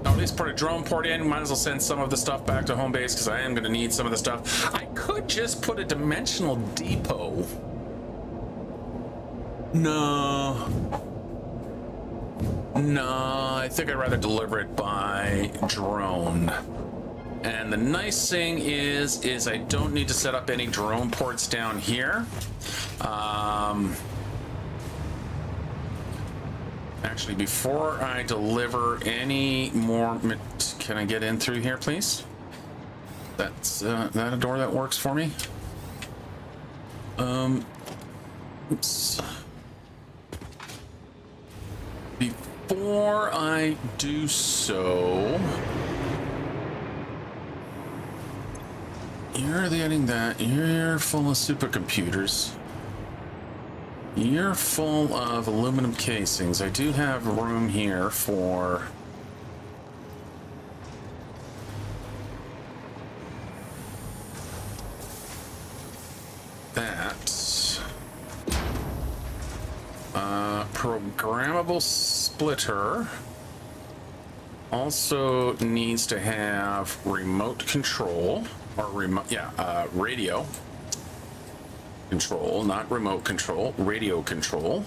Speaker 2: At least put a drone port in. Might as well send some of the stuff back to home base because I am going to need some of the stuff. I could just put a dimensional depot. No, I think I'd rather deliver it by drone. And the nice thing is I don't need to set up any drone ports down here. Actually, before I deliver any more, can I get in through here, please? That's that a door that works for me? Oops. Before I do so, you're getting that. You're full of supercomputers. You're full of aluminum casings. I do have room here for that. Programmable splitter also needs to have remote control or radio control, not remote control, radio control.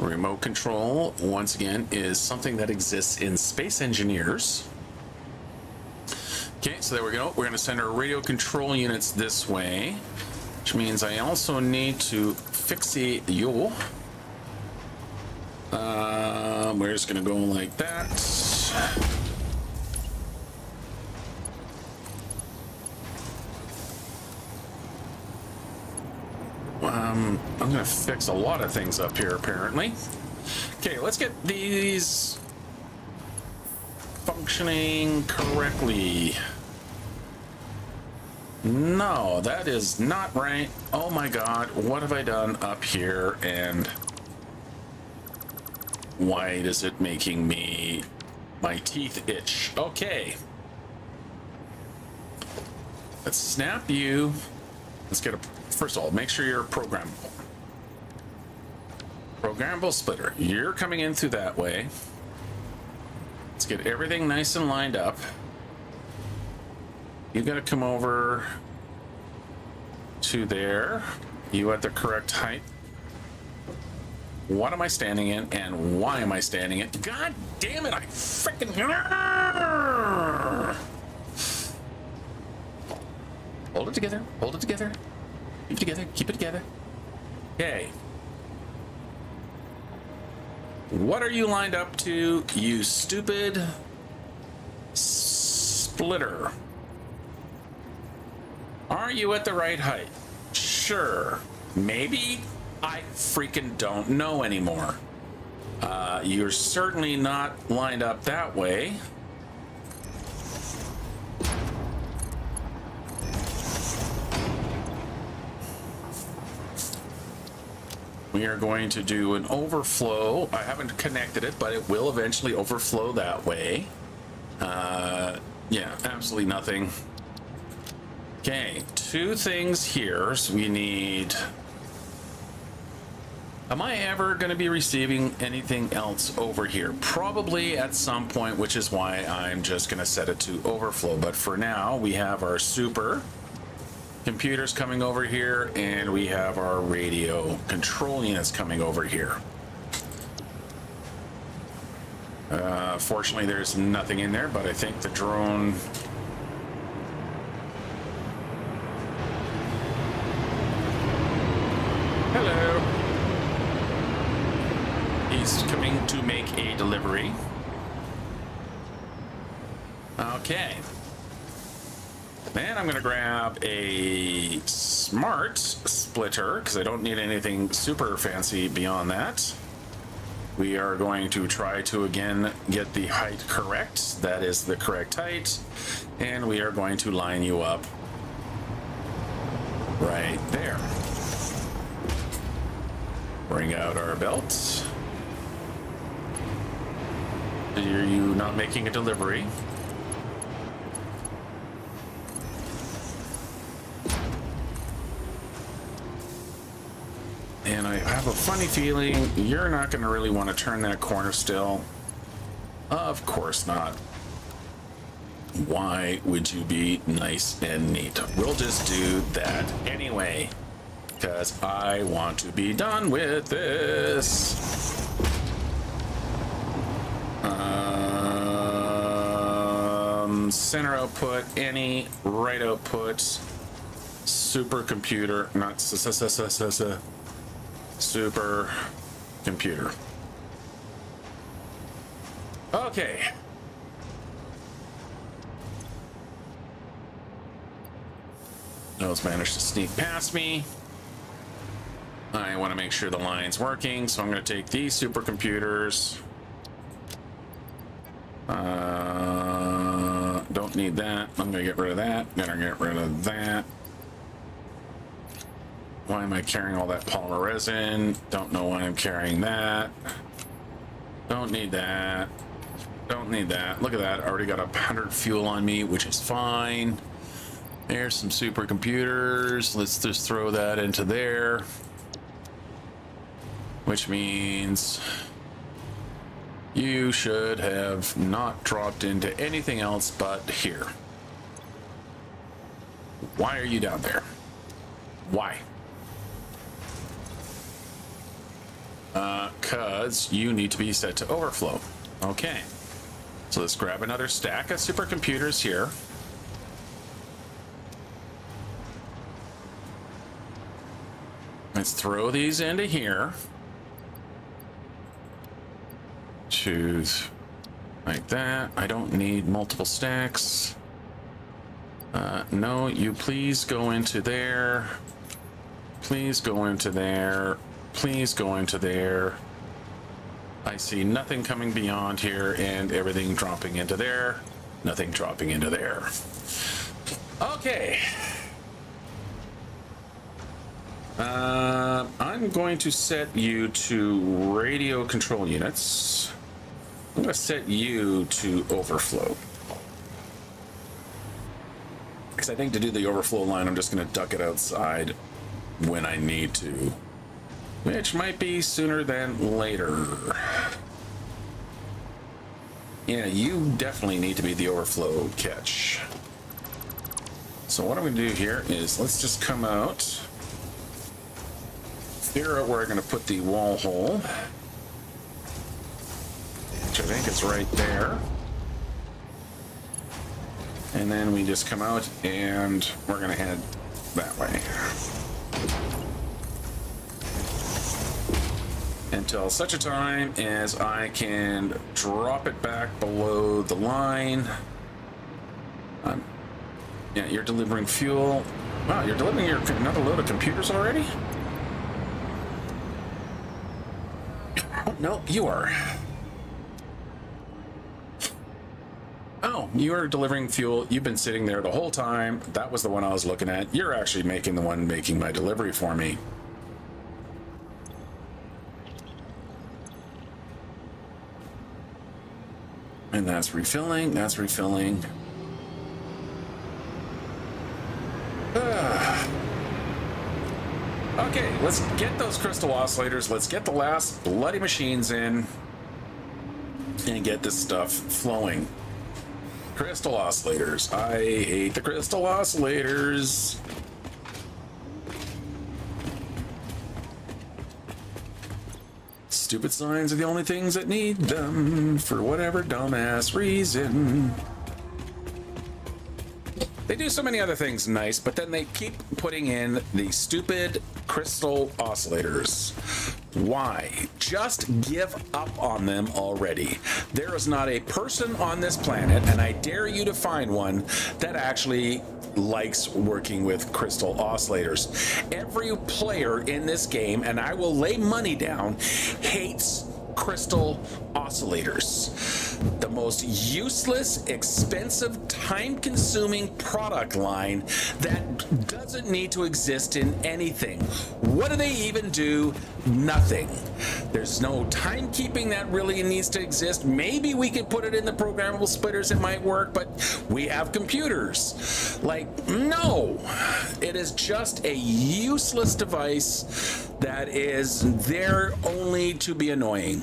Speaker 2: Remote control, once again, is something that exists in Space Engineers. Okay, so there we go. We're going to send our radio control units this way, which means I also need to fixate you. We're just going to go like that. I'm going to fix a lot of things up here, apparently. Okay, let's get these functioning correctly. No, that is not right. Oh my God, what have I done up here, and why is it making me my teeth itch? Okay. Let's snap you. Let's get a, first of all, make sure you're programmable. Programmable splitter. You're coming in through that way. Let's get everything nice and lined up. You gotta come over to there. You at the correct height. What am I standing in, and why am I standing in? God damn it, I freaking... Hold it together, hold it together. Keep it together, keep it together. Okay. What are you lined up to, you stupid splitter? Are you at the right height? Sure. Maybe? I freaking don't know anymore. You're certainly not lined up that way. We are going to do an overflow. I haven't connected it, but it will eventually overflow that way. Yeah, absolutely nothing. Okay, two things here. So we need... Am I ever going to be receiving anything else over here? Probably at some point, which is why I'm just going to set it to overflow. But for now, we have our super computers coming over here, and we have our radio control units coming over here. Fortunately, there's nothing in there, but I think the drone... Hello. he's coming to make a delivery. Okay. Then I'm going to grab a smart splitter because I don't need anything super fancy beyond that. We are going to try to again get the height correct. That is the correct height. And we are going to line you up right there. Bring out our belts. Are you not making a delivery? And I have a funny feeling you're not going to really want to turn that corner still. Of course not. Why would you be nice and neat? We'll just do that anyway, because I want to be done with this. Center output, any right output, supercomputer, not super computer. Okay. Those managed to sneak past me. I want to make sure the line's working, so I'm going to take these supercomputers. Don't need that. I'm going to get rid of that. Gonna get rid of that. Why am I carrying all that polymer resin? Don't know why I'm carrying that. Don't need that. Don't need that. Look at that. I already got 100 fuel on me, which is fine. There's some supercomputers. Let's just throw that into there. Which means you should have not dropped into anything else but here. Why are you down there? Why? Because you need to be set to overflow. Okay. So let's grab another stack of supercomputers here. Let's throw these into here. Choose like that. I don't need multiple stacks. No, you please go into there. Please go into there. Please go into there. I see nothing coming beyond here and everything dropping into there. Nothing dropping into there. Okay. I'm going to set you to radio control units. I'm going to set you to overflow. Because I think to do the overflow line, I'm just going to duck it outside when I need to. Which might be sooner than later. Yeah, you definitely need to be the overflow catch. So what I'm going to do here is let's just come out. Figure out where I'm going to put the wall hole. Which I think is right there. And then we just come out and we're going to head that way. Until such a time as I can drop it back below the line. Yeah, you're delivering fuel. Wow, you're delivering another load of computers already? No, you are. Oh, you are delivering fuel. You've been sitting there the whole time. That was the one I was looking at. You're actually making the one making my delivery for me. And that's refilling. That's refilling. Okay, let's get those crystal oscillators. Let's get the last bloody machines in and get this stuff flowing. Crystal oscillators. I hate the crystal oscillators. Stupid signs are the only things that need them for whatever dumbass reason. They do so many other things nice, but then they keep putting in the stupid crystal oscillators. Why? Just give up on them already. There is not a person on this planet, and I dare you to find one, that actually likes working with crystal oscillators. Every player in this game, and I will lay money down, hates crystal oscillators. The most useless, expensive, time-consuming product line that doesn't need to exist in anything. What do they even do? Nothing. There's no timekeeping that really needs to exist. Maybe we could put it in the programmable splitters, it might work, but we have computers. Like, no. It is just a useless device that is there only to be annoying.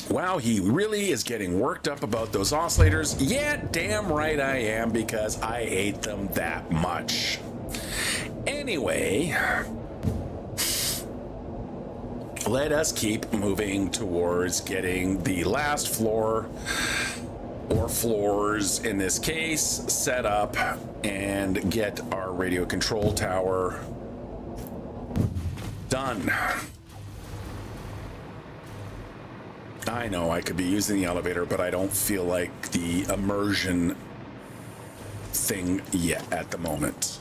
Speaker 2: Wow, he really is getting worked up about those oscillators. Yeah, damn right I am, because I hate them that much. Anyway, let us keep moving towards getting the last floor, or floors in this case, set up and get our radio control tower done. I know I could be using the elevator, but I don't feel like the immersion thing yet at the moment.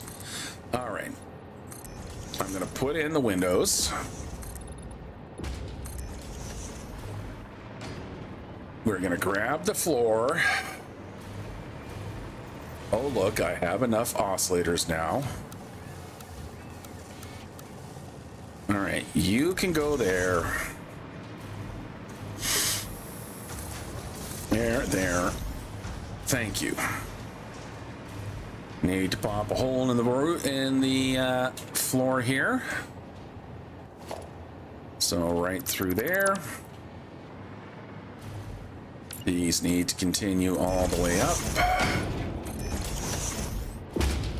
Speaker 2: All right. I'm going to put in the windows. We're going to grab the floor. Oh, look, I have enough oscillators now. All right, you can go there. There. Thank you. Need to pop a hole in the floor here. So right through there. These need to continue all the way up.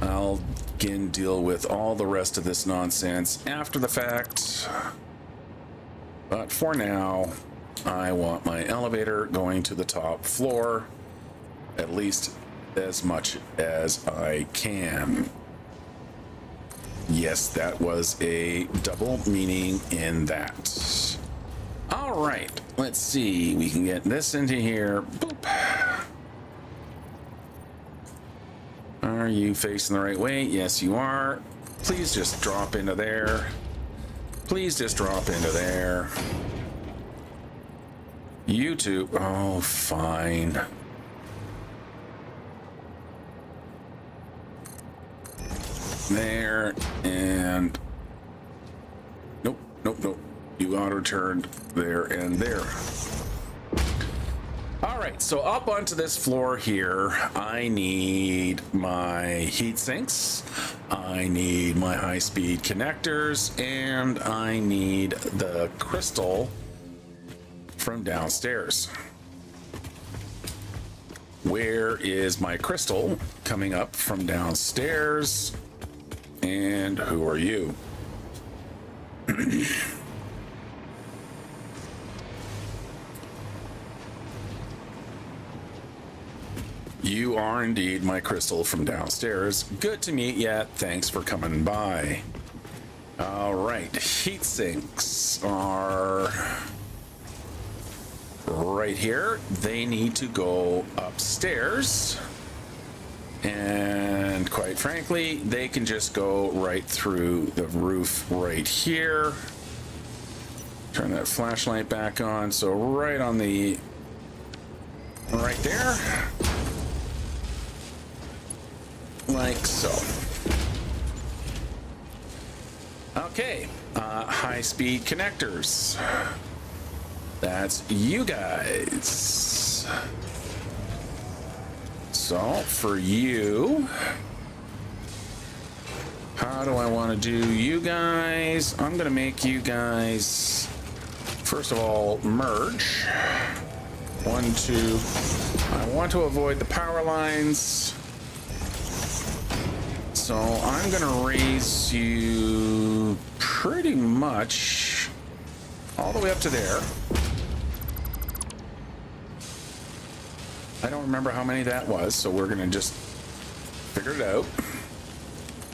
Speaker 2: I'll again deal with all the rest of this nonsense after the fact. But for now, I want my elevator going to the top floor, at least as much as I can. Yes, that was a double meaning in that. All right, let's see. We can get this into here. Boop. Are you facing the right way? Yes, you are. Please just drop into there. Please just drop into there. You two. Oh, fine. There, and nope. You auto-turned there and there. All right, so up onto this floor here, I need my heat sinks, I need my high-speed connectors, and I need the crystal from downstairs. Where is my crystal coming up from downstairs? And who are you? You are indeed my crystal from downstairs. Good to meet ya. Thanks for coming by. All right, heat sinks are right here. They need to go upstairs. And quite frankly, they can just go right through the roof right here. Turn that flashlight back on. So right on the, right there. Like so. Okay, high-speed connectors. That's you guys. So for you, how do I want to do you guys? I'm gonna make you guys, first of all, merge. 1, 2. I want to avoid the power lines. So I'm gonna raise you pretty much all the way up to there. I don't remember how many that was, so we're gonna just figure it out.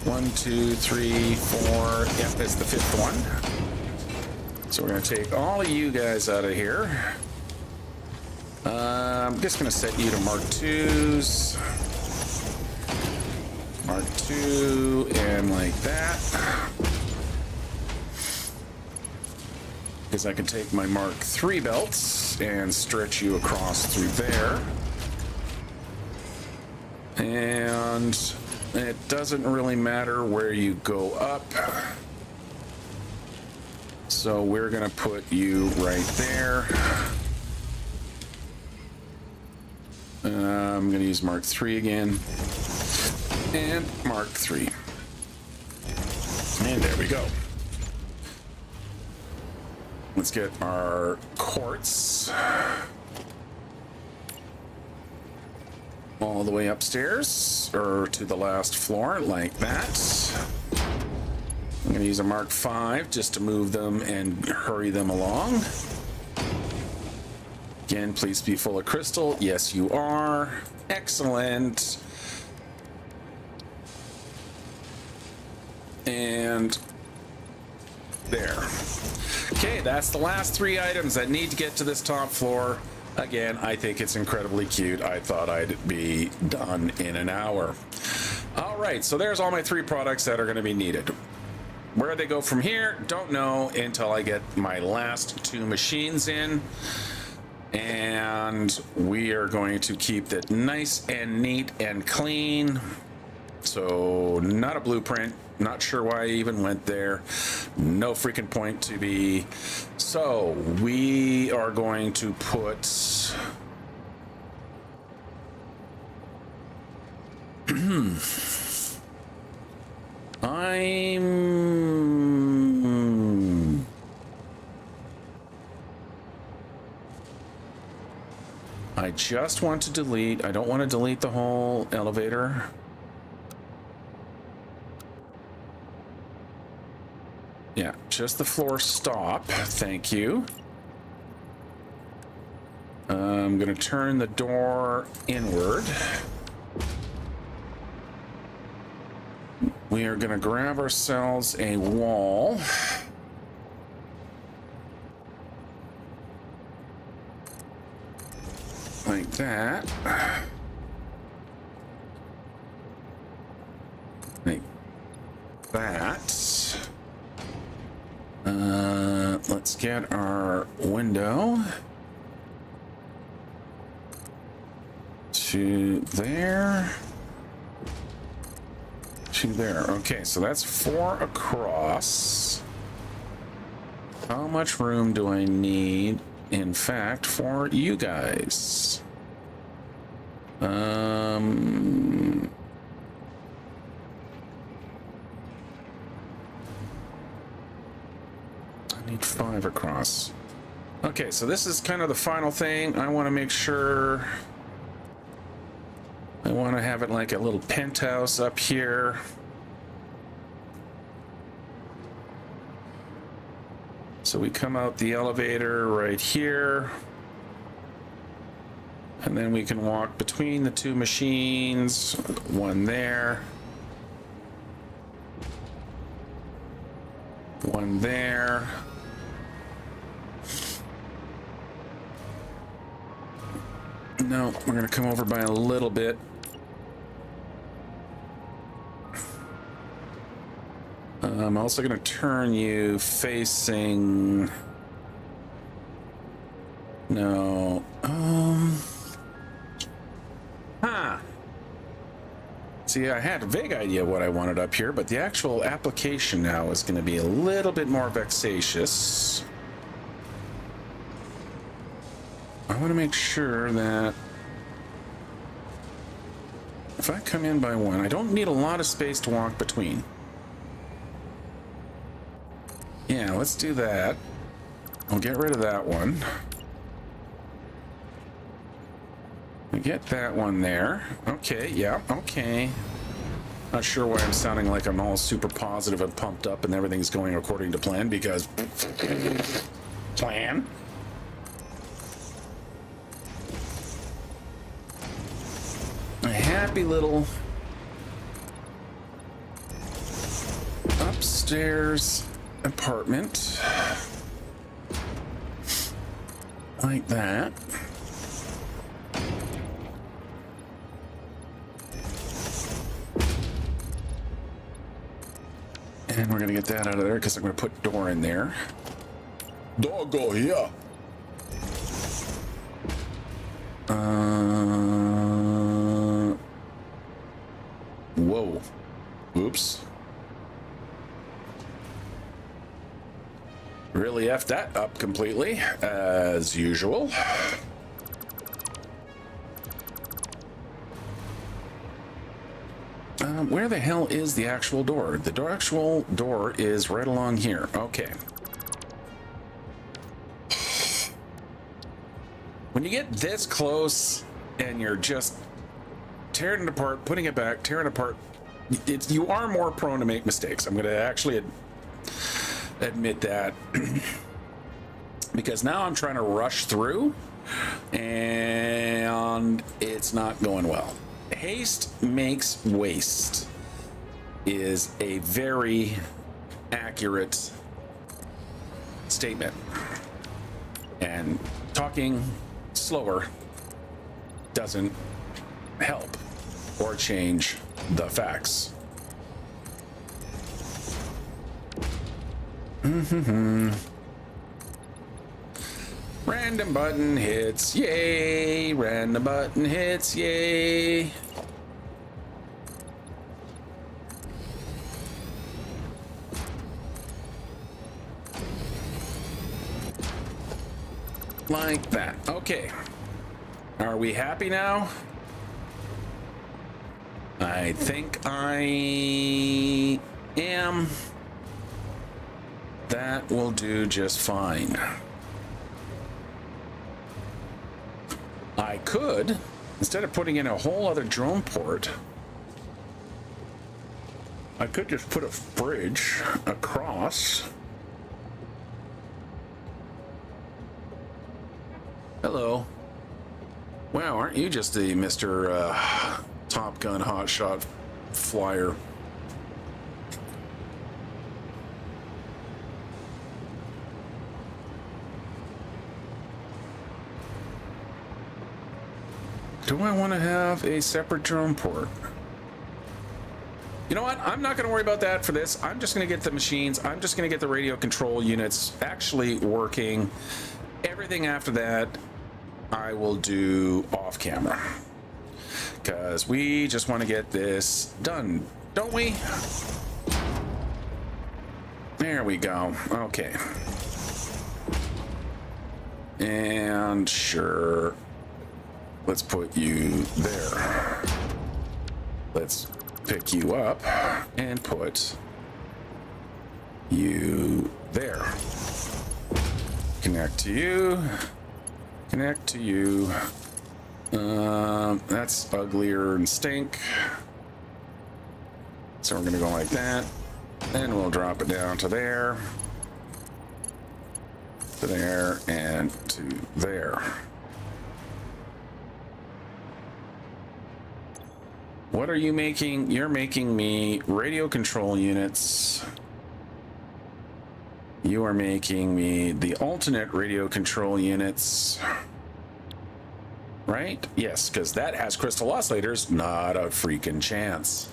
Speaker 2: 1, 2, 3, 4. Yep, that's the 5th one. So we're going to take all of you guys out of here. I'm just going to set you to Mark 2s. Mark 2, and like that. Because I can take my Mark 3 belts and stretch you across through there. And it doesn't really matter where you go up. So we're going to put you right there. I'm going to use Mark 3 again. And Mark 3. And there we go. Let's get our quartz all the way upstairs, or to the last floor, like that. I'm going to use a Mark 5 just to move them and hurry them along. Again, please be full of crystal. Yes, you are. Excellent. And there. Okay, that's the last 3 items that need to get to this top floor. Again, I think it's incredibly cute. I thought I'd be done in an hour. All right, so there's all my 3 products that are going to be needed. Where they go from here, don't know until I get my last 2 machines in. And we are going to keep it nice and neat and clean. So, not a blueprint. Not sure why I even went there. No freaking point to be. So, we are going to put... I just want to delete. I don't want to delete the whole elevator. Yeah, just the floor stop. Thank you. I'm going to turn the door inward. We are going to grab ourselves a wall. Like that. Like that. Let's get our window to there. To there. Okay, so that's 4 across. How much room do I need, in fact, for you guys? I need 5 across. Okay, so this is kind of the final thing. I want to make sure... I want to have it like a little penthouse up here. So we come out the elevator right here. And then we can walk between the 2 machines. One there. One there. No, we're going to come over by a little bit. I'm also going to turn you facing... No. See, I had a vague idea what I wanted up here, but the actual application now is going to be a little bit more vexatious. I want to make sure that if I come in by 1, I don't need a lot of space to walk between. Yeah, let's do that. I'll get rid of that one. We get that one there. Okay, yeah, okay. Not sure why I'm sounding like I'm all super positive and pumped up and everything's going according to plan, because... plan? A happy little upstairs apartment. Like that. And we're gonna get that out of there because I'm gonna put door in there. Door go here. Whoa. Oops. Really effed that up completely, as usual. Where the hell is the actual door? The actual door is right along here. Okay. When you get this close and you're just tearing it apart, putting it back, tearing it apart, you are more prone to make mistakes. I'm going to actually admit that because now I'm trying to rush through and it's not going well. Haste makes waste is a very accurate statement, and talking slower doesn't help or change the facts. Random button hits, yay! Random button hits, yay! Like that. Okay. Are we happy now? I think I am. That will do just fine. I could, instead of putting in a whole other drone port, I could just put a bridge across. Hello. Wow, aren't you just the Mr. Top Gun hotshot flyer? Do I want to have a separate drone port? You know what? I'm not going to worry about that for this. I'm just going to get the machines. I'm just going to get the radio control units actually working. Everything after that, I will do off camera. Because we just want to get this done, don't we? There we go. Okay. And sure. Let's put you there. Let's pick you up and put you there. Connect to you. Connect to you. That's uglier and stink. So we're gonna go like that. Then we'll drop it down to there. To there and to there. What are you making? You're making me radio control units. You are making me the alternate radio control units. Right? Yes, because that has crystal oscillators. Not a freaking chance.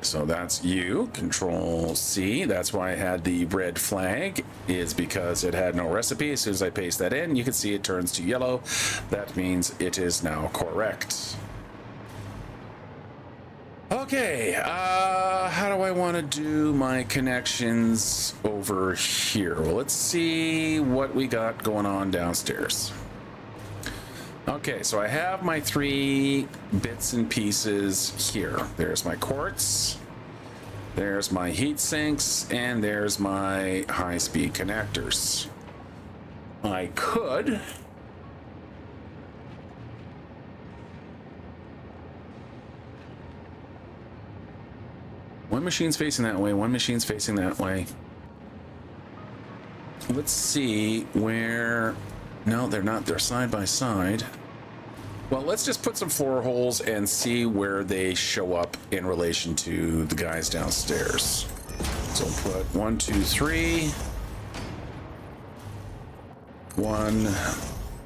Speaker 2: So that's you. Control C. That's why I had the red flag, is because it had no recipe. As soon as I paste that in, you can see it turns to yellow. That means it is now correct. Okay, how do I want to do my connections over here? Well, let's see what we got going on downstairs. Okay, so I have my 3 bits and pieces here. There's my quartz, there's my heat sinks, and there's my high-speed connectors. I could... One machine's facing that way, one machine's facing that way. Let's see where... No, they're not. They're side by side. Well, let's just put some 4 holes and see where they show up in relation to the guys downstairs. So put 1, 2, 3. 1,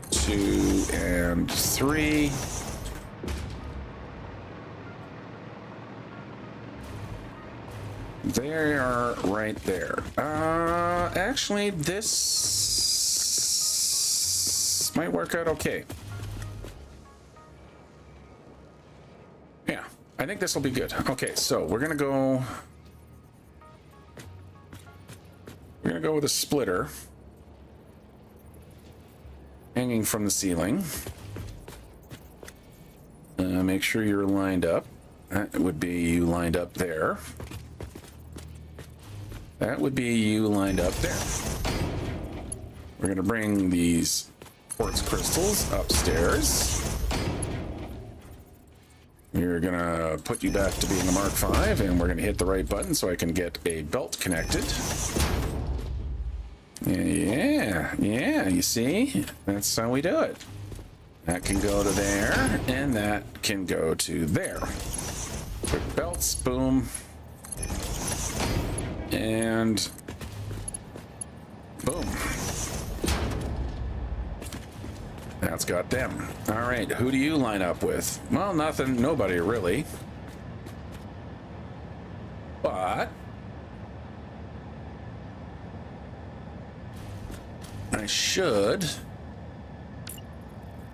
Speaker 2: 2, and 3. They are right there. Actually, this might work out okay. Yeah, I think this will be good. Okay, so we're gonna go with a splitter hanging from the ceiling. Make sure you're lined up. That would be you lined up there. That would be you lined up there. We're gonna bring these quartz crystals upstairs. You're gonna put you back to being a Mark V, and we're gonna hit the right button so I can get a belt connected. Yeah, you see? That's how we do it. That can go to there, and that can go to there. Quick belts, boom. And boom. That's got them. All right, who do you line up with? Well, nothing, nobody really. But I should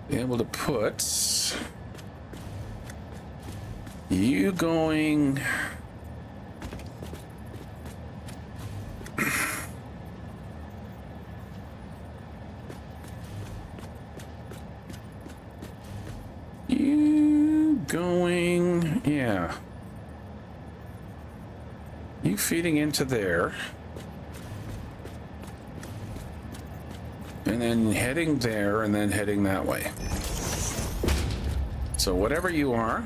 Speaker 2: be able to put you going yeah. You feeding into there. And then heading there and then heading that way. So whatever you are,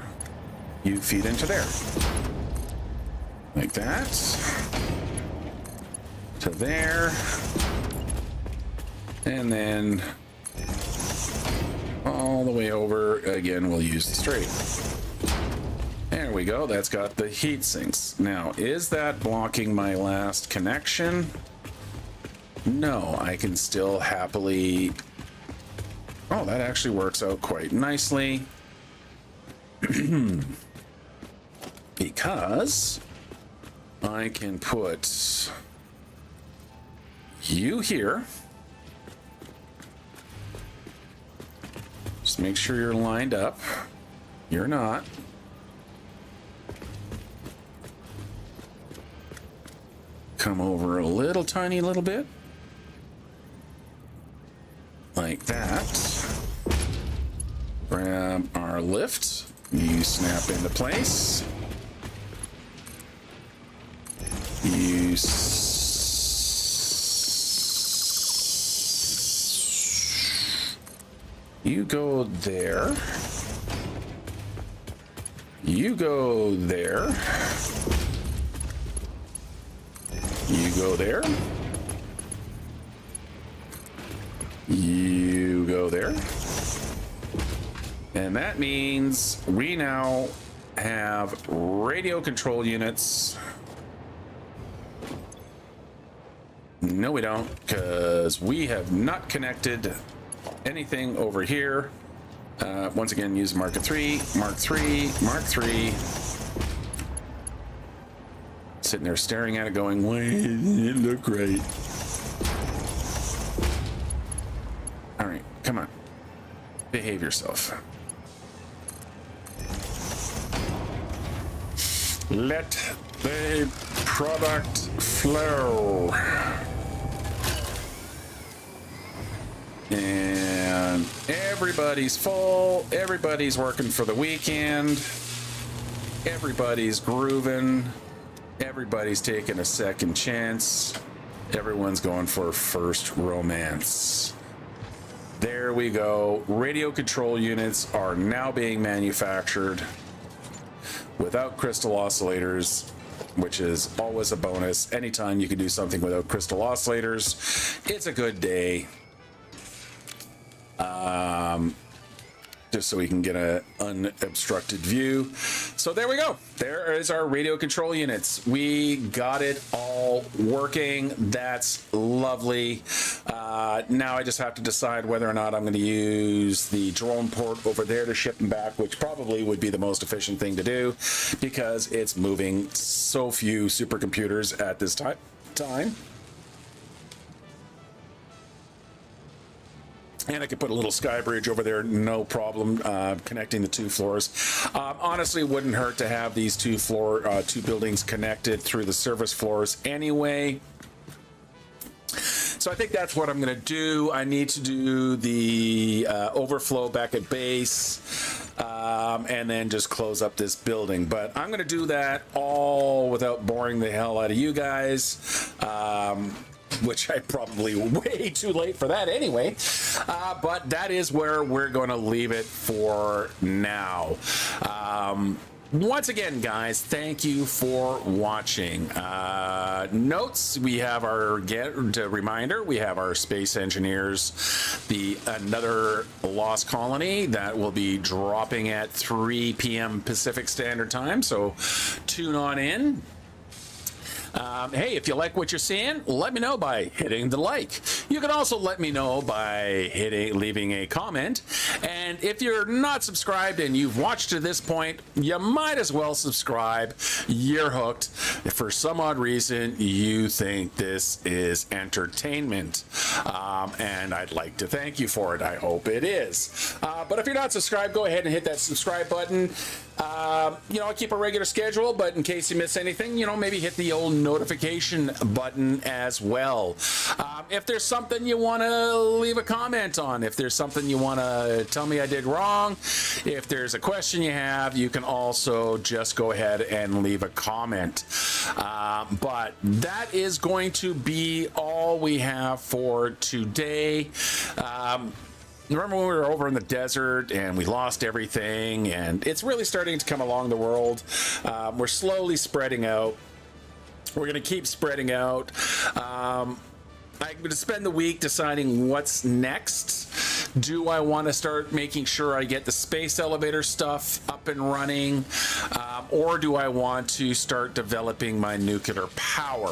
Speaker 2: you feed into there. Like that. To there. And then all the way over. Again, we'll use the straight. There we go. That's got the heat sinks. Now, is that blocking my last connection? No, I can still happily... Oh, that actually works out quite nicely. Because I can put you here. Just make sure you're lined up. You're not. Come over a little tiny little bit. Like that. Grab our lift. You snap into place. You go there. You go there. You go there. You go there. And that means we now have radio control units. No, we don't, because we have not connected anything over here. Once again, use Mark III, Mark III, Mark III. Sitting there staring at it going, wait, it look great. All right, come on. Behave yourself. Let the product flow. And everybody's full. Everybody's working for the weekend. Everybody's grooving. Everybody's taking a second chance. Everyone's going for first romance. There we go. Radio control units are now being manufactured without crystal oscillators, which is always a bonus. Anytime you can do something without crystal oscillators, it's a good day. just so we can get an unobstructed view. So there we go. There is our radio control units. We got it all working. That's lovely. Now I just have to decide whether or not I'm going to use the drone port over there to ship them back, which probably would be the most efficient thing to do because it's moving so few supercomputers at this time. And I could put a little sky bridge over there, no problem, connecting the two floors. Honestly, it wouldn't hurt to have these two buildings connected through the service floors anyway. So I think that's what I'm going to do. I need to do the overflow back at base and then just close up this building. But I'm going to do that all without boring the hell out of you guys. Which I probably way too late for that anyway. But that is where we're going to leave it for now. Once again, guys, thank you for watching. Notes, we have our reminder, we have our space engineers, another lost colony that will be dropping at 3 p.m. Pacific Standard Time, so tune on in. Hey, if you like what you're seeing, let me know by hitting the like. You can also let me know by leaving a comment. And if you're not subscribed and you've watched to this point, you might as well subscribe. You're hooked. If for some odd reason you think this is entertainment, and I'd like to thank you for it. I hope it is. But if you're not subscribed, go ahead and hit that subscribe button. I keep a regular schedule, but in case you miss anything, maybe hit the old notification button as well. If there's something you want to leave a comment on, if there's something you want to tell me I did wrong, if there's a question you have, you can also just go ahead and leave a comment. But that is going to be all we have for today. Remember when we were over in the desert and we lost everything, and it's really starting to come along the world. We're slowly spreading out. We're going to keep spreading out. I'm going to spend the week deciding what's next. Do I want to start making sure I get the space elevator stuff up and running? Or do I want to start developing my nuclear power?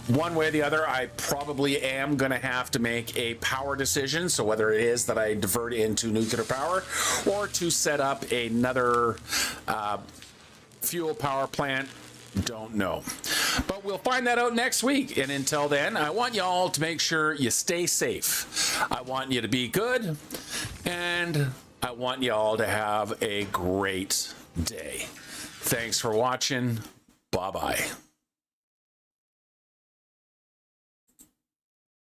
Speaker 2: One way or the other, I probably am going to have to make a power decision. So whether it is that I divert into nuclear power or to set up another fuel power plant, don't know. But we'll find that out next week. And until then, I want you all to make sure you stay safe. I want you to be good. And I want you all to have a great day. Thanks for watching. Bye-bye.